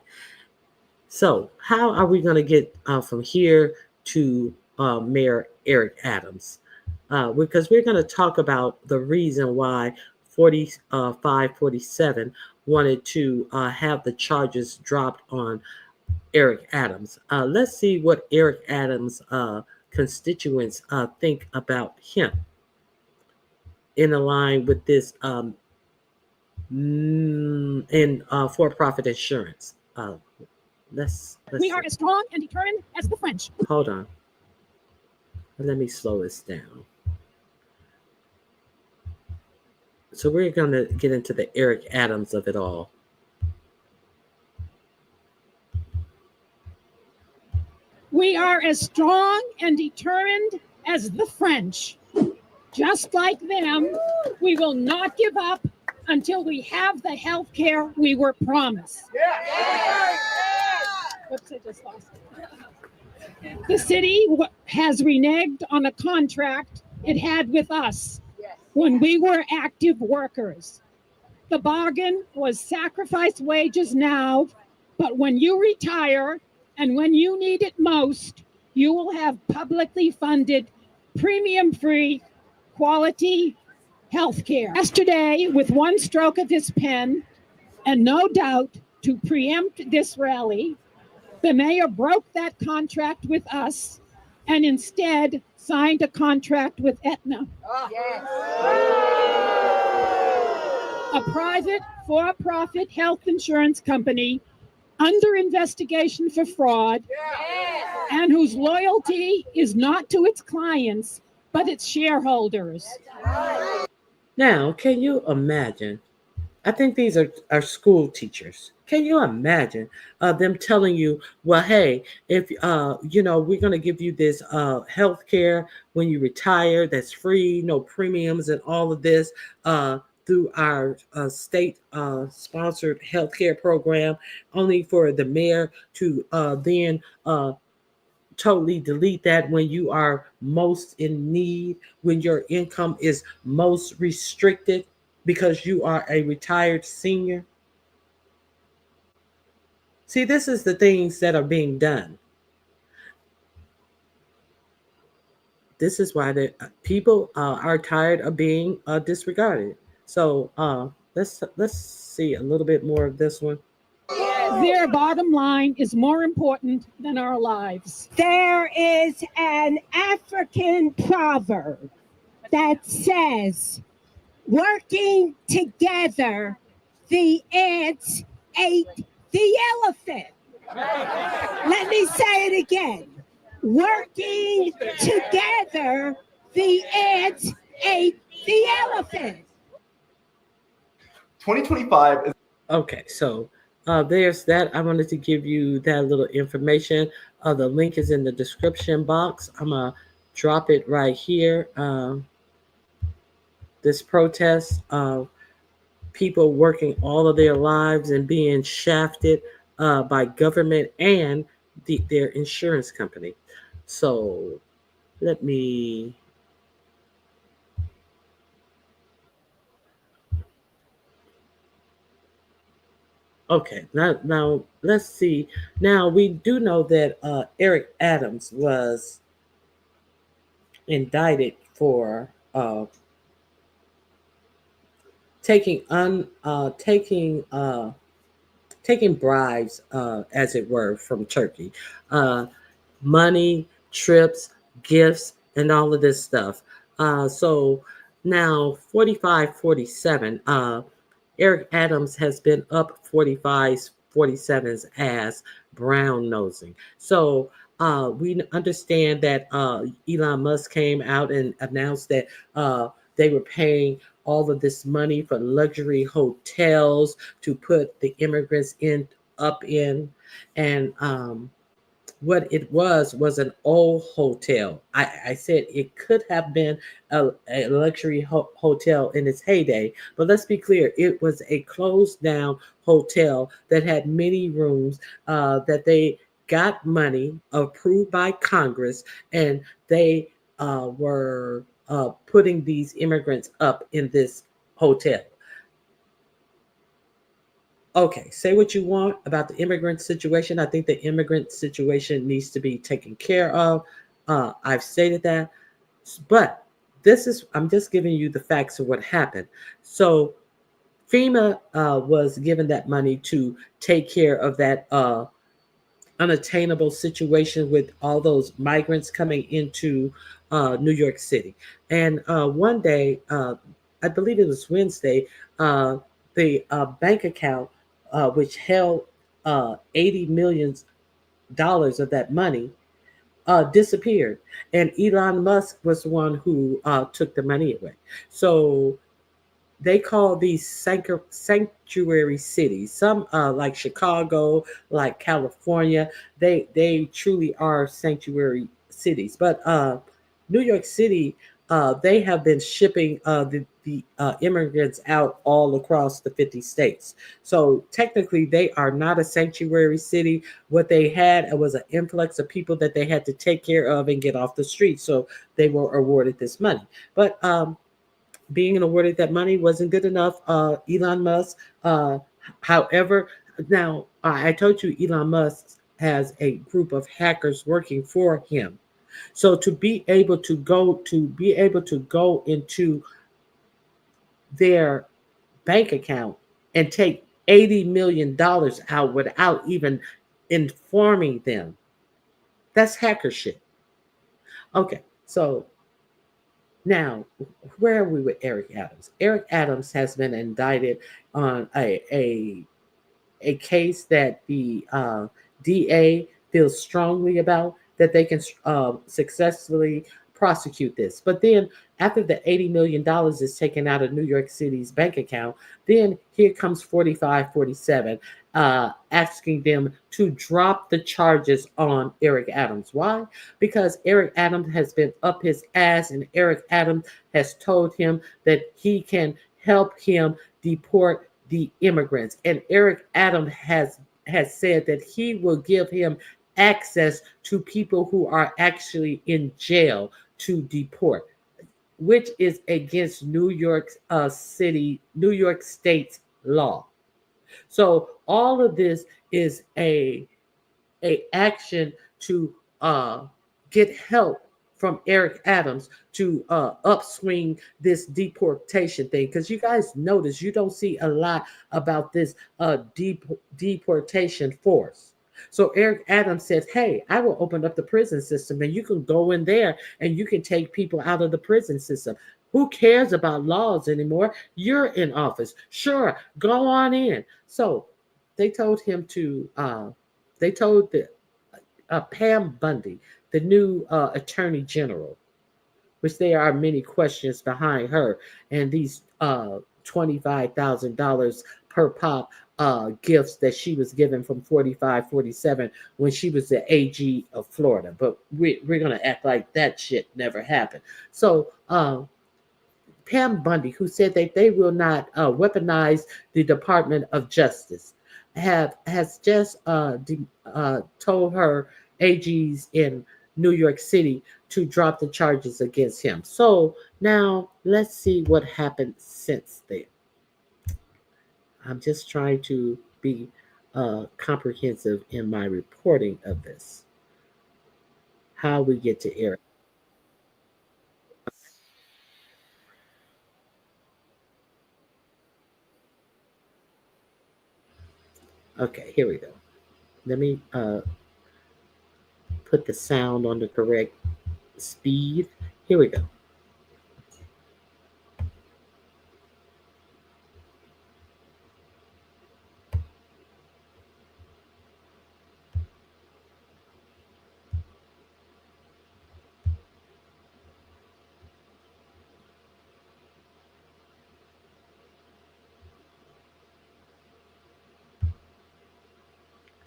So how are we going to get from here to Mayor Eric Adams? Because we're going to talk about the reason why 4547 wanted to have the charges dropped on Eric Adams. Let's see what Eric Adams' constituents think about him in line with this in for-profit insurance. Let's we are as strong and determined as the French. Hold on. Let me slow this down. So we're going to get into the Eric Adams of it all. We are as strong and determined as the French. Just like them, we will not give up until we have the health care we were promised. Whoops, I just lost it. The city has reneged on a contract it had with us when we were active workers. The bargain was sacrifice wages now, but when you retire and when you need it most, you will have publicly funded, premium-free, quality health care. Yesterday, with one stroke of his pen, and no doubt to preempt this rally, the mayor broke that contract with us and instead signed a contract with Aetna, a private for-profit health insurance company under investigation for fraud, and whose loyalty is not to its clients, but its shareholders. Now, can you imagine? I think these are school teachers. Can you imagine them telling you, well, hey, if we're going to give you this health care when you retire that's free, no premiums and all of this through our state sponsored healthcare program, only for the mayor to then totally delete that when you are most in need, when your income is most restricted because you are a retired senior. See, this is the things that are being done. This is why the people are tired of being disregarded. So let's see a little bit more of this one. Their bottom line is more important than our lives. There is an African proverb that says, working together, the ants ate the elephant. Let me say it again. Working together, the ants ate the elephant. 2025 is okay. So there's that. I wanted to give you that little information. The link is in the description box. I'm gonna drop it right here. This protest of people working all of their lives and being shafted by government and their insurance company. So let me. Okay, now let's see. Now we do know that Eric Adams was indicted for taking bribes, as it were, from Turkey, money, trips, gifts, and all of this stuff. So now 45-47. Eric Adams has been up 45s, 47s as brown nosing. So we understand that Elon Musk came out and announced that they were paying all of this money for luxury hotels to put the immigrants up in. And what it was an old hotel. I said it could have been a luxury hotel in its heyday, but let's be clear, it was a closed down hotel that had many rooms that they got money approved by Congress, and they were putting these immigrants up in this hotel. Okay, say what you want about the immigrant situation. I think the immigrant situation needs to be taken care of. I've stated that, but I'm just giving you the facts of what happened. So FEMA was given that money to take care of that unattainable situation with all those migrants coming into New York City. And one day, I believe it was Wednesday, the bank account which held $80 million of that money disappeared. And Elon Musk was the one who took the money away. So they call these sanctuary cities, some like Chicago, like California, they truly are sanctuary cities. But New York City, they have been shipping the immigrants out all across the 50 states. So technically, they are not a sanctuary city. What they had was an influx of people that they had to take care of and get off the street. So they were awarded this money. But being awarded that money wasn't good enough. Elon Musk, however, now I told you Elon Musk has a group of hackers working for him. So to be able to go into their bank account and take $80 million out without even informing them, that's hacker shit. Okay, so now where are we with Eric Adams? Eric Adams has been indicted on a case that the DA feels strongly about, that they can successfully prosecute this. But then after the $80 million is taken out of New York City's bank account, then here comes 4547 asking them to drop the charges on Eric Adams. Why? Because Eric Adams has been up his ass, and Eric Adams has told him that he can help him deport the immigrants. And Eric Adams has said that he will give him access to people who are actually in jail to deport, which is against New York State's law. So all of this is a action to get help from Eric Adams to upswing this deportation thing. Because you guys notice you don't see a lot about this deportation force. So Eric Adams said, hey, I will open up the prison system and you can go in there and you can take people out of the prison system. Who cares about laws anymore? You're in office. Sure, go on in. So they told him to, they told Pam Bundy, the new attorney general, which there are many questions behind her, and these $25,000 per pop gifts that she was given from 4547 when she was the AG of Florida. But we're going to act like that shit never happened. So Pam Bundy, who said that they will not weaponize the Department of Justice, has just told her AGs in New York City to drop the charges against him. So now let's see what happened since then. I'm just trying to be comprehensive in my reporting of this. How we get to Eric. Okay, here we go. Let me put the sound on the correct speed. Here we go.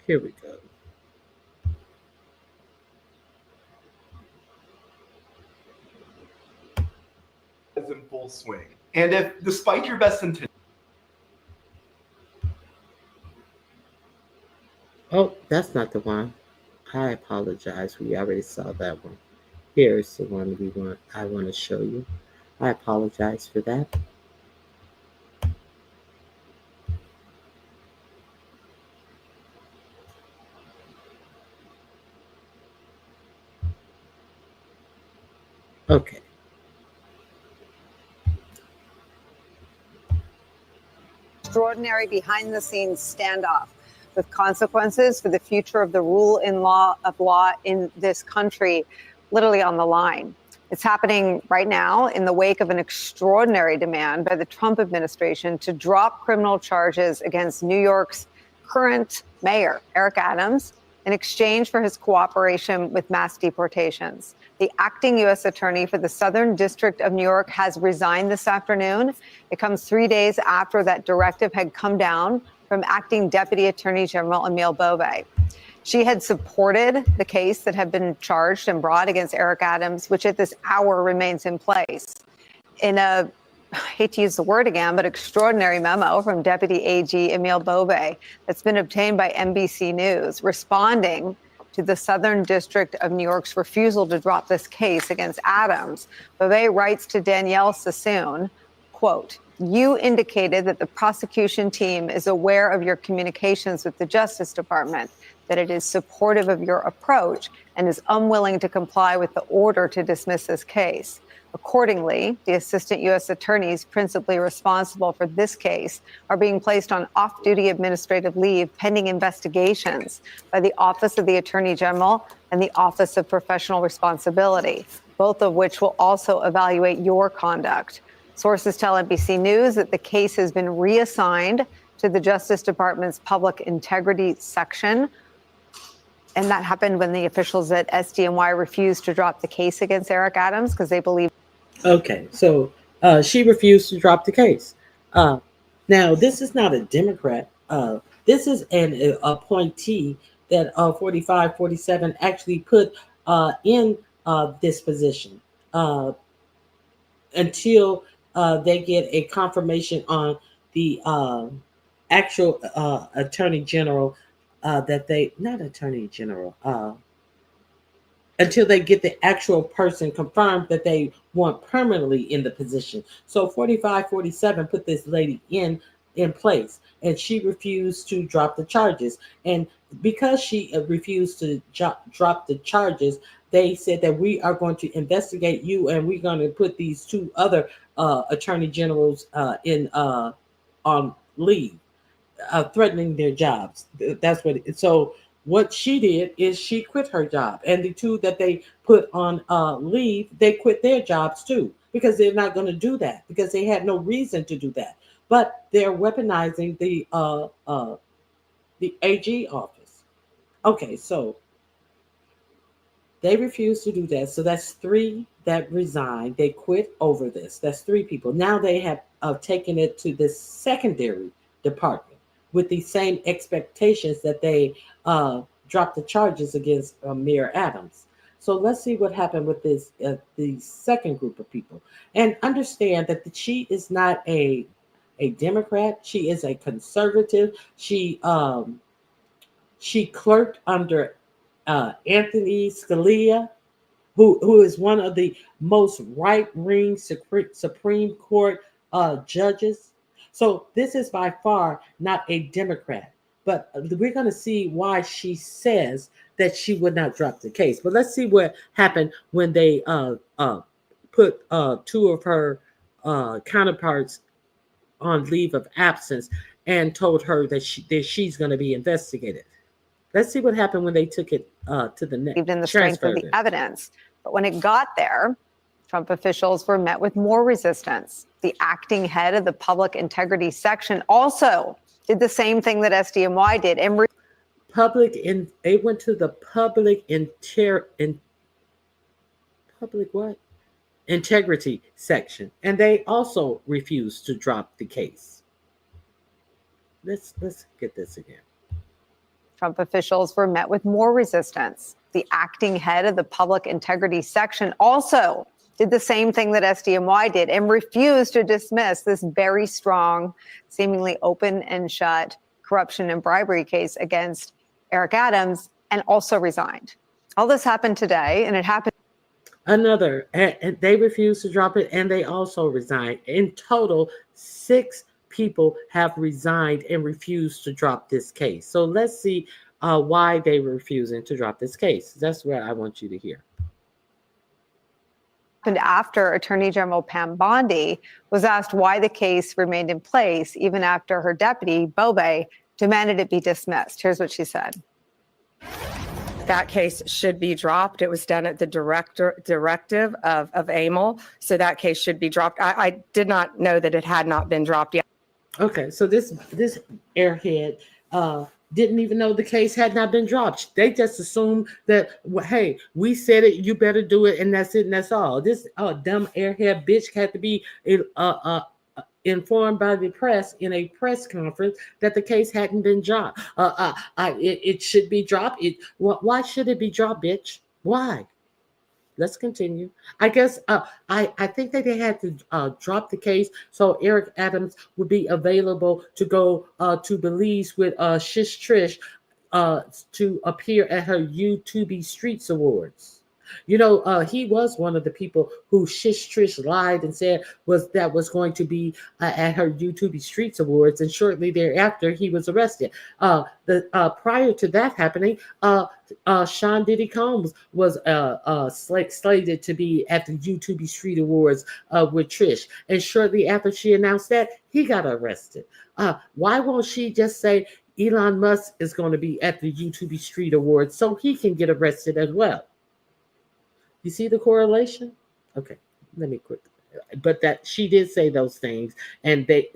Here we go. Is in full swing. And if, despite your best intentions, Oh, that's not the one. I apologize. We already saw that one. Here's the one I want to show you. I apologize for that. Okay. Extraordinary behind-the-scenes standoff with consequences for the future of the rule of law in this country, literally on the line. It's happening right now in the wake of an extraordinary demand by the Trump administration to drop criminal charges against New York's current mayor, Eric Adams, in exchange for his cooperation with mass deportations. The acting U.S. attorney for the Southern District of New York has resigned this afternoon. It comes 3 days after that directive had come down from acting Deputy Attorney General Emile Bobe. She had supported the case that had been charged and brought against Eric Adams, which at this hour remains in place. In a, I hate to use the word again, but extraordinary memo from Deputy AG Emile Bobe that's been obtained by NBC News, responding to the Southern District of New York's refusal to drop this case against Adams. Bobe writes to Danielle Sassoon, quote, "You indicated that the prosecution team is aware of your communications with the Justice Department, that it is supportive of your approach and is unwilling to comply with the order to dismiss this case. Accordingly, the assistant U.S. attorneys principally responsible for this case are being placed on off-duty administrative leave pending investigations by the Office of the Attorney General and the Office of Professional Responsibility, both of which will also evaluate your conduct. Sources tell NBC News that the case has been reassigned to the Justice Department's Public Integrity Section. And that happened when the officials at SDNY refused to drop the case against Eric Adams because they believe. Okay, so she refused to drop the case. Now, this is not a Democrat. This is an appointee that 4547 actually put in this position until they get a confirmation on the actual attorney general that they, not attorney general, until they get the actual person confirmed that they want permanently in the position. So 4547 put this lady in place, and she refused to drop the charges. And because she refused to drop the charges, they said that we are going to investigate you, and we're going to put these two other attorney generals on leave, threatening their jobs. That's what. So what she did is she quit her job, and the two that they put on leave, they quit their jobs too, because they're not going to do that, because they had no reason to do that. But they're weaponizing the AG office. Okay, so they refused to do that. So that's 3 that resigned. They quit over this. That's 3 people. Now they have taken it to the secondary department with the same expectations that they dropped the charges against Mayor Adams. So let's see what happened with this the second group of people. And understand that she is not a Democrat. She is a conservative. She clerked under Anthony Scalia, who is one of the most right-wing Supreme Court judges. So this is by far not a Democrat, but we're going to see why she says that she would not drop the case. But let's see what happened when they put 2 of her counterparts on leave of absence and told her that she's going to be investigated. Let's see what happened when they took it to the next. In the strength of the evidence. But when it got there, Trump officials were met with more resistance. The acting head of the Public Integrity Section also did the same thing that SDNY did. And they went to the Integrity Section, and they also refused to drop the case. Let's get this again. Trump officials were met with more resistance. The acting head of the Public Integrity Section also did the same thing that SDNY did and refused to dismiss this very strong, seemingly open and shut corruption and bribery case against Eric Adams, and also resigned. All this happened today, and it happened. And they refused to drop it, and they also resigned. In total, 6 people have resigned and refused to drop this case. So let's see why they were refusing to drop this case. That's what I want you to hear. After Attorney General Pam Bondi was asked why the case remained in place even after her deputy, Boebbe, demanded it be dismissed. Here's what she said. That case should be dropped. It was done at the directive of Amel. So that case should be dropped. I did not know that it had not been dropped yet. Okay, so this airhead didn't even know the case had not been dropped. They just assumed that, well, hey, we said it, you better do it, and that's it, and that's all. This dumb airhead bitch had to be informed by the press in a press conference that the case hadn't been dropped. It should be dropped. Why should it be dropped, bitch? Why? Let's continue. I guess I think that they had to drop the case so Eric Adams would be available to go to Belize with Shish Trish to appear at her YouTube Streets Awards. You know, he was one of the people who Shish Trish lied and said was going to be at her YouTube Streets Awards, and shortly thereafter he was arrested. Prior to that happening, Sean Diddy Combs was slated to be at the YouTube Street Awards with Trish, and shortly after she announced that, he got arrested. Why won't she just say Elon Musk is going to be at the YouTube Street Awards so he can get arrested as well? You see the correlation? Okay, let me quit. But that she did say those things, and the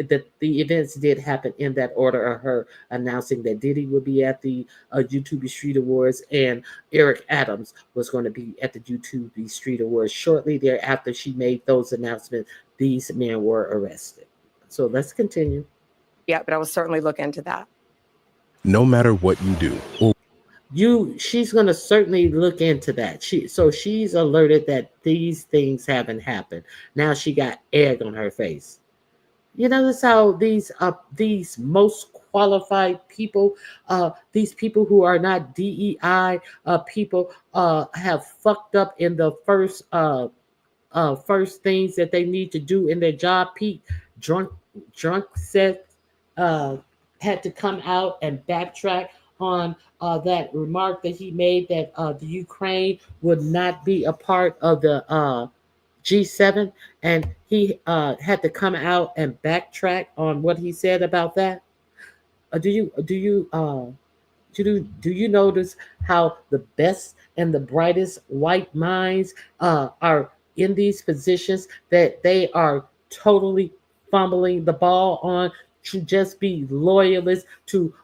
events did happen in that order of her announcing that Diddy would be at the YouTube Street Awards and Eric Adams was going to be at the YouTube Street Awards. Shortly thereafter, she made those announcements. These men were arrested. So let's continue. Yeah, but I will certainly look into that. No matter what you do. She's going to certainly look into that. She's alerted that these things haven't happened. Now she got egg on her face. You notice how these most qualified people, these people who are not DEI people, have fucked up in the first things that they need to do in their job. Pete Drunk said had to come out and backtrack on that remark that he made that the Ukraine would not be a part of the G7, and he had to come out and backtrack on what he said about that. Do you notice how the best and the brightest white minds are in these positions that they are totally fumbling the ball on to just be loyalists to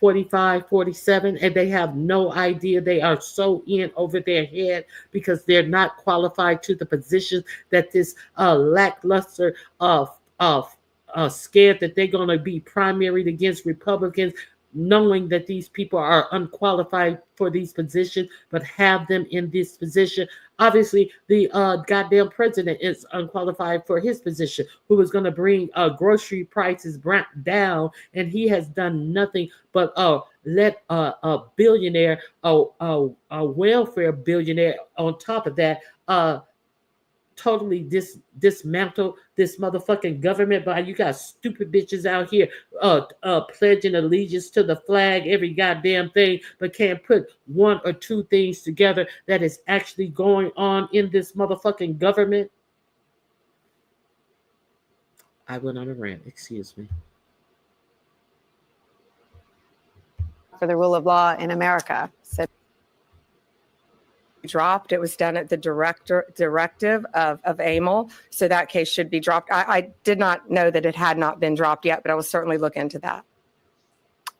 45, 47, and they have no idea. They are so in over their head because they're not qualified to the positions that this lackluster scared that they're going to be primaried against Republicans, knowing that these people are unqualified for these positions, but have them in this position. Obviously, the goddamn president is unqualified for his position, who is going to bring grocery prices down, and he has done nothing but let a billionaire, a welfare billionaire on top of that, totally dismantle this motherfucking government. But you got stupid bitches out here pledging allegiance to the flag, every goddamn thing, but can't put one or two things together that is actually going on in this motherfucking government. I went on a rant, excuse me. For the rule of law in America, said dropped. It was done at the directive of Amel. So that case should be dropped. I did not know that it had not been dropped yet, but I will certainly look into that.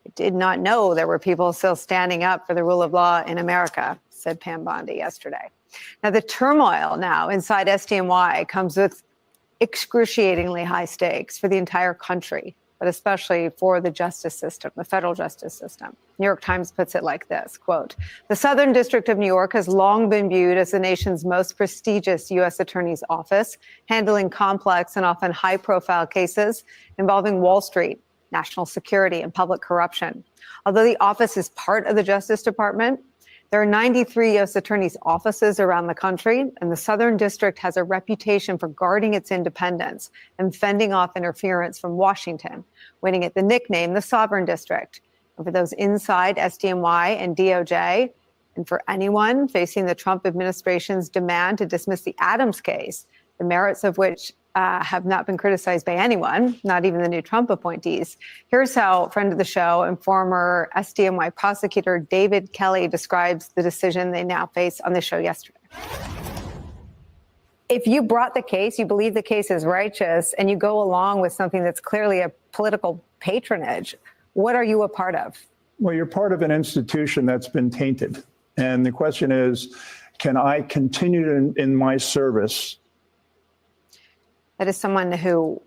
I did not know there were people still standing up for the rule of law in America, said Pam Bondi yesterday. Now, the turmoil now inside SDNY comes with excruciatingly high stakes for the entire country, but especially for the justice system, the federal justice system. New York Times puts it like this, quote, "The Southern District of New York has long been viewed as the nation's most prestigious U.S. Attorney's Office, handling complex and often high-profile cases involving Wall Street, national security, and public corruption. Although the office is part of the Justice Department, there are 93 U.S. attorneys' offices around the country, and the Southern District has a reputation for guarding its independence and fending off interference from Washington, winning it the nickname the Sovereign District. And for those inside SDNY and DOJ, and for anyone facing the Trump administration's demand to dismiss the Adams case, the merits of which have not been criticized by anyone, not even the new Trump appointees. Here's how friend of the show and former SDNY prosecutor David Kelly describes the decision they now face on the show yesterday. If you brought the case, you believe the case is righteous, and you go along with something that's clearly a political patronage, what are you a part of? Well, you're part of an institution that's been tainted. And the question is, can I continue in my service? That is someone who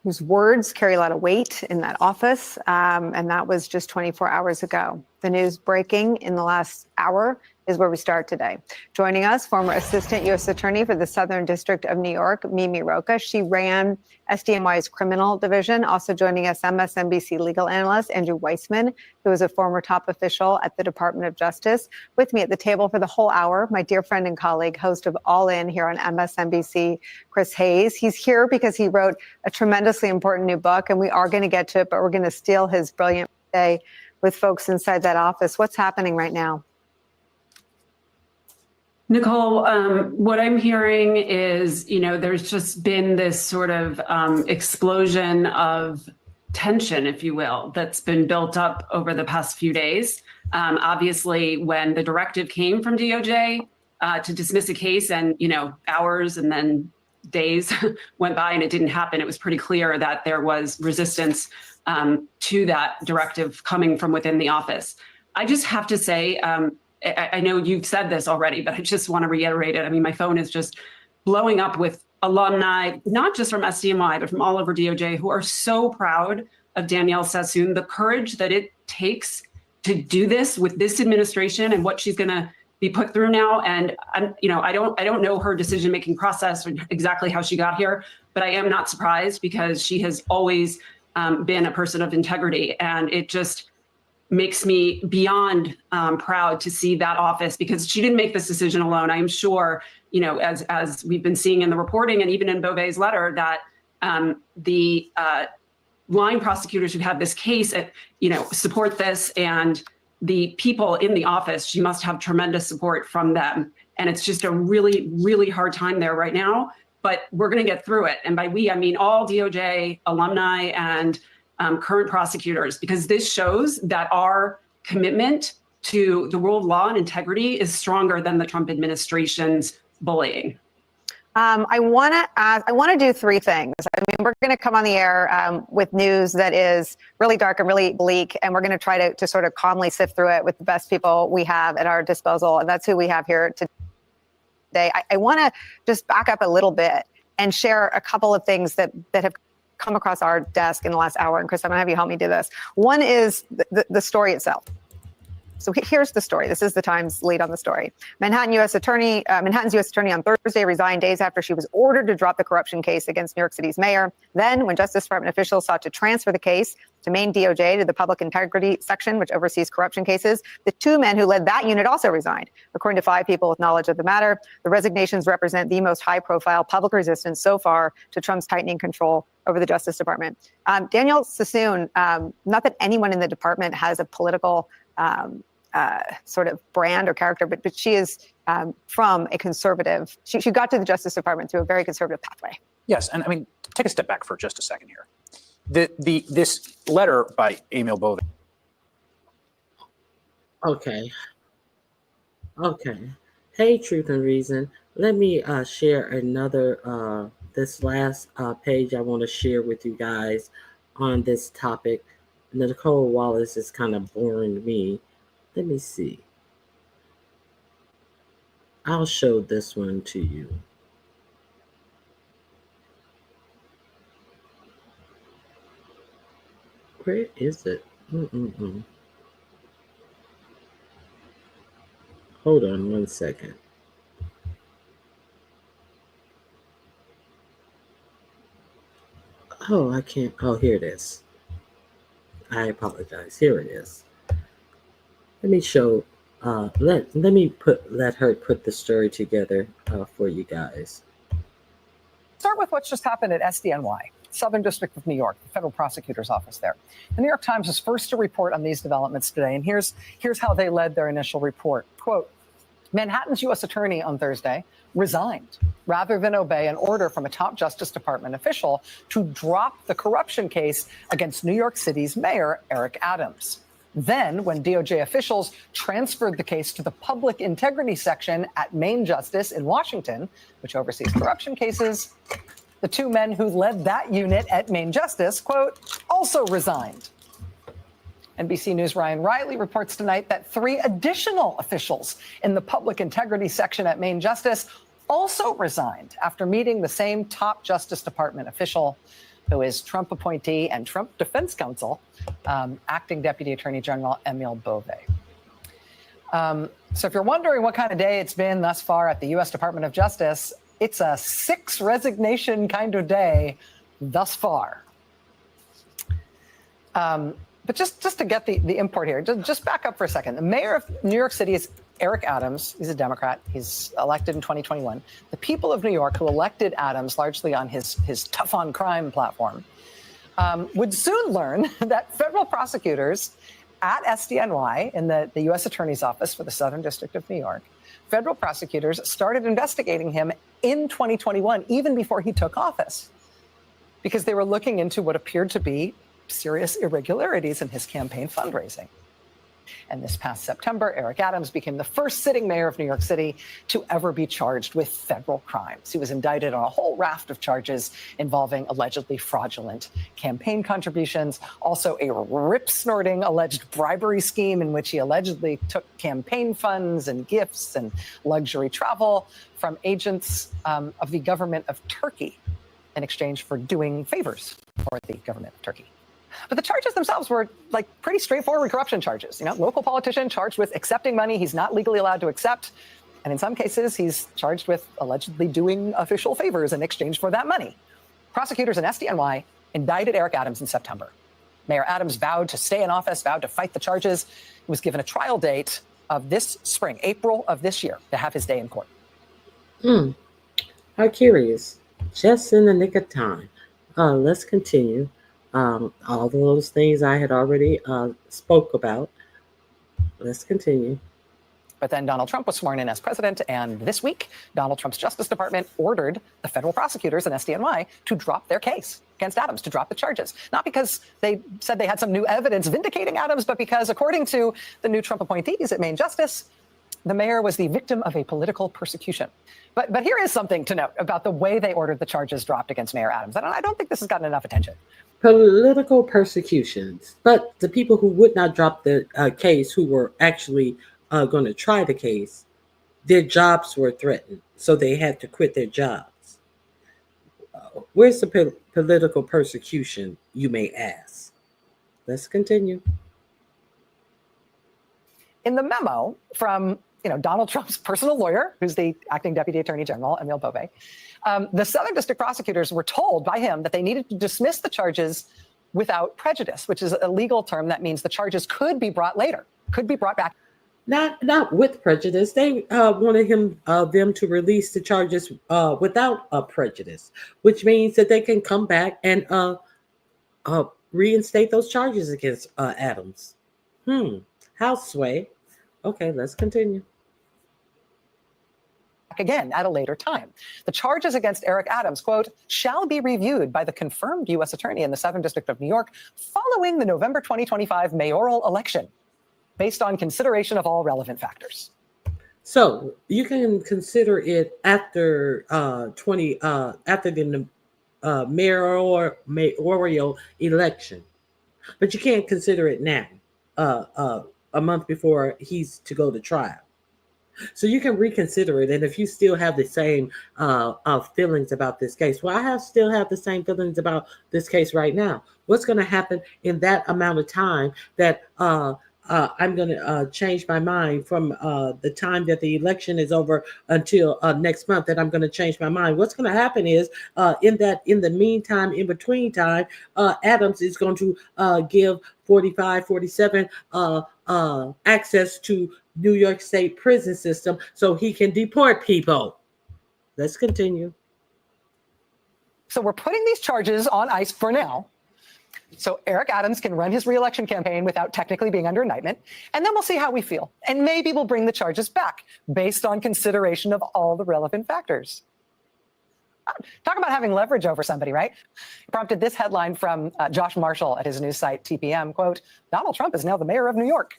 whose words carry a lot of weight in that office, and that was just 24 hours ago. The news breaking in the last hour is where we start today. Joining us, former Assistant U.S. Attorney for the Southern District of New York, Mimi Rocah. She ran SDNY's criminal division. Also joining us, MSNBC legal analyst Andrew Weissman, who is a former top official at the Department of Justice. With me at the table for the whole hour, my dear friend and colleague, host of All In here on MSNBC, Chris Hayes. He's here because he wrote a tremendously important new book, and we are going to get to it, but we're going to steal his brilliant day with folks inside that office. What's happening right now? Nicole, what I'm hearing is, there's just been this sort of explosion of tension, if you will, that's been built up over the past few days. Obviously, when the directive came from DOJ to dismiss a case and, hours and then days went by and it didn't happen, it was pretty clear that there was resistance to that directive coming from within the office. I just have to say, I know you've said this already, but I just want to reiterate it. I mean, my phone is just blowing up with alumni, not just from SDNY, but from all over DOJ, who are so proud of Danielle Sassoon, the courage that it takes to do this with this administration and what she's going to be put through now. And I don't know her decision-making process or exactly how she got here, but I am not surprised because she has always been a person of integrity, and it just makes me beyond proud to see that office, because she didn't make this decision alone. I am sure, as we've been seeing in the reporting and even in Beauvais' letter, that the line prosecutors who have this case, support this, and the people in the office, she must have tremendous support from them. And it's just a really, really hard time there right now, but we're going to get through it. And by we, I mean all DOJ alumni and current prosecutors, because this shows that our commitment to the rule of law and integrity is stronger than the Trump administration's bullying. I want to do three things. I mean, we're going to come on the air with news that is really dark and really bleak, and we're going to try to sort of calmly sift through it with the best people we have at our disposal, and that's who we have here today. I want to just back up a little bit and share a couple of things that have come across our desk in the last hour. And Chris, I'm going to have you help me do this. One is the story itself. So here's the story. This is the Times lead on the story. Manhattan's U.S. Attorney on Thursday resigned days after she was ordered to drop the corruption case against New York City's mayor. Then, when Justice Department officials sought to transfer the case to Maine DOJ to the Public Integrity Section, which oversees corruption cases, the two men who led that unit also resigned. According to 5 people with knowledge of the matter, the resignations represent the most high-profile public resistance so far to Trump's tightening control over the Justice Department. Danielle Sassoon, not that anyone in the department has a political sort of brand or character, but she is from a conservative. She got to the Justice Department through a very conservative pathway. Yes, and I mean, take a step back for just a second here. This letter by Emil Beauvais. Okay. Hey, Truth and Reason. Let me share another, this last page I want to share with you guys on this topic. Nicole Wallace is kind of boring me. Let me see. I'll show this one to you. Where is it? Hold on 1 second. Oh, I can't. Oh, here it is. I apologize. Here it is. Let me show. Let her put the story together for you guys. Start with what's just happened at SDNY, Southern District of New York, the federal prosecutor's office there. The New York Times was first to report on these developments today, and here's how they led their initial report. Quote, Manhattan's U.S. attorney on Thursday resigned rather than obey an order from a top Justice Department official to drop the corruption case against New York City's mayor, Eric Adams. Then, when DOJ officials transferred the case to the Public Integrity Section at Maine Justice in Washington, which oversees corruption cases, the two men who led that unit at Maine Justice, quote, also resigned. NBC News' Ryan Riley reports tonight that 3 additional officials in the Public Integrity Section at Maine Justice also resigned after meeting the same top Justice Department official. who is Trump appointee and Trump defense counsel, acting Deputy Attorney General Emil Bove. So if you're wondering what kind of day it's been thus far at the U.S. Department of Justice, it's a 6 resignation kind of day thus far. But just to get the import here, just back up for a second. The mayor of New York City is Eric Adams. He's a Democrat. He's elected in 2021. The people of New York who elected Adams largely on his tough on crime platform would soon learn that federal prosecutors at SDNY in the U.S. Attorney's Office for the Southern District of New York, federal prosecutors started investigating him in 2021, even before he took office, because they were looking into what appeared to be serious irregularities in his campaign fundraising. And this past September, Eric Adams became the first sitting mayor of New York City to ever be charged with federal crimes. He was indicted on a whole raft of charges involving allegedly fraudulent campaign contributions, also a rip-snorting alleged bribery scheme in which he allegedly took campaign funds and gifts and luxury travel from agents of the government of Turkey in exchange for doing favors for the government of Turkey. But the charges themselves were like pretty straightforward corruption charges. Local politician charged with accepting money he's not legally allowed to accept. And in some cases, he's charged with allegedly doing official favors in exchange for that money. Prosecutors in SDNY indicted Eric Adams in September. Mayor Adams vowed to stay in office, vowed to fight the charges. He was given a trial date of this spring, April of this year, to have his day in court. How curious. Just in the nick of time. Let's continue. All those things I had already spoke about. Let's continue. But then Donald Trump was sworn in as president, and this week, Donald Trump's Justice Department ordered the federal prosecutors in SDNY to drop their case against Adams, to drop the charges. Not because they said they had some new evidence vindicating Adams, but because, according to the new Trump appointees at Main Justice, the mayor was the victim of a political persecution. But here is something to note about the way they ordered the charges dropped against Mayor Adams. And I don't think this has gotten enough attention. Political persecutions. But the people who would not drop the case, who were actually going to try the case, their jobs were threatened. So they had to quit their jobs. Where's the political persecution, you may ask? Let's continue. In the memo from Donald Trump's personal lawyer, who's the acting Deputy Attorney General, Emil Bove, the Southern District prosecutors were told by him that they needed to dismiss the charges without prejudice, which is a legal term that means the charges could be brought later, could be brought back. Not with prejudice. They wanted them to release the charges without prejudice, which means that they can come back and reinstate those charges against Adams. House sway. Okay, let's continue. Again at a later time. The charges against Eric Adams, quote, shall be reviewed by the confirmed U.S. Attorney in the Southern District of New York following the November 2025 mayoral election, based on consideration of all relevant factors. So you can consider it after after the mayoral election, but you can't consider it now, a month before he's to go to trial. So you can reconsider it, and if you still have the same feelings about this case, well, I still have the same feelings about this case right now. What's going to happen in that amount of time that I'm going to change my mind from the time that the election is over until next month that I'm going to change my mind? What's going to happen is in the meantime, in between time, Adams is going to give 45, 47 access to New York State prison system so he can deport people. Let's continue. So we're putting these charges on ice for now, so Eric Adams can run his reelection campaign without technically being under indictment, and then we'll see how we feel. And maybe we'll bring the charges back based on consideration of all the relevant factors. Talk about having leverage over somebody, right? Prompted this headline from Josh Marshall at his news site, TPM, quote, Donald Trump is now the mayor of New York.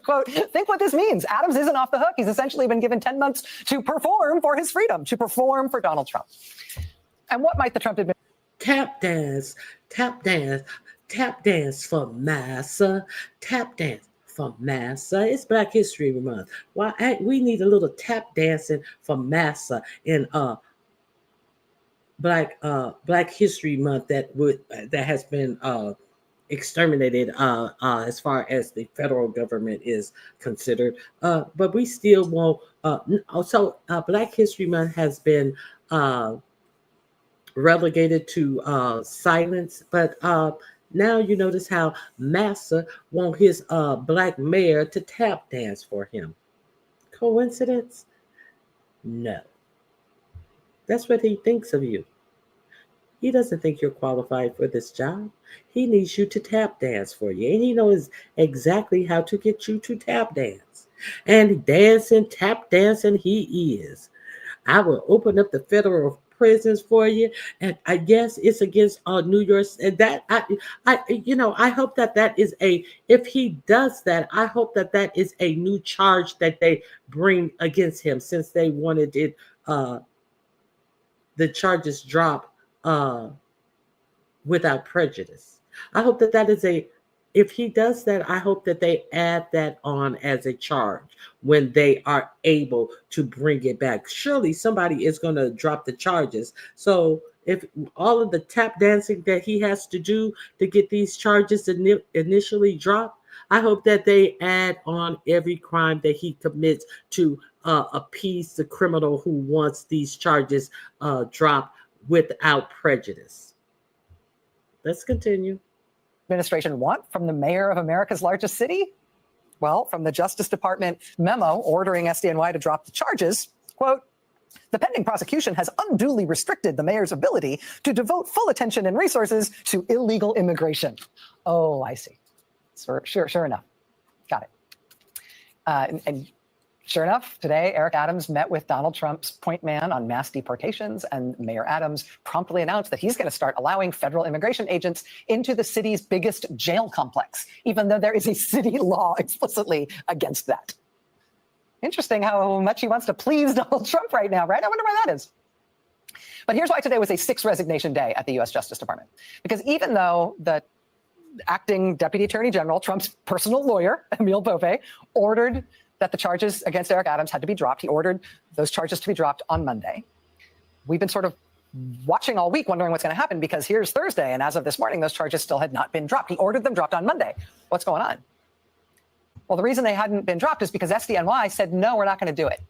Quote, think what this means. Adams isn't off the hook. He's essentially been given 10 months to perform for his freedom, to perform for Donald Trump. And what might the Trump administration... Tap dance, tap dance, tap dance for massa, tap dance for massa. It's Black History Month. Why we need a little tap dancing for massa in Black History Month that has been exterminated as far as the federal government is considered. But we still won't. Black History Month has been relegated to silence. But now you notice how Massa want his black mayor to tap dance for him. Coincidence? No. That's what he thinks of you. He doesn't think you're qualified for this job. He needs you to tap dance for you. And he knows exactly how to get you to tap dance. And tap dancing he is. I will open up the federal prisons for you. And I guess it's against New York. And that, I hope that is if he does that, I hope that is a new charge that they bring against him, since they wanted it, the charges dropped without prejudice. I hope that is if he does that, I hope that they add that on as a charge when they are able to bring it back. Surely somebody is going to drop the charges. So if all of the tap dancing that he has to do to get these charges initially dropped, I hope that they add on every crime that he commits to appease the criminal who wants these charges dropped without prejudice. Let's continue. Administration want from the mayor of America's largest city? Well, from the Justice Department memo ordering SDNY to drop the charges, quote, the pending prosecution has unduly restricted the mayor's ability to devote full attention and resources to illegal immigration. Oh, I see. Sure enough. Got it. And sure enough, today, Eric Adams met with Donald Trump's point man on mass deportations, and Mayor Adams promptly announced that he's going to start allowing federal immigration agents into the city's biggest jail complex, even though there is a city law explicitly against that. Interesting how much he wants to please Donald Trump right now, right? I wonder why that is. But here's why today was a 6 resignation day at the U.S. Justice Department. Because even though the acting Deputy Attorney General, Trump's personal lawyer, Emil Bove, ordered that the charges against Eric Adams had to be dropped. He ordered those charges to be dropped on Monday. We've been sort of watching all week, wondering what's going to happen, because here's Thursday, and as of this morning, those charges still had not been dropped. He ordered them dropped on Monday. What's going on? Well, the reason they hadn't been dropped is because SDNY said, no, we're not going to do it.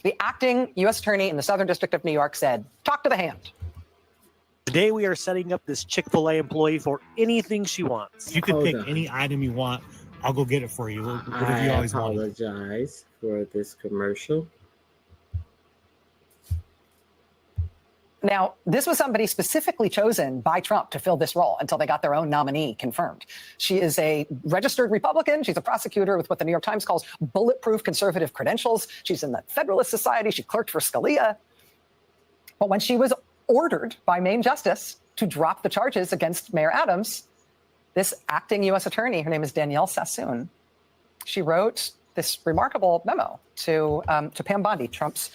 The acting U.S. attorney in the Southern District of New York said, talk to the hand. Today we are setting up this Chick-fil-A employee for anything she wants. You can pick any item you want. I'll go get it for you. Whatever you always want. I apologize for this commercial. Now, this was somebody specifically chosen by Trump to fill this role until they got their own nominee confirmed. She is a registered Republican. She's a prosecutor with what the New York Times calls bulletproof conservative credentials. She's in the Federalist Society. She clerked for Scalia. But when she was ordered by Main Justice to drop the charges against Mayor Adams, this acting U.S. attorney, her name is Danielle Sassoon, she wrote this remarkable memo to Pam Bondi, Trump's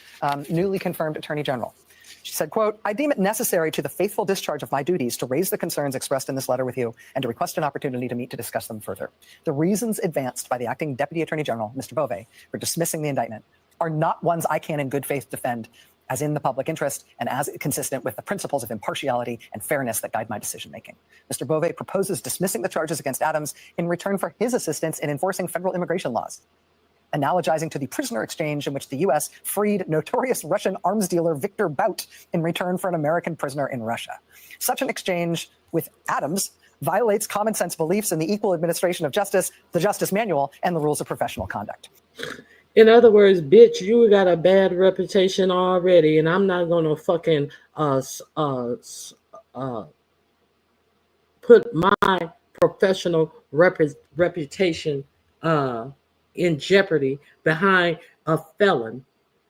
newly confirmed attorney general. She said, quote, I deem it necessary to the faithful discharge of my duties to raise the concerns expressed in this letter with you and to request an opportunity to meet to discuss them further. The reasons advanced by the acting deputy attorney general, Mr. Bove, for dismissing the indictment are not ones I can in good faith defend as in the public interest and as consistent with the principles of impartiality and fairness that guide my decision-making. Mr. Bove proposes dismissing the charges against Adams in return for his assistance in enforcing federal immigration laws, analogizing to the prisoner exchange in which the U.S. freed notorious Russian arms dealer Viktor Bout in return for an American prisoner in Russia. Such an exchange with Adams violates common sense beliefs in the equal administration of justice, the Justice Manual, and the rules of professional conduct. In other words, bitch, you got a bad reputation already, and I'm not gonna fucking put my professional reputation in jeopardy behind a felon,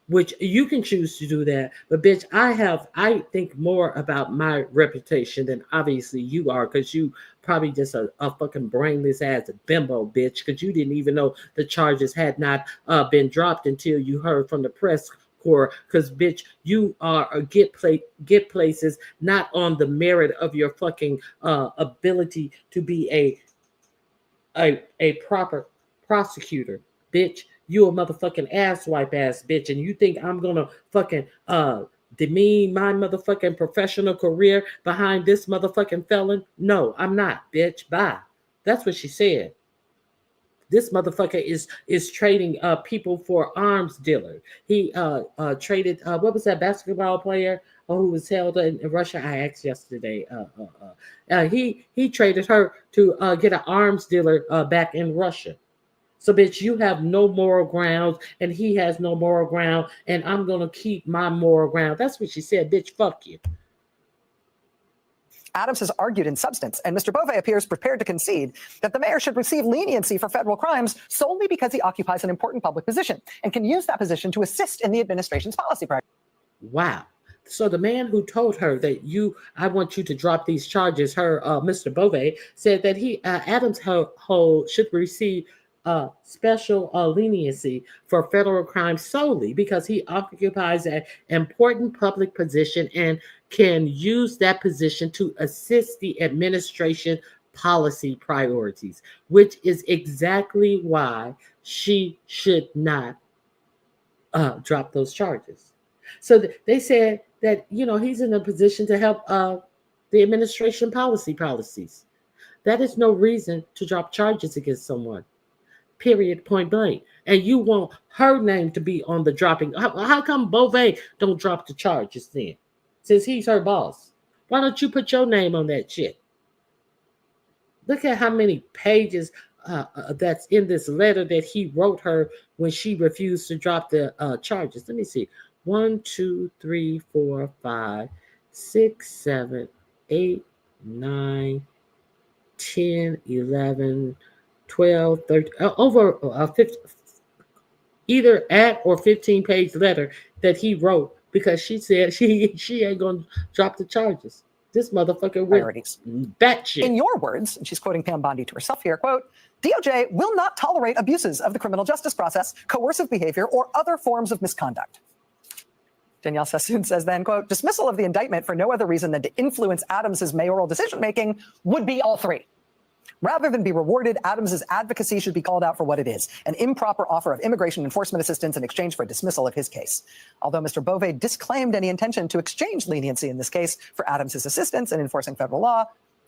which you can choose to do that. But bitch, I think more about my reputation than obviously you are, because you probably just a fucking brainless ass bimbo, bitch, because you didn't even know the charges had not been dropped until you heard from the press corps. Because bitch, you are get places not on the merit of your fucking ability to be a proper prosecutor, bitch. You a motherfucking asswipe ass bitch, and you think I'm gonna fucking demean my motherfucking professional career behind this motherfucking felon? No, I'm not, bitch. Bye. That's what she said. This motherfucker is trading people for arms dealer. He traded what was that basketball player who was held in Russia? I asked yesterday. He traded her to get an arms dealer back in Russia. So, bitch, you have no moral grounds, and he has no moral ground, and I'm gonna keep my moral ground. That's what she said, bitch. Fuck you. Adams has argued in substance, and Mr. Bove appears prepared to concede that the mayor should receive leniency for federal crimes solely because he occupies an important public position and can use that position to assist in the administration's policy practice. Wow. So the man who told her that I want you to drop these charges, Mr. Bove, said that Adams should receive special leniency for federal crimes solely because he occupies an important public position and can use that position to assist the administration policy priorities, which is exactly why she should not drop those charges. So they said that, he's in a position to help the administration policies. That is no reason to drop charges against someone. Period, point blank. And you want her name to be on the dropping. How come Bove don't drop the charges then? Since he's her boss. Why don't you put your name on that shit? Look at how many pages that's in this letter that he wrote her when she refused to drop the charges. Let me see. 1, 2, 3, 4, 5, 6, 7, 8, 9, 10, 11, 12, 13, over 50, either at or 15-page letter that he wrote because she said she ain't gonna drop the charges. This motherfucker priorities. Batshit. In your words, and she's quoting Pam Bondi to herself here, quote, DOJ will not tolerate abuses of the criminal justice process, coercive behavior, or other forms of misconduct. Danielle Sassoon says then, quote, dismissal of the indictment for no other reason than to influence Adams's mayoral decision-making would be all three. Rather than be rewarded, Adams's advocacy should be called out for what it is, an improper offer of immigration enforcement assistance in exchange for dismissal of his case. Although Mr. Bove disclaimed any intention to exchange leniency in this case for Adams's assistance in enforcing federal law,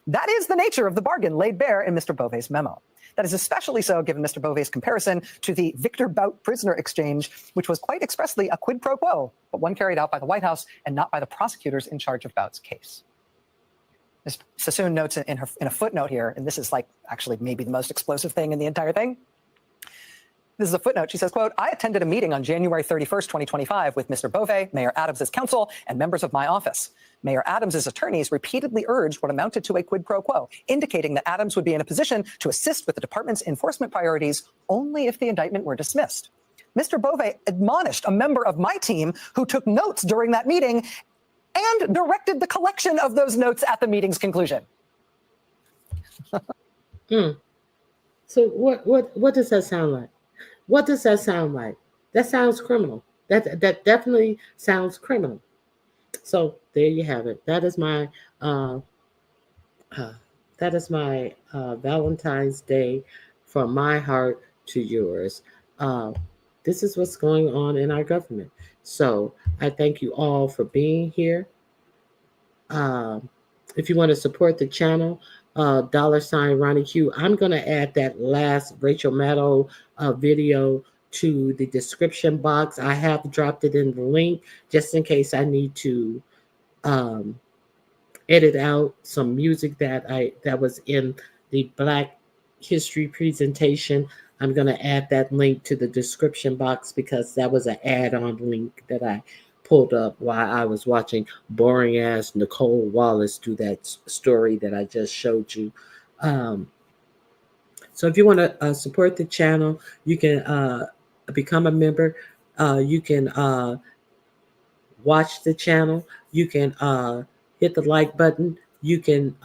that is the nature of the bargain laid bare in Mr. Bove's memo. That is especially so given Mr. Bove's comparison to the Victor Bout prisoner exchange, which was quite expressly a quid pro quo, but one carried out by the White House and not by the prosecutors in charge of Bout's case. Ms. Sassoon notes in a footnote here, and this is like actually maybe the most explosive thing in the entire thing. This is a footnote. She says, quote, I attended a meeting on January 31st, 2025 with Mr. Bove, Mayor Adams' counsel, and members of my office. Mayor Adams' attorneys repeatedly urged what amounted to a quid pro quo, indicating that Adams would be in a position to assist with the department's enforcement priorities only if the indictment were dismissed. Mr. Bove admonished a member of my team who took notes during that meeting and directed the collection of those notes at the meeting's conclusion. So what does that sound like? What does that sound like? That sounds criminal. That definitely sounds criminal. So there you have it. That is my Valentine's Day from my heart to yours. This is what's going on in our government. So I thank you all for being here. If you want to support the channel, $ Ronnie Q. I'm going to add that last Rachel Maddow video to the description box. I have dropped it in the link just in case I need to edit out some music that was in the Black History presentation. I'm going to add that link to the description box because that was an add-on link that I pulled up while I was watching boring ass Nicole Wallace do that story that I just showed you. So if you want to support the channel, you can become a member. You can watch the channel. You can hit the like button. You can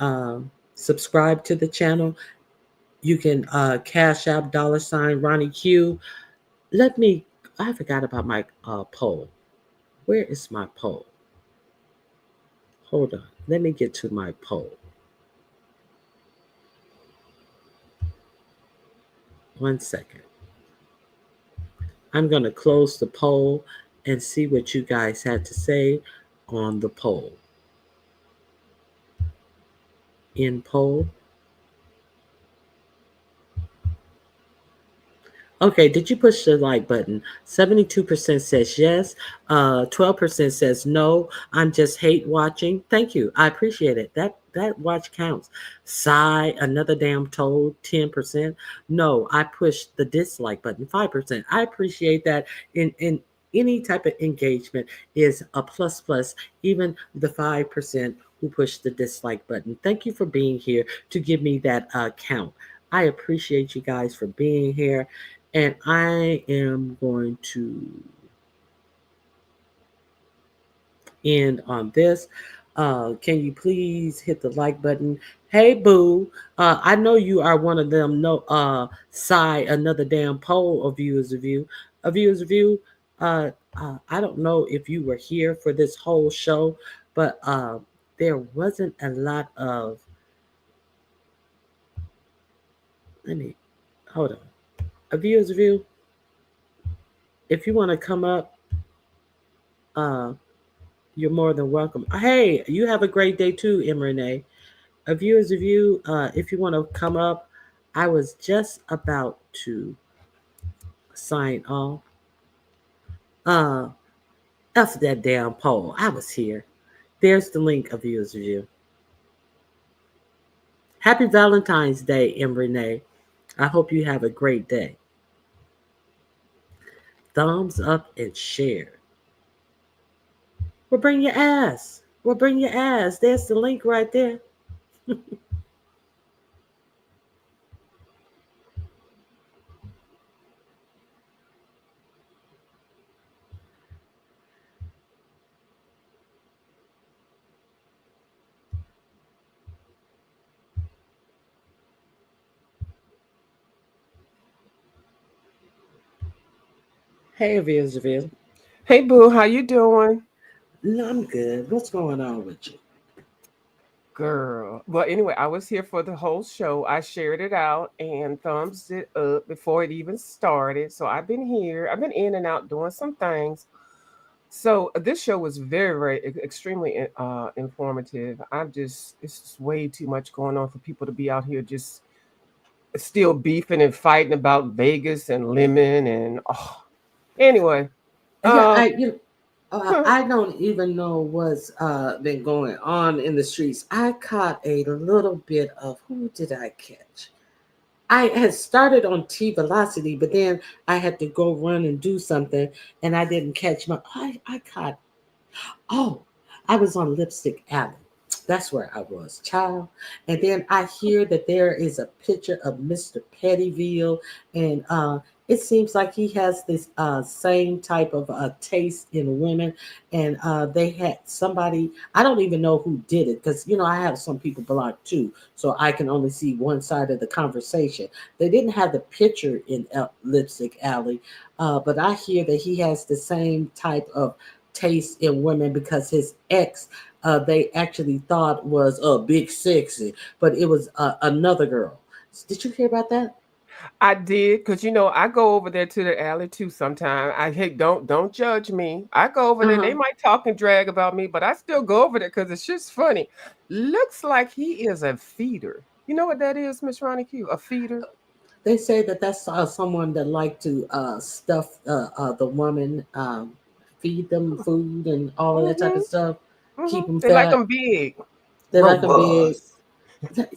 subscribe to the channel. You can cash out $ Ronnie Q. I forgot about my poll. Where is my poll? Hold on. Let me get to my poll. 1 second. I'm going to close the poll and see what you guys had to say. on the poll. In poll. Okay, did you push the like button? 72% says yes. 12% says no. I'm just hate watching. Thank you. I appreciate it. That watch counts. Sigh, another damn toad, 10%. No, I pushed the dislike button, 5%. I appreciate that. In any type of engagement is a plus plus, even the 5% who pushed the dislike button. Thank you for being here to give me that count. I appreciate you guys for being here. And I am going to end on this. Can you please hit the like button? Hey, boo. I know you are one of them. No, sigh, another damn poll of viewers review. A viewers review. I don't know if you were here for this whole show, but there wasn't a lot of. Let me hold on. A viewers review. If you want to come up, you're more than welcome. Hey, you have a great day too, Renee. A viewers review. If you want to come up, I was just about to sign off. F that damn poll. I was here. There's the link of viewers review. Happy Valentine's Day, Renee. I hope you have a great day. Thumbs up and share. Well, bring your ass. Well, bring your ass. There's the link right there. Hey, Avia. Hey, boo, how you doing? No, I'm good. What's going on with you? Girl. Well, anyway, I was here for the whole show. I shared it out and thumbs it up before it even started. So I've been here. I've been in and out doing some things. So this show was very, very extremely informative. It's just way too much going on for people to be out here just still beefing and fighting about Vegas and lemon and anyway. I don't even know what's been going on in the streets. I caught a little bit of, who did I catch? I had started on T Velocity, but then I had to go run and do something, and I didn't catch I was on Lipstick Alley. That's where I was, child. And then I hear that there is a picture of Mr. Pettyville, and it seems like he has this same type of taste in women. And they had somebody, I don't even know who did it, because, I have some people blocked too, so I can only see one side of the conversation. They didn't have the picture in Lipstick Alley, but I hear that he has the same type of taste in women because his ex, they actually thought was Big Sexy, but it was another girl. Did you hear about that? I did, because I go over there to the alley too sometimes. Don't judge me. I go over there. They might talk and drag about me, but I still go over there because it's just funny. Looks like he is a feeder. You know what that is, Miss Ronnie Q? A feeder? They say that that's someone that like to stuff the woman, feed them food and all of that type of stuff. Keep them fat. They like them big. They like them big.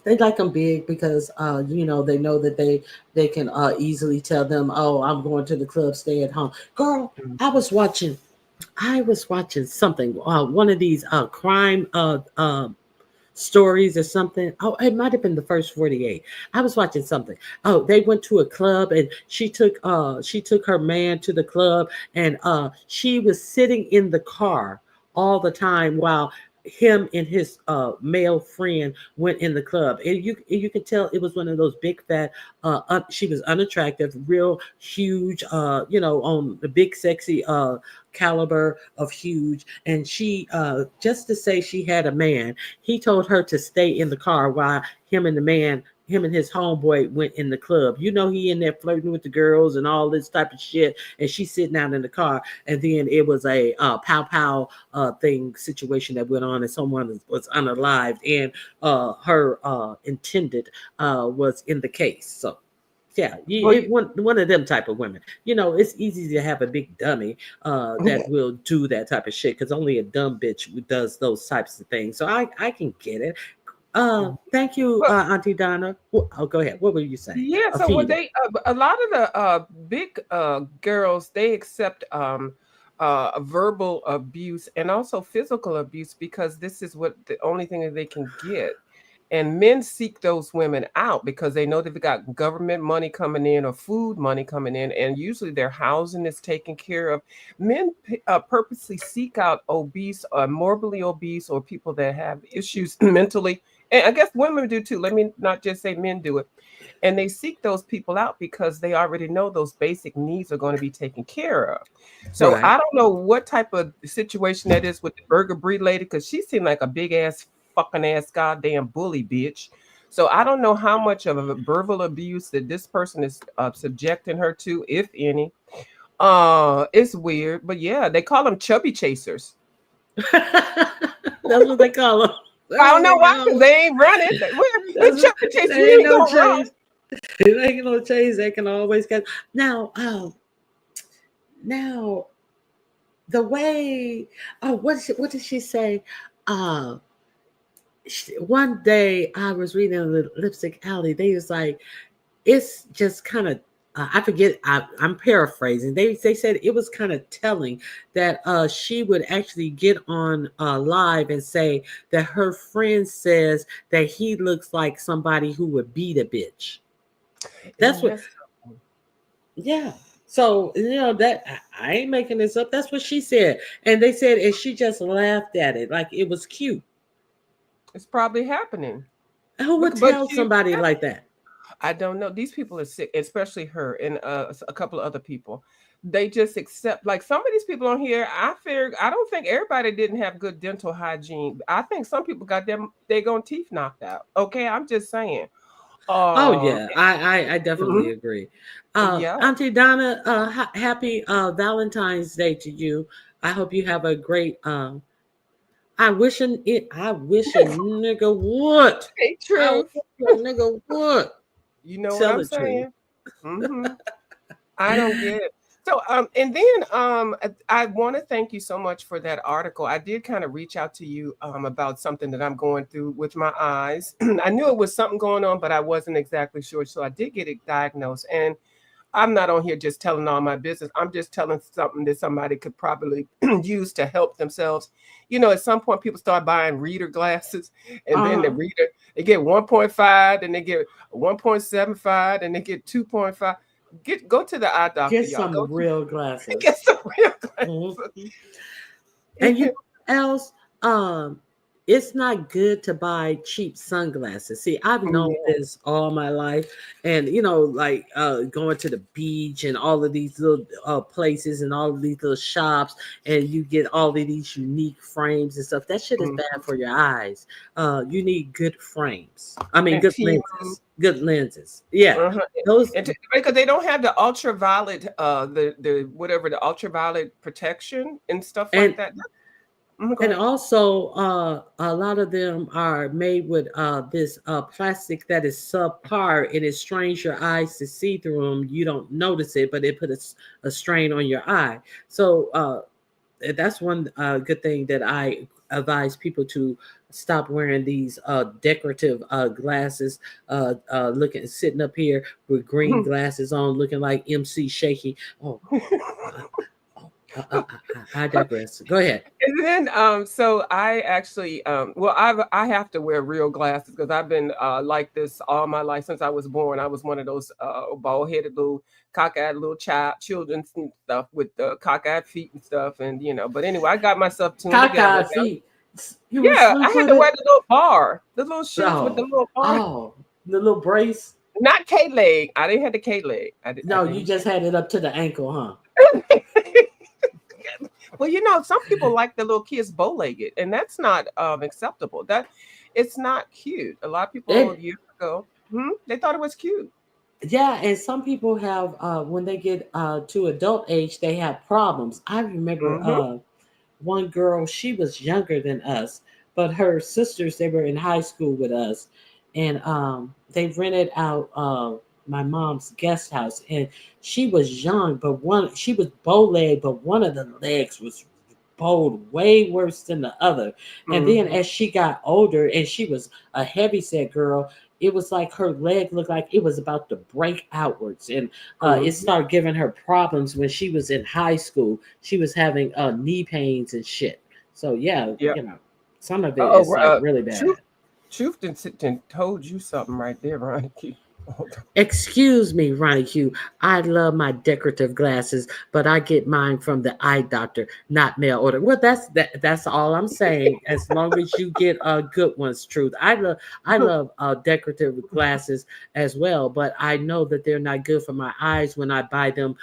They like them big because they know that they can easily tell them, oh, I'm going to the club, stay at home. Girl, I was watching something, one of these crime stories or something. Oh, it might have been the First 48. I was watching something. Oh, they went to a club and she took her man to the club, and she was sitting in the car all the time while him and his male friend went in the club, and you could tell it was one of those big fat. She was unattractive, real huge. On the big sexy caliber of huge, and she just to say she had a man. He told her to stay in the car while him and the man him and his homeboy went in the club. You know, he in there flirting with the girls and all this type of shit, and she's sitting out in the car, and then it was a pow thing situation that went on, and someone was unalived, and her intended was in the case. So yeah, one of them type of women. You know, it's easy to have a big dummy that will do that type of shit, because only a dumb bitch does those types of things. So I can get it. Thank you, Auntie Donna. Oh, go ahead. What were you saying? Yeah, so when they a lot of the big girls, they accept verbal abuse and also physical abuse, because this is what the only thing that they can get. And men seek those women out because they know they've got government money coming in or food money coming in, and usually their housing is taken care of. Men purposely seek out obese or morbidly obese or people that have issues mentally. And I guess women do too. Let me not just say men do it. And they seek those people out because they already know those basic needs are going to be taken care of. So Right. I don't know what type of situation that is with the Burger Brie lady, because she seemed like a big ass fucking ass goddamn bully bitch. So I don't know how much of a verbal abuse that this person is subjecting her to, if any. It's weird, but yeah, they call them chubby chasers. That's what they call them. I don't know why, because they ain't running. We're chubby chasers. We ain't gonna run. They ain't no chase. They can always get now. Now, the way. Oh, what did she say? One day I was reading the Lipstick Alley. They was like, it's just kind of. I forget. I'm paraphrasing. They said it was kind of telling that she would actually get on live and say that her friend says that he looks like somebody who would beat a bitch. That's what. Yeah. So you know that I ain't making this up. That's what she said, and they said, and she just laughed at it like it was cute. It's probably happening. Who would tell somebody like that? I don't know. These people are sick, especially her and a couple of other people. They just accept, like some of these people on here. I don't think everybody didn't have good dental hygiene. I think some people got their teeth knocked out. Okay, I'm just saying. Oh yeah, I definitely agree. Yeah. Auntie Donna, happy Valentine's Day to you. I hope you have a great. I wish a nigga would. Hey, true. I wish a nigga would. You know Tell what I'm the truth. saying? Mhm. I don't get it. So, and then I want to thank you so much for that article. I did kind of reach out to you about something that I'm going through with my eyes. I knew it was something going on, but I wasn't exactly sure. So I did get it diagnosed. And I'm not on here just telling all my business. I'm just telling something that somebody could probably use to help themselves. You know, at some point, people start buying reader glasses, and then they get 1.5, and they get 1.75, and they get 2.5. Go to the eye doctor. Get some real glasses. Get some real glasses. And you know what else? It's not good to buy cheap sunglasses. See, I've known this all my life, and you know, like going to the beach and all of these little places and all of these little shops, and you get all of these unique frames and stuff. That shit is bad for your eyes. You need good frames. I mean, good lenses. Good lenses. Yeah, those because they don't have the ultraviolet, the ultraviolet protection and stuff like that. And also, a lot of them are made with this plastic that is subpar, and it strains your eyes to see through them. You don't notice it, but it puts a strain on your eye. So that's one good thing that I advise people to stop wearing these decorative glasses, sitting up here with green glasses on, looking like MC Shaky. Oh. I digress. Go ahead. And then, so I actually, I have to wear real glasses because I've been like this all my life since I was born. I was one of those bald-headed little cockeyed little children and stuff with the cockeyed feet and stuff, and you know. But anyway, I got myself tuned cockeyed feet. Yeah, I had to wear the little bar, the little shoes with the little bar. Oh, the little brace. Not K-leg. I didn't have the K-leg. You just had it up to the ankle, huh? Well, you know, some people like the little kids bow-legged, and that's not acceptable. That it's not cute. A lot of people years ago. They thought it was cute. Yeah, and some people have when they get to adult age, they have problems. I remember one girl, she was younger than us, but her sisters, they were in high school with us, and they rented out my mom's guest house, and she was young, but she was bow-legged, but one of the legs was bowed way worse than the other. And then as she got older, and she was a heavy set girl, it was like her leg looked like it was about to break outwards, and it started giving her problems when she was in high school. She was having knee pains and shit. So you know, some of it is like really bad. Truth done told you something right there, Ronnie Q. Excuse me, Ronnie Q. I love my decorative glasses, but I get mine from the eye doctor, not mail order. Well, that's all I'm saying. As long as you get good ones, Truth. I love decorative glasses as well, but I know that they're not good for my eyes when I buy them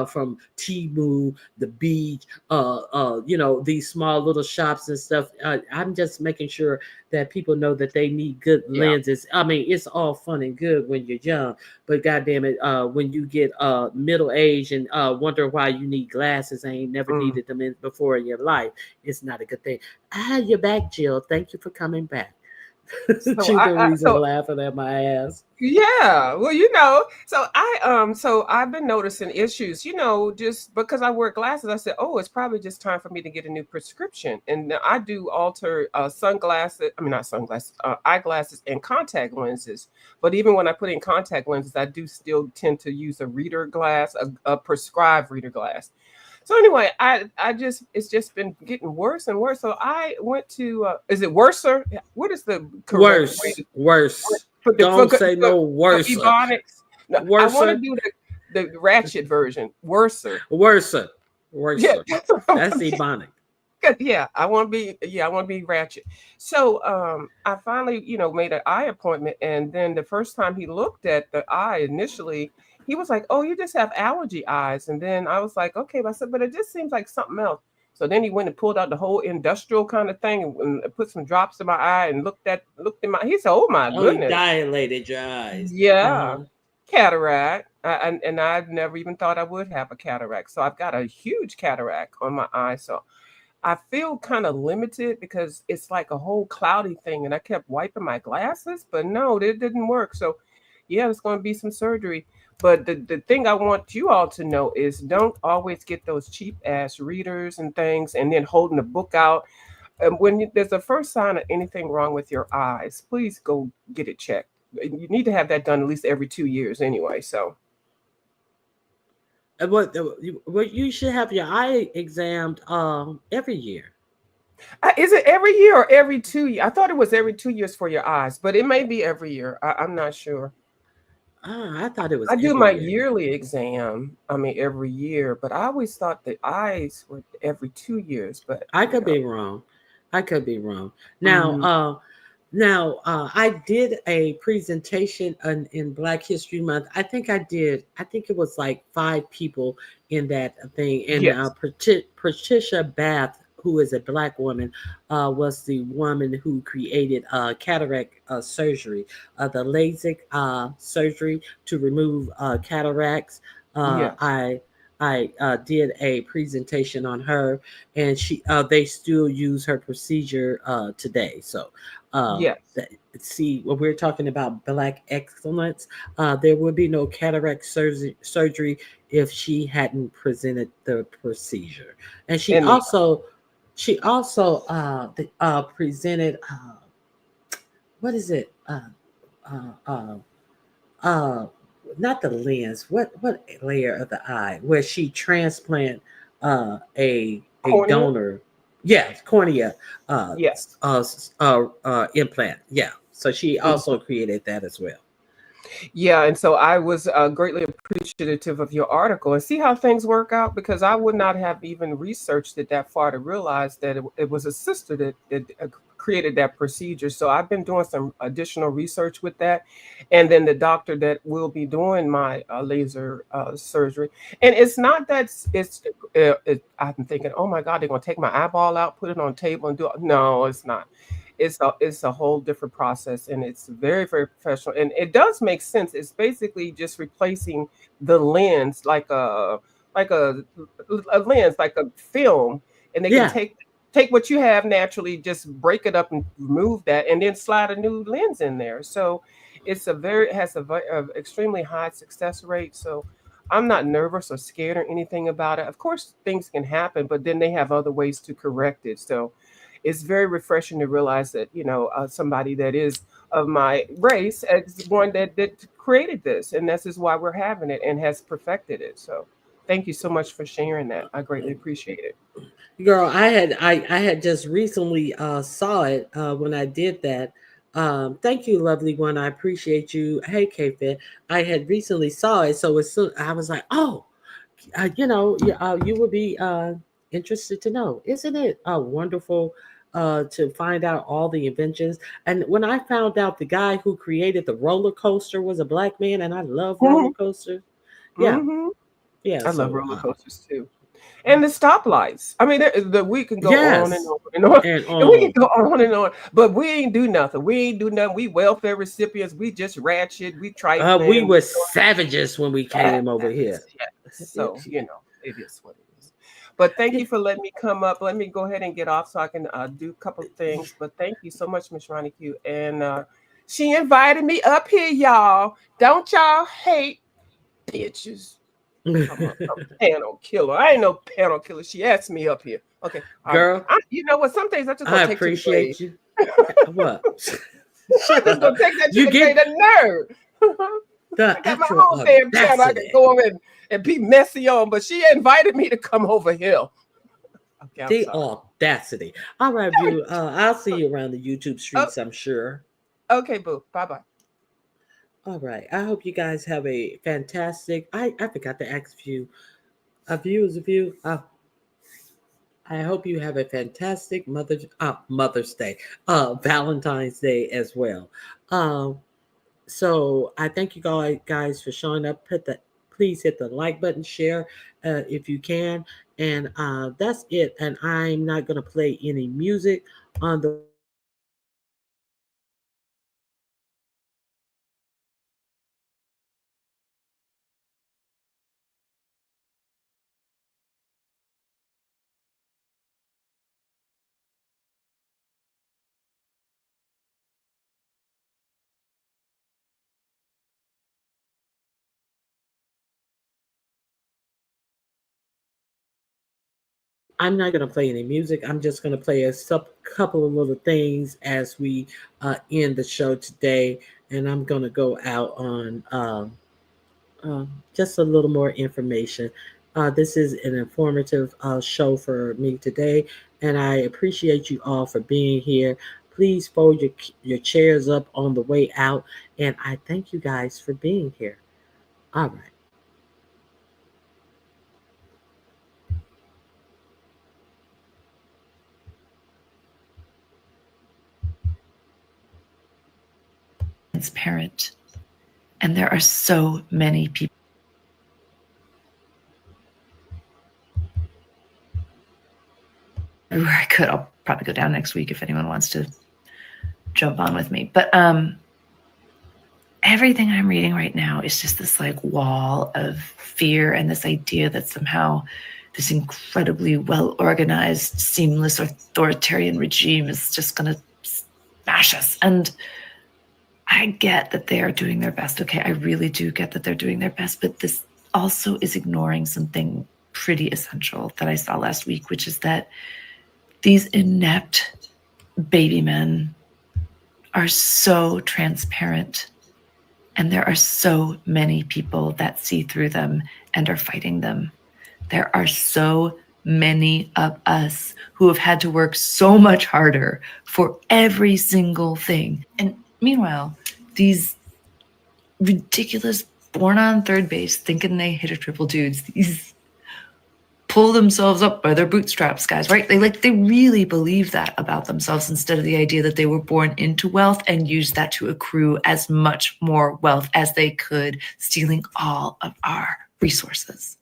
from Temu, the Beach, you know, these small little shops and stuff. I'm just making sure that people know that they need good lenses. I mean, it's all fun and good when you're young, but goddamn it, when you get middle age and wonder why you need glasses and ain't never needed them before in your life, it's not a good thing. You're back, Jill. Thank you for coming back. So laughing at my ass. Yeah, well, you know, so I've been noticing issues, you know, just because I wear glasses. I said, oh, it's probably just time for me to get a new prescription. And I do alter eyeglasses and contact lenses. But even when I put in contact lenses, I do still tend to use a reader glass, a prescribed reader glass. So anyway, it's just been getting worse and worse. So I went to, is it worser? What is the correct worse? Don't say no worse. Ebonics. No, I want to do the ratchet version. Worser. Yeah, that's Ebonic. Yeah, I want to be ratchet. So I finally, you know, made an eye appointment, and then the first time he looked at the eye initially, he was like, "Oh, you just have allergy eyes." And then I was like, "Okay," but I said, "But it just seems like something else." So then he went and pulled out the whole industrial kind of thing and put some drops in my eye and looked in my. He said, "Oh my goodness!" He dilated your eyes. Yeah, cataract. And I've never even thought I would have a cataract. So I've got a huge cataract on my eye. So I feel kind of limited because it's like a whole cloudy thing, and I kept wiping my glasses, but no, it didn't work. So yeah, it's going to be some surgery. But the thing I want you all to know is don't always get those cheap ass readers and things and then holding the book out. When there's a first sign of anything wrong with your eyes, please go get it checked. You need to have that done at least every 2 years anyway. So. You should have your eye examined every year. Is it every year or every 2 years? I thought it was every 2 years for your eyes, but it may be every year. I'm not sure. I thought it was. I do my yearly exam. I mean, every year, but I always thought the eyes were every 2 years. But I could be wrong. Now, I did a presentation in Black History Month. I think it was like 5 people in that thing. And Yes. Patricia Bath, who is a Black woman, was the woman who created cataract surgery, the LASIK surgery to remove cataracts. Yes. I did a presentation on her, and they still use her procedure today. So, Yes. see, when we're talking about Black excellence, there would be no cataract surgery if she hadn't presented the procedure. And she also presented what is it? Not the lens. What layer of the eye where she transplant a Cornea? donor? Yeah, cornea. Yes. Implant. Yeah. So she also created that as well. Yeah, and so I was greatly appreciative of your article and see how things work out, because I would not have even researched it that far to realize that it was a sister that created that procedure. So I've been doing some additional research with that, and then the doctor that will be doing my laser surgery. And it's not that I'm thinking, oh my God, they're going to take my eyeball out, put it on the table and do it. No, it's not. it's a whole different process, and it's very, very professional, and it does make sense. It's basically just replacing the lens, like a lens, like a film, and they Yeah. can take what you have naturally, just break it up and remove that, and then slide a new lens in there. So it has a extremely high success rate. So I'm not nervous or scared or anything about it. Of course, things can happen, but then they have other ways to correct it. So it's very refreshing to realize that, somebody that is of my race is one that created this, and this is why we're having it and has perfected it. So thank you so much for sharing that. I greatly appreciate it. Girl, I had just recently saw it when I did that. Thank you, lovely one. I appreciate you. Hey, K-Fit. I had recently saw it, so as soon I was like, oh, you would be interested to know. Isn't it wonderful to find out all the inventions? And when I found out the guy who created the roller coaster was a Black man, and I love roller coasters. Yeah, yeah. I love roller coasters too. And the stoplights. I mean, we can go on and on and on. And we can go on and on. But we ain't do nothing. We welfare recipients. We just ratchet. We try. We were savages when we came over here. So, it is what it is. But thank you for letting me come up. Let me go ahead and get off so I can do a couple of things. But thank you so much, Ms. Ronnie Q. And she invited me up here, y'all. Don't y'all hate bitches. I'm a panel killer. I ain't no panel killer. She asked me up here. Okay, girl. You know what? Some days I just I take appreciate you. What? I'm just gonna take that. You get the nerve. I got my own damn channel. I can go over and be messy on, but she invited me to come over here. Okay, the audacity. All right, View. I'll see you around the YouTube streets, I'm sure. Okay, boo. Bye-bye. All right. I hope you guys have a fantastic. I forgot to ask a view. I hope you have a fantastic Mother's Day, Valentine's Day as well. So I thank you guys for showing up. Please hit the like button, share if you can, and that's it. And I'm not gonna play any music on the. I'm not going to play any music. I'm just going to play a couple of little things as we end the show today. And I'm going to go out on just a little more information. This is an informative show for me today. And I appreciate you all for being here. Please fold your chairs up on the way out. And I thank you guys for being here. All right. Transparent, and there are so many people. Where I could, I'll probably go down next week if anyone wants to jump on with me. But everything I'm reading right now is just this like wall of fear and this idea that somehow this incredibly well-organized, seamless authoritarian regime is just going to smash us. And I get that they are doing their best. Okay, I really do get that they're doing their best, but this also is ignoring something pretty essential that I saw last week, which is that these inept baby men are so transparent, and there are so many people that see through them and are fighting them. There are so many of us who have had to work so much harder for every single thing. And meanwhile, these ridiculous born on third base thinking they hit a triple dudes, these pull themselves up by their bootstraps guys, right? They really believe that about themselves instead of the idea that they were born into wealth and used that to accrue as much more wealth as they could, stealing all of our resources.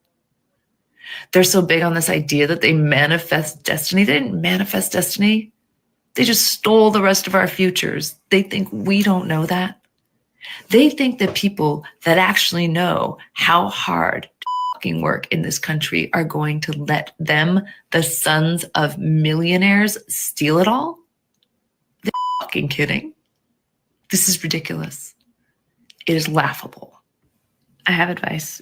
They're so big on this idea that they manifest destiny. They didn't manifest destiny. They just stole the rest of our futures. They think we don't know that. They think that people that actually know how hard to fucking work in this country are going to let them, the sons of millionaires, steal it all. They're fucking kidding. This is ridiculous. It is laughable. I have advice.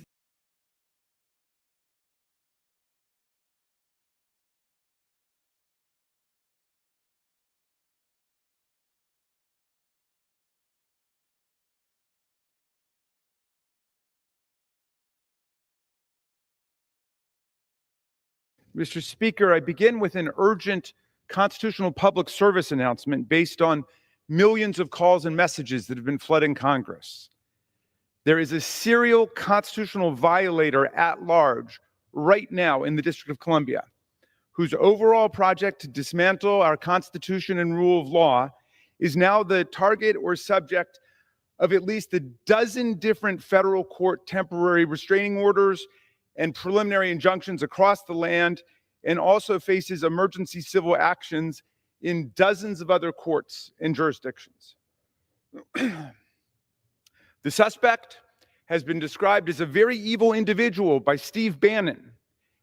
Mr. Speaker, I begin with an urgent constitutional public service announcement based on millions of calls and messages that have been flooding Congress. There is a serial constitutional violator at large right now in the District of Columbia, whose overall project to dismantle our Constitution and rule of law is now the target or subject of at least a dozen different federal court temporary restraining orders and preliminary injunctions across the land, and also faces emergency civil actions in dozens of other courts and jurisdictions. The suspect has been described as a very evil individual by Steve Bannon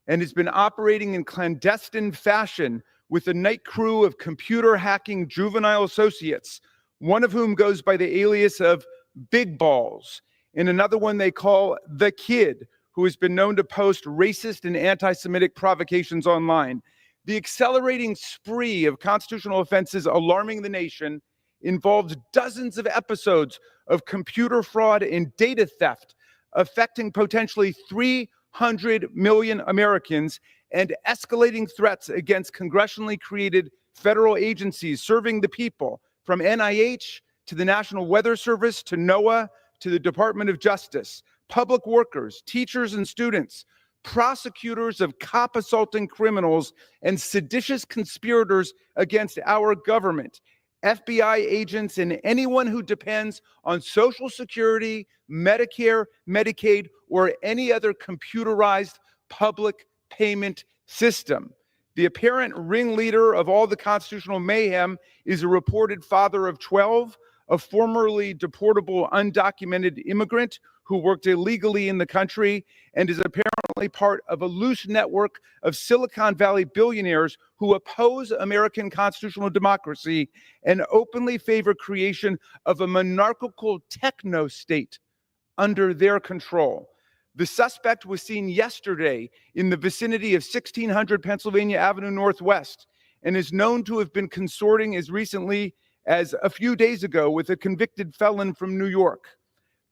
and has been operating in clandestine fashion with a night crew of computer hacking juvenile associates, one of whom goes by the alias of Big Balls, and another one they call The Kid, who has been known to post racist and anti-Semitic provocations online. The accelerating spree of constitutional offenses alarming the nation involves dozens of episodes of computer fraud and data theft affecting potentially 300 million Americans and escalating threats against congressionally created federal agencies serving the people, from NIH to the National Weather Service to NOAA to the Department of Justice, public workers, teachers and students, prosecutors of cop assaulting criminals and seditious conspirators against our government, FBI agents, and anyone who depends on Social Security, Medicare, Medicaid, or any other computerized public payment system. The apparent ringleader of all the constitutional mayhem is a reported father of 12, a formerly deportable undocumented immigrant who worked illegally in the country and is apparently part of a loose network of Silicon Valley billionaires who oppose American constitutional democracy and openly favor creation of a monarchical techno-state under their control. The suspect was seen yesterday in the vicinity of 1600 Pennsylvania Avenue Northwest and is known to have been consorting as recently as a few days ago with a convicted felon from New York.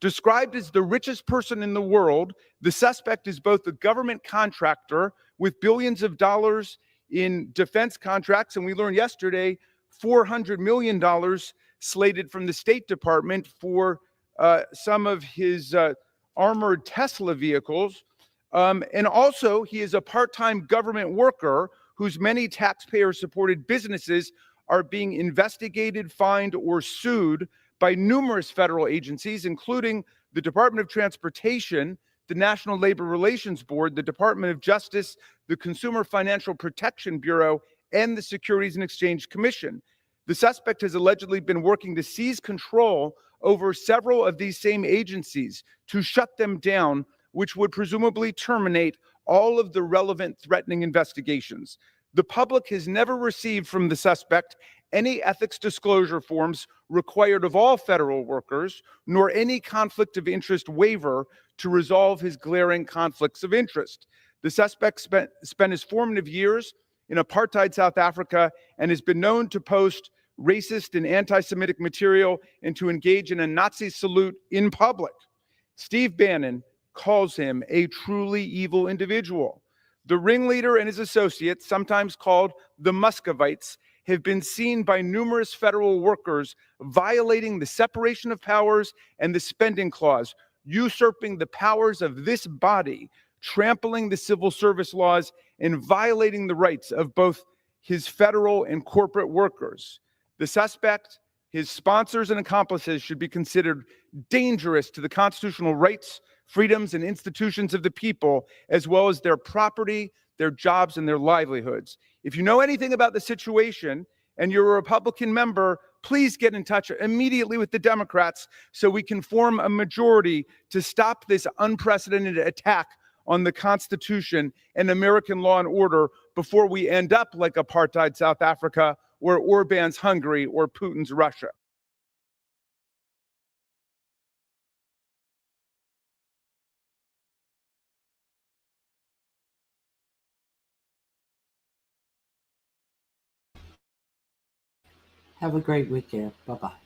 Described as the richest person in the world, the suspect is both a government contractor with billions of dollars in defense contracts, and we learned yesterday $400 million slated from the State Department for some of his armored Tesla vehicles. And also, he is a part-time government worker whose many taxpayer-supported businesses are being investigated, fined, or sued by numerous federal agencies, including the Department of Transportation, the National Labor Relations Board, the Department of Justice, the Consumer Financial Protection Bureau, and the Securities and Exchange Commission. The suspect has allegedly been working to seize control over several of these same agencies to shut them down, which would presumably terminate all of the relevant threatening investigations. The public has never received from the suspect any ethics disclosure forms required of all federal workers, nor any conflict of interest waiver to resolve his glaring conflicts of interest. The suspect spent his formative years in apartheid South Africa and has been known to post racist and anti-Semitic material and to engage in a Nazi salute in public. Steve Bannon calls him a truly evil individual. The ringleader and his associates, sometimes called the Muscovites, have been seen by numerous federal workers violating the separation of powers and the spending clause, usurping the powers of this body, trampling the civil service laws, and violating the rights of both his federal and corporate workers. The suspect, his sponsors, and accomplices should be considered dangerous to the constitutional rights, freedoms, and institutions of the people, as well as their property, their jobs, and their livelihoods. If you know anything about the situation and you're a Republican member, please get in touch immediately with the Democrats so we can form a majority to stop this unprecedented attack on the Constitution and American law and order before we end up like apartheid South Africa or Orban's Hungary or Putin's Russia. Have a great weekend. Bye-bye.